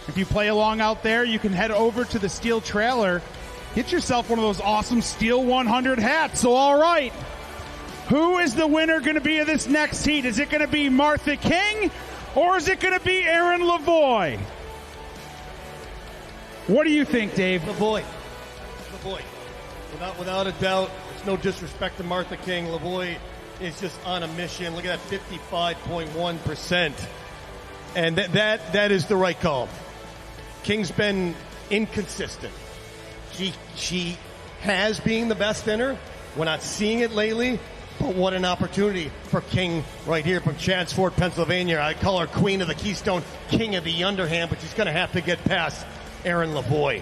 S: If you play along out there, you can head over to the STIHL trailer. Get yourself one of those awesome STIHL 100 hats. So, all right, who is the winner going to be of this next heat? Is it going to be Martha King, or is it going to be Erin LaVoie? What do you think, Dave?
C: LaVoie. Without a doubt. It's no disrespect to Martha King. LaVoie is just on a mission. Look at that 55.1%. And that is the right call. King's been inconsistent. She has been the best spinner. We're not seeing it lately, but what an opportunity for King right here from Chadsford, Pennsylvania. I call her Queen of the Keystone, King of the Underhand, but she's going to have to get past Erin LaVoie.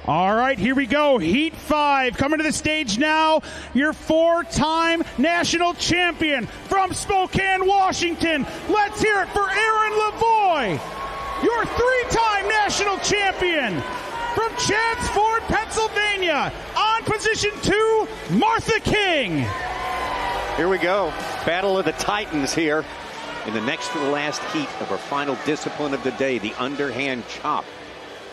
S: All right, here we go. Heat 5 coming to the stage now. Your 4-time national champion from Spokane, Washington. Let's hear it for Erin LaVoie. Your 3-time national champion from Chadsford, Pennsylvania. On position 2, Martha King.
B: Here we go. Battle of the Titans here in the next to the last heat of our final discipline of the day, the underhand chop.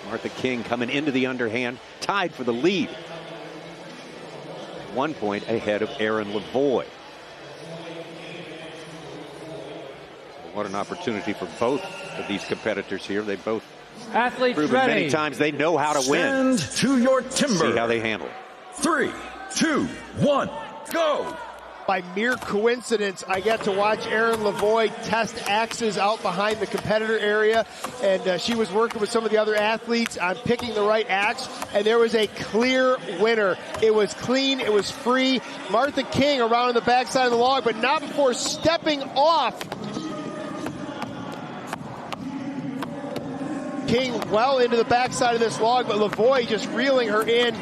B: Martha King coming into the underhand, tied for the lead. 1 point ahead of Erin LaVoie. What an opportunity for both of these competitors here. They both
J: athletes
B: proven
J: ready.
B: Many times they know how to win.
F: Stand to your timber.
B: See how they handle it.
F: 3, 2, 1, go.
E: By mere coincidence, I got to watch Erin LaVoie test axes out behind the competitor area, and she was working with some of the other athletes on picking the right axe, and there was a clear winner. It was clean, it was free. Martha King around on the backside of the log, but not before stepping off. King well into the backside of this log, but LaVoie just reeling her in.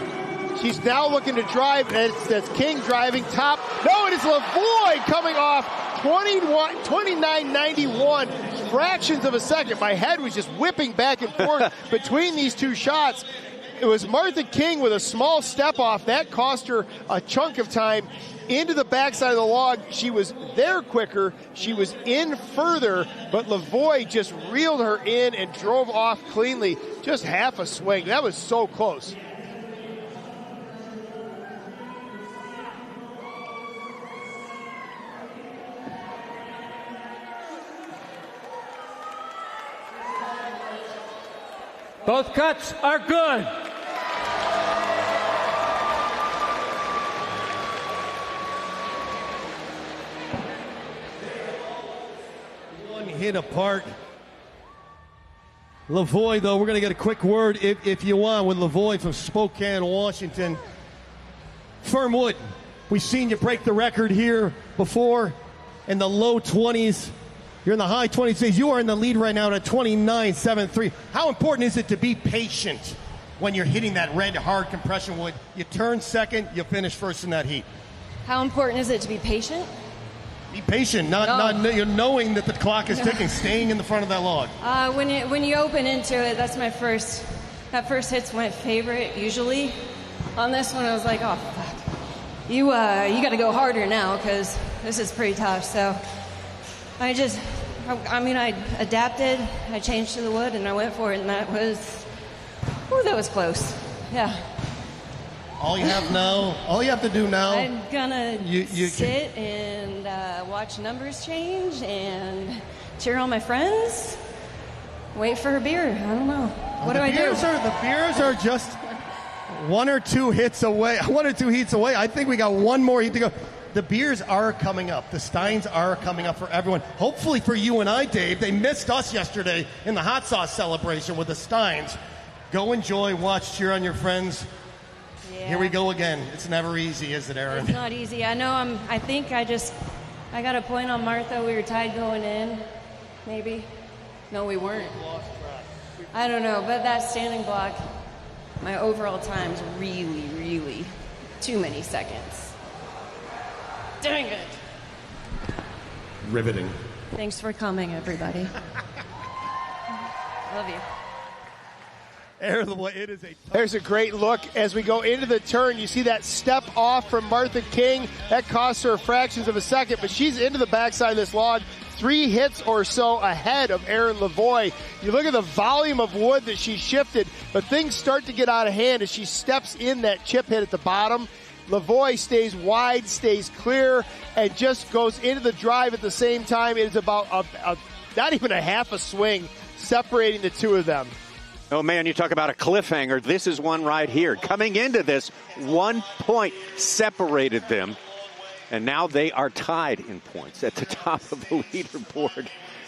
E: She's now looking to drive, and that's King driving top. No, it is LaVoie coming off 29.91, fractions of a second. My head was just whipping back and forth between these two shots. It was Martha King with a small step off. That cost her a chunk of time into the backside of the log. She was there quicker. She was in further, but LaVoie just reeled her in and drove off cleanly. Just half a swing. That was so close.
J: Both cuts are good.
C: One hit apart. LaVoie, though, we're going to get a quick word, if you want, with LaVoie from Spokane, Washington. Firm wood. We've seen you break the record here before in the low 20s. You're in the high 20s. You are in the lead right now at 29.73. How important is it to be patient when you're hitting that red, hard compression wood? You turn second, you finish first in that heat.
K: How important is it to be patient?
C: Be patient, not knowing that the clock is ticking, staying in the front of that log.
K: When you open into it, that's my first. That first hit's my favorite usually. On this one, I was like, oh fuck, you got to go harder now because this is pretty tough. So I adapted, I changed to the wood, and I went for it, and that was close. Yeah.
C: All you have to do now.
K: I'm gonna sit and watch numbers change and cheer on my friends. Wait for a beer. I don't know. What do I do?
C: The beers are just 1 or 2 hits away. 1 or 2 heats away. I think we got one more heat to go. The beers are coming up. The Steins are coming up for everyone. Hopefully for you and I, Dave. They missed us yesterday in the hot sauce celebration with the Steins. Go enjoy, watch, cheer on your friends. Yeah. Here we go again. It's never easy, is it, Erin?
K: It's not easy. I know I think I got a point on Martha. We were tied going in, maybe. No, we weren't. I don't know, but that standing block, my overall time's really, really too many seconds. Dang it.
C: Riveting.
K: Thanks for coming, everybody. Love you.
C: It is
E: There's a great look as we go into the turn. You see that step off from Martha King. That costs her fractions of a second, but she's into the backside of this log. 3 hits or so ahead of Erin LaVoie. You look at the volume of wood that she shifted, but things start to get out of hand as she steps in that chip hit at the bottom. LaVoie stays wide, stays clear, and just goes into the drive at the same time. It is about not even a half a swing separating the two of them.
B: Oh, man, you talk about a cliffhanger. This is one right here. Coming into this, 1 point separated them, and now they are tied in points at the top of the leaderboard.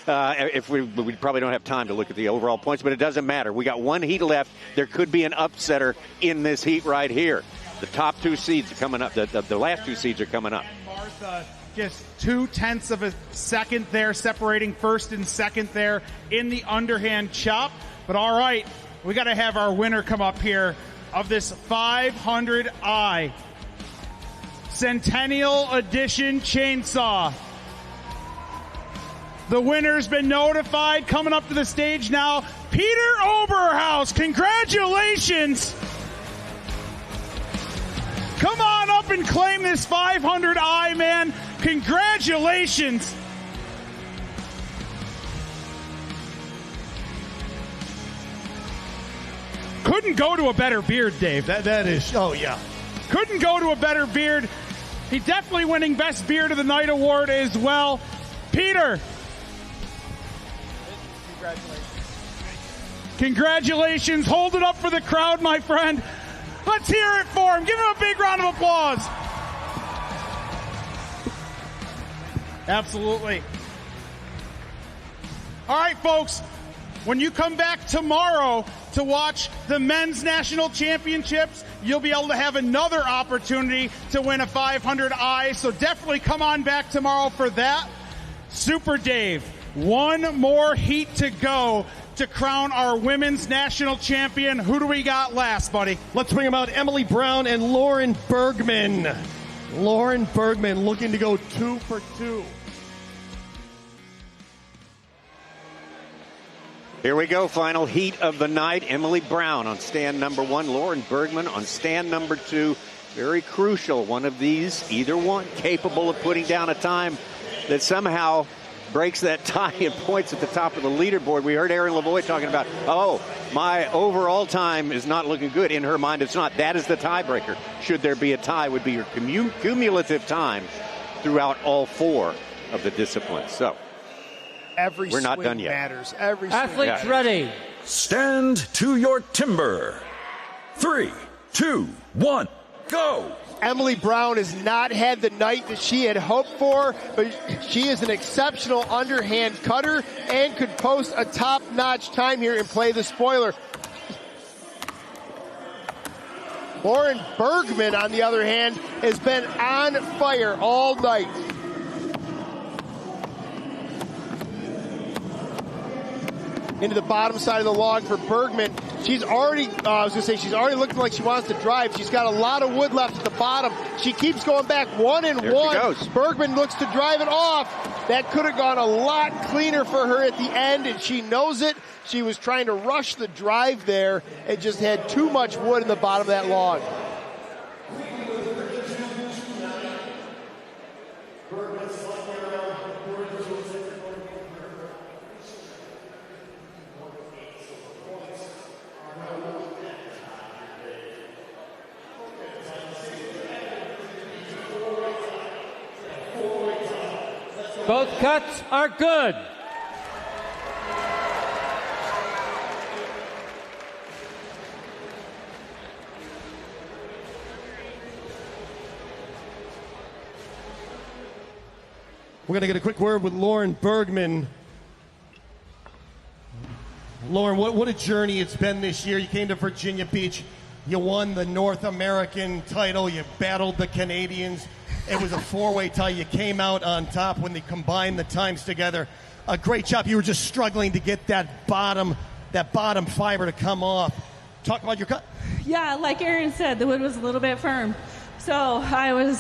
B: If we probably don't have time to look at the overall points, but it doesn't matter. We got one heat left. There could be an upsetter in this heat right here. The top 2 seeds are coming up. The last 2 seeds are coming up.
S: Martha, just 0.2 of a second there, separating first and second there in the underhand chop. But all right, we got to have our winner come up here of this 500i Centennial Edition chainsaw. The winner's been notified. Coming up to the stage now, Peter Oberhaus. Congratulations. Come on up and claim this 500i, man. Congratulations. Couldn't go to a better beard, Dave.
C: That is, oh yeah.
S: Couldn't go to a better beard. He definitely winning Best Beard of the Night award as well. Peter. Congratulations. Hold it up for the crowd, my friend. Let's hear it for him. Give him a big round of applause. Absolutely. All right, folks. When you come back tomorrow to watch the men's national championships, you'll be able to have another opportunity to win a 500i. So definitely come on back tomorrow for that. Super Dave, one more heat to go to crown our women's national champion. Who do we got last, buddy?
C: Let's bring them out. Emily Brown and Lauren Bergman. Lauren Bergman looking to go 2 for 2.
B: Here we go, final heat of the night. Emily Brown on stand number 1, Lauren Bergman on stand number 2. Very crucial, one of these, either one, capable of putting down a time that somehow breaks that tie in points at the top of the leaderboard. We heard Erin LaVoie talking about, oh, my overall time is not looking good. In her mind, it's not. That is the tiebreaker. Should there be a tie, would be your cumulative time throughout all 4 of the disciplines. So we're not done yet.
E: Matters. Every swing
J: Athletes
E: matters.
J: ready.
F: Stand to your timber. 3, 2, 1, go.
E: Emily Brown has not had the night that she had hoped for, but she is an exceptional underhand cutter and could post a top-notch time here and play the spoiler. Lauren Bergman, on the other hand, has been on fire all night. Into the bottom side of the log for Bergman. She's already, she's already looking like she wants to drive. She's got a lot of wood left at the bottom. She keeps going back 1 and 1. Bergman looks to drive it off. That could have gone a lot cleaner for her at the end, and she knows it. She was trying to rush the drive there and just had too much wood in the bottom of that log.
J: Both cuts are good.
C: We're going to get a quick word with Lauren Bergman. Lauren, what a journey it's been this year. You came to Virginia Beach. You won the North American title. You battled the Canadians. It was a 4-way tie. You came out on top when they combined the times together. A great job. You were just struggling to get that bottom fiber to come off. Talk about your cut.
K: Yeah, like Erin said, the wood was a little bit firm. So I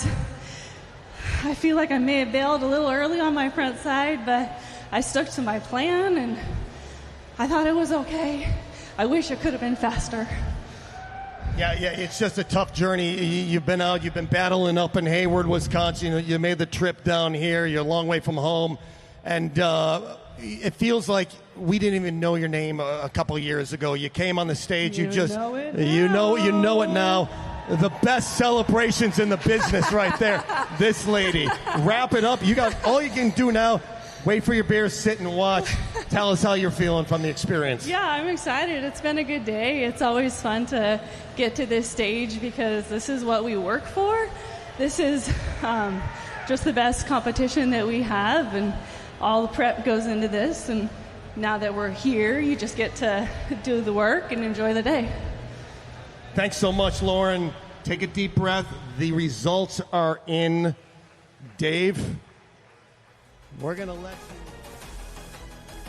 K: feel like I may have bailed a little early on my front side, but I stuck to my plan, and I thought it was okay. I wish it could have been faster.
C: Yeah, it's just a tough journey. You've been out, you've been battling up in Hayward, Wisconsin. You made the trip down here. You're a long way from home. And it feels like we didn't even know your name a couple of years ago. You came on the stage. You know it now. The best celebrations in the business right there. This lady. Wrap it up. You got all you can do now. Wait for your beer, sit and watch. Tell us how you're feeling from the experience.
K: Yeah, I'm excited. It's been a good day. It's always fun to get to this stage because this is what we work for. This is just the best competition that we have, and all the prep goes into this, and now that we're here, you just get to do the work and enjoy the day.
C: Thanks so much, Lauren. Take a deep breath. The results are in. Dave, we're going to let you...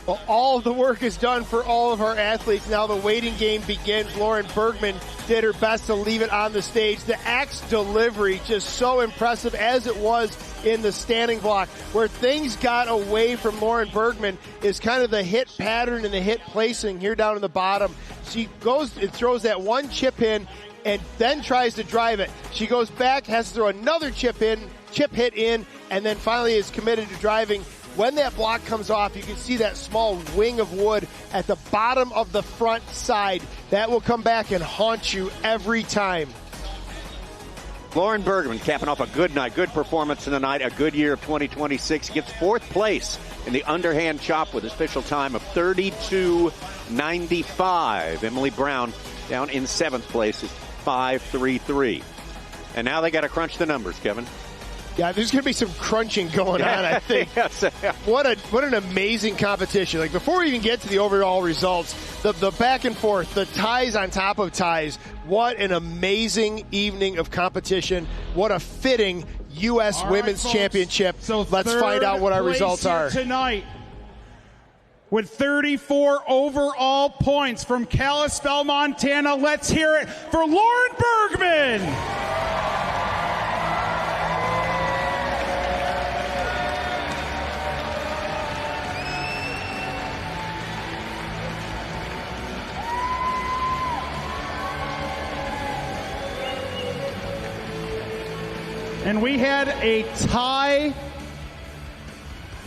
E: Well, all of the work is done for all of our athletes. Now the waiting game begins. Lauren Bergman did her best to leave it on the stage. The axe delivery, just so impressive as it was in the standing block. Where things got away from Lauren Bergman is kind of the hit pattern and the hit placing here down in the bottom. She goes and throws that one chip in and then tries to drive it. She goes back, has to throw another chip hit in, and then finally is committed to driving. When that block comes off, you can see that small wing of wood at the bottom of the front side. That will come back and haunt you every time.
B: Lauren Bergman capping off a good night, good performance in the night, a good year of 2026. Gets fourth place in the underhand chop with a official time of 32.95. Emily Brown down in seventh place is 5.33. And now they got to crunch the numbers, Kevin.
E: Yeah, there's going to be some crunching going on, I think.
B: Yes.
E: What an amazing competition. Like, before we even get to the overall results, the back and forth, the ties on top of ties, what an amazing evening of competition. What a fitting U.S. Women's Championship.
S: So
E: let's find out what our results are.
S: Tonight, with 34 overall points from Kalispell, Montana, let's hear it for Lauren Bergman. And we had a tie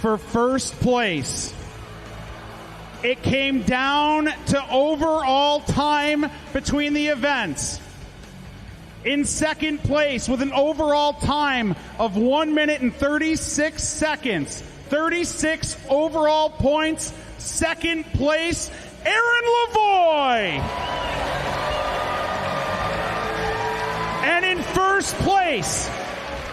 S: for first place. It came down to overall time between the events. In second place with an overall time of 1 minute and 36 seconds. 36 overall points. Second place, Erin LaVoie. And in first place,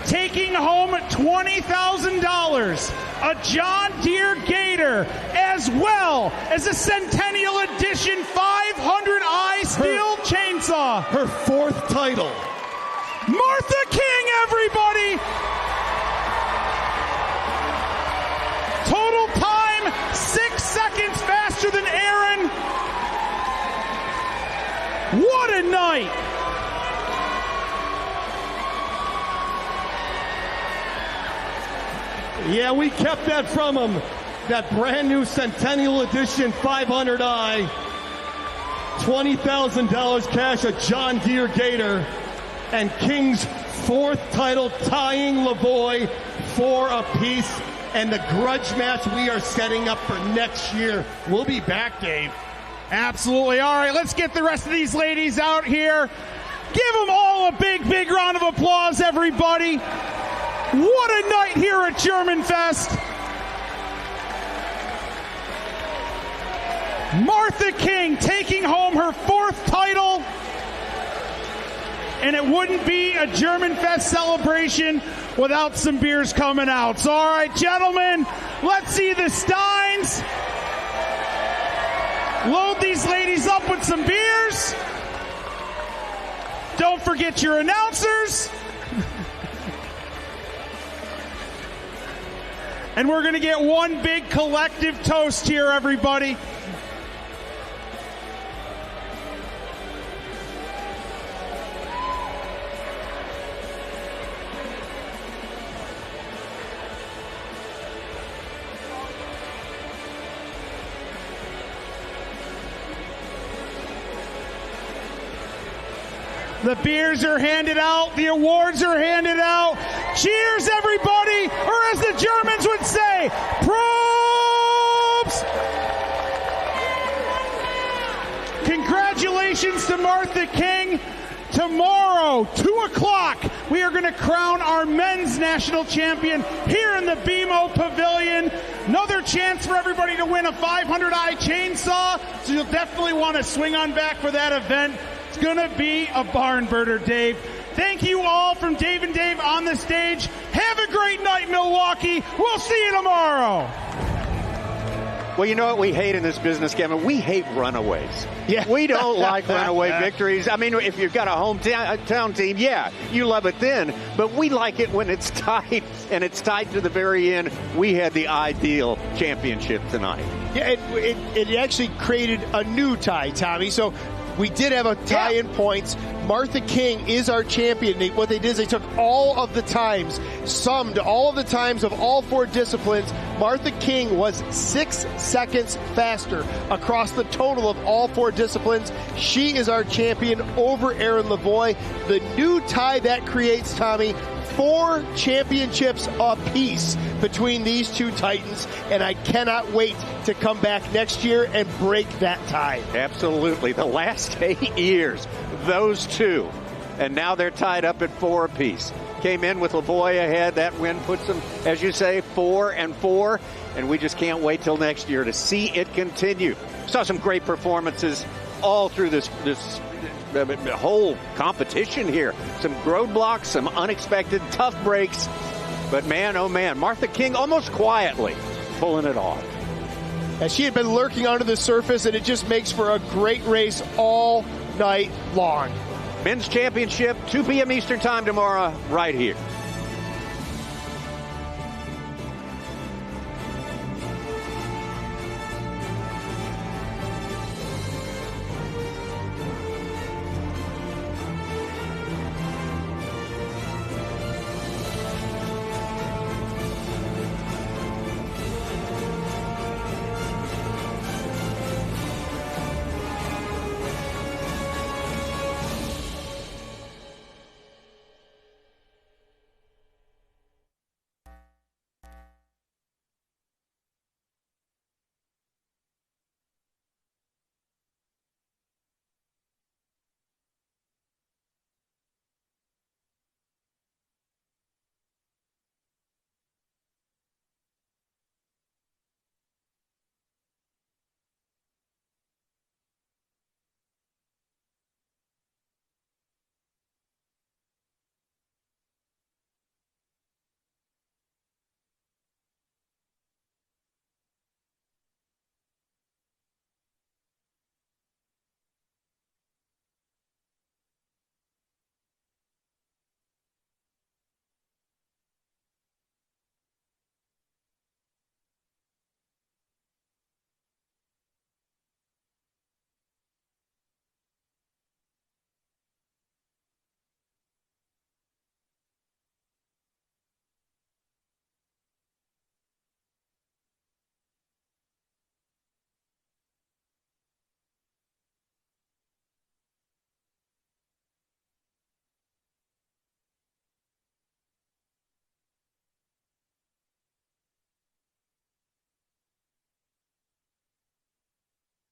S: taking home $20,000, a John Deere Gator, as well as a Centennial Edition 500i steel chainsaw.
C: Her fourth title.
S: Martha King, everybody! Total time, 6 seconds faster than Erin. What a night!
C: Yeah, we kept that from him. That brand new Centennial Edition 500i. $20,000 cash, a John Deere Gator. And King's fourth title, tying LaVoie 4 apiece. And the grudge match we are setting up for next year. We'll be back, Dave.
S: Absolutely. All right, let's get the rest of these ladies out here. Give them all a big, big round of applause, everybody. What a night here at German Fest. Martha King taking home her fourth title. And it wouldn't be a German Fest celebration without some beers coming out. So, all right, gentlemen, let's see the Steins. Load these ladies up with some beers. Don't forget your announcers. And we're going to get one big collective toast here, everybody. The beers are handed out. The awards are handed out. Cheers, everybody. Or as the Germans would say, Probst! Congratulations to Martha King. Tomorrow, 2 o'clock, we are going to crown our men's national champion here in the BMO Pavilion. Another chance for everybody to win a 500i chainsaw, so you'll definitely want to swing on back for that event. It's going to be a barn burner, Dave. Thank you all from Dave and Dave on the stage. Have a great night, Milwaukee. We'll see you tomorrow.
B: Well, you know what we hate in this business, Kevin? We hate runaways.
E: Yeah.
B: We don't like runaway victories. I mean, if you've got a hometown team, yeah, you love it then. But we like it when it's tight, and it's tight to the very end. We had the ideal championship tonight.
E: Yeah, it actually created a new tie, Tommy. So we did have a tie in points. Martha King is our champion. What they did is they took all of the times, summed all of the times of all 4 disciplines. Martha King was 6 seconds faster across the total of all 4 disciplines. She is our champion over Erin LaVoie. The new tie that creates, Tommy, 4 championships apiece between these two Titans, and I cannot wait to come back next year and break that tie.
B: Absolutely. The last 8 years, those two, and now they're tied up at 4 apiece. Came in with LaVoie ahead. That win puts them, as you say, 4-4, and we just can't wait till next year to see it continue. Saw some great performances all through this whole competition here. Some roadblocks, some unexpected tough breaks. But man, oh man, Martha King almost quietly pulling it off.
E: As she had been lurking under the surface, and it just makes for a great race all night long.
B: Men's championship, 2 p.m. Eastern time tomorrow, right here.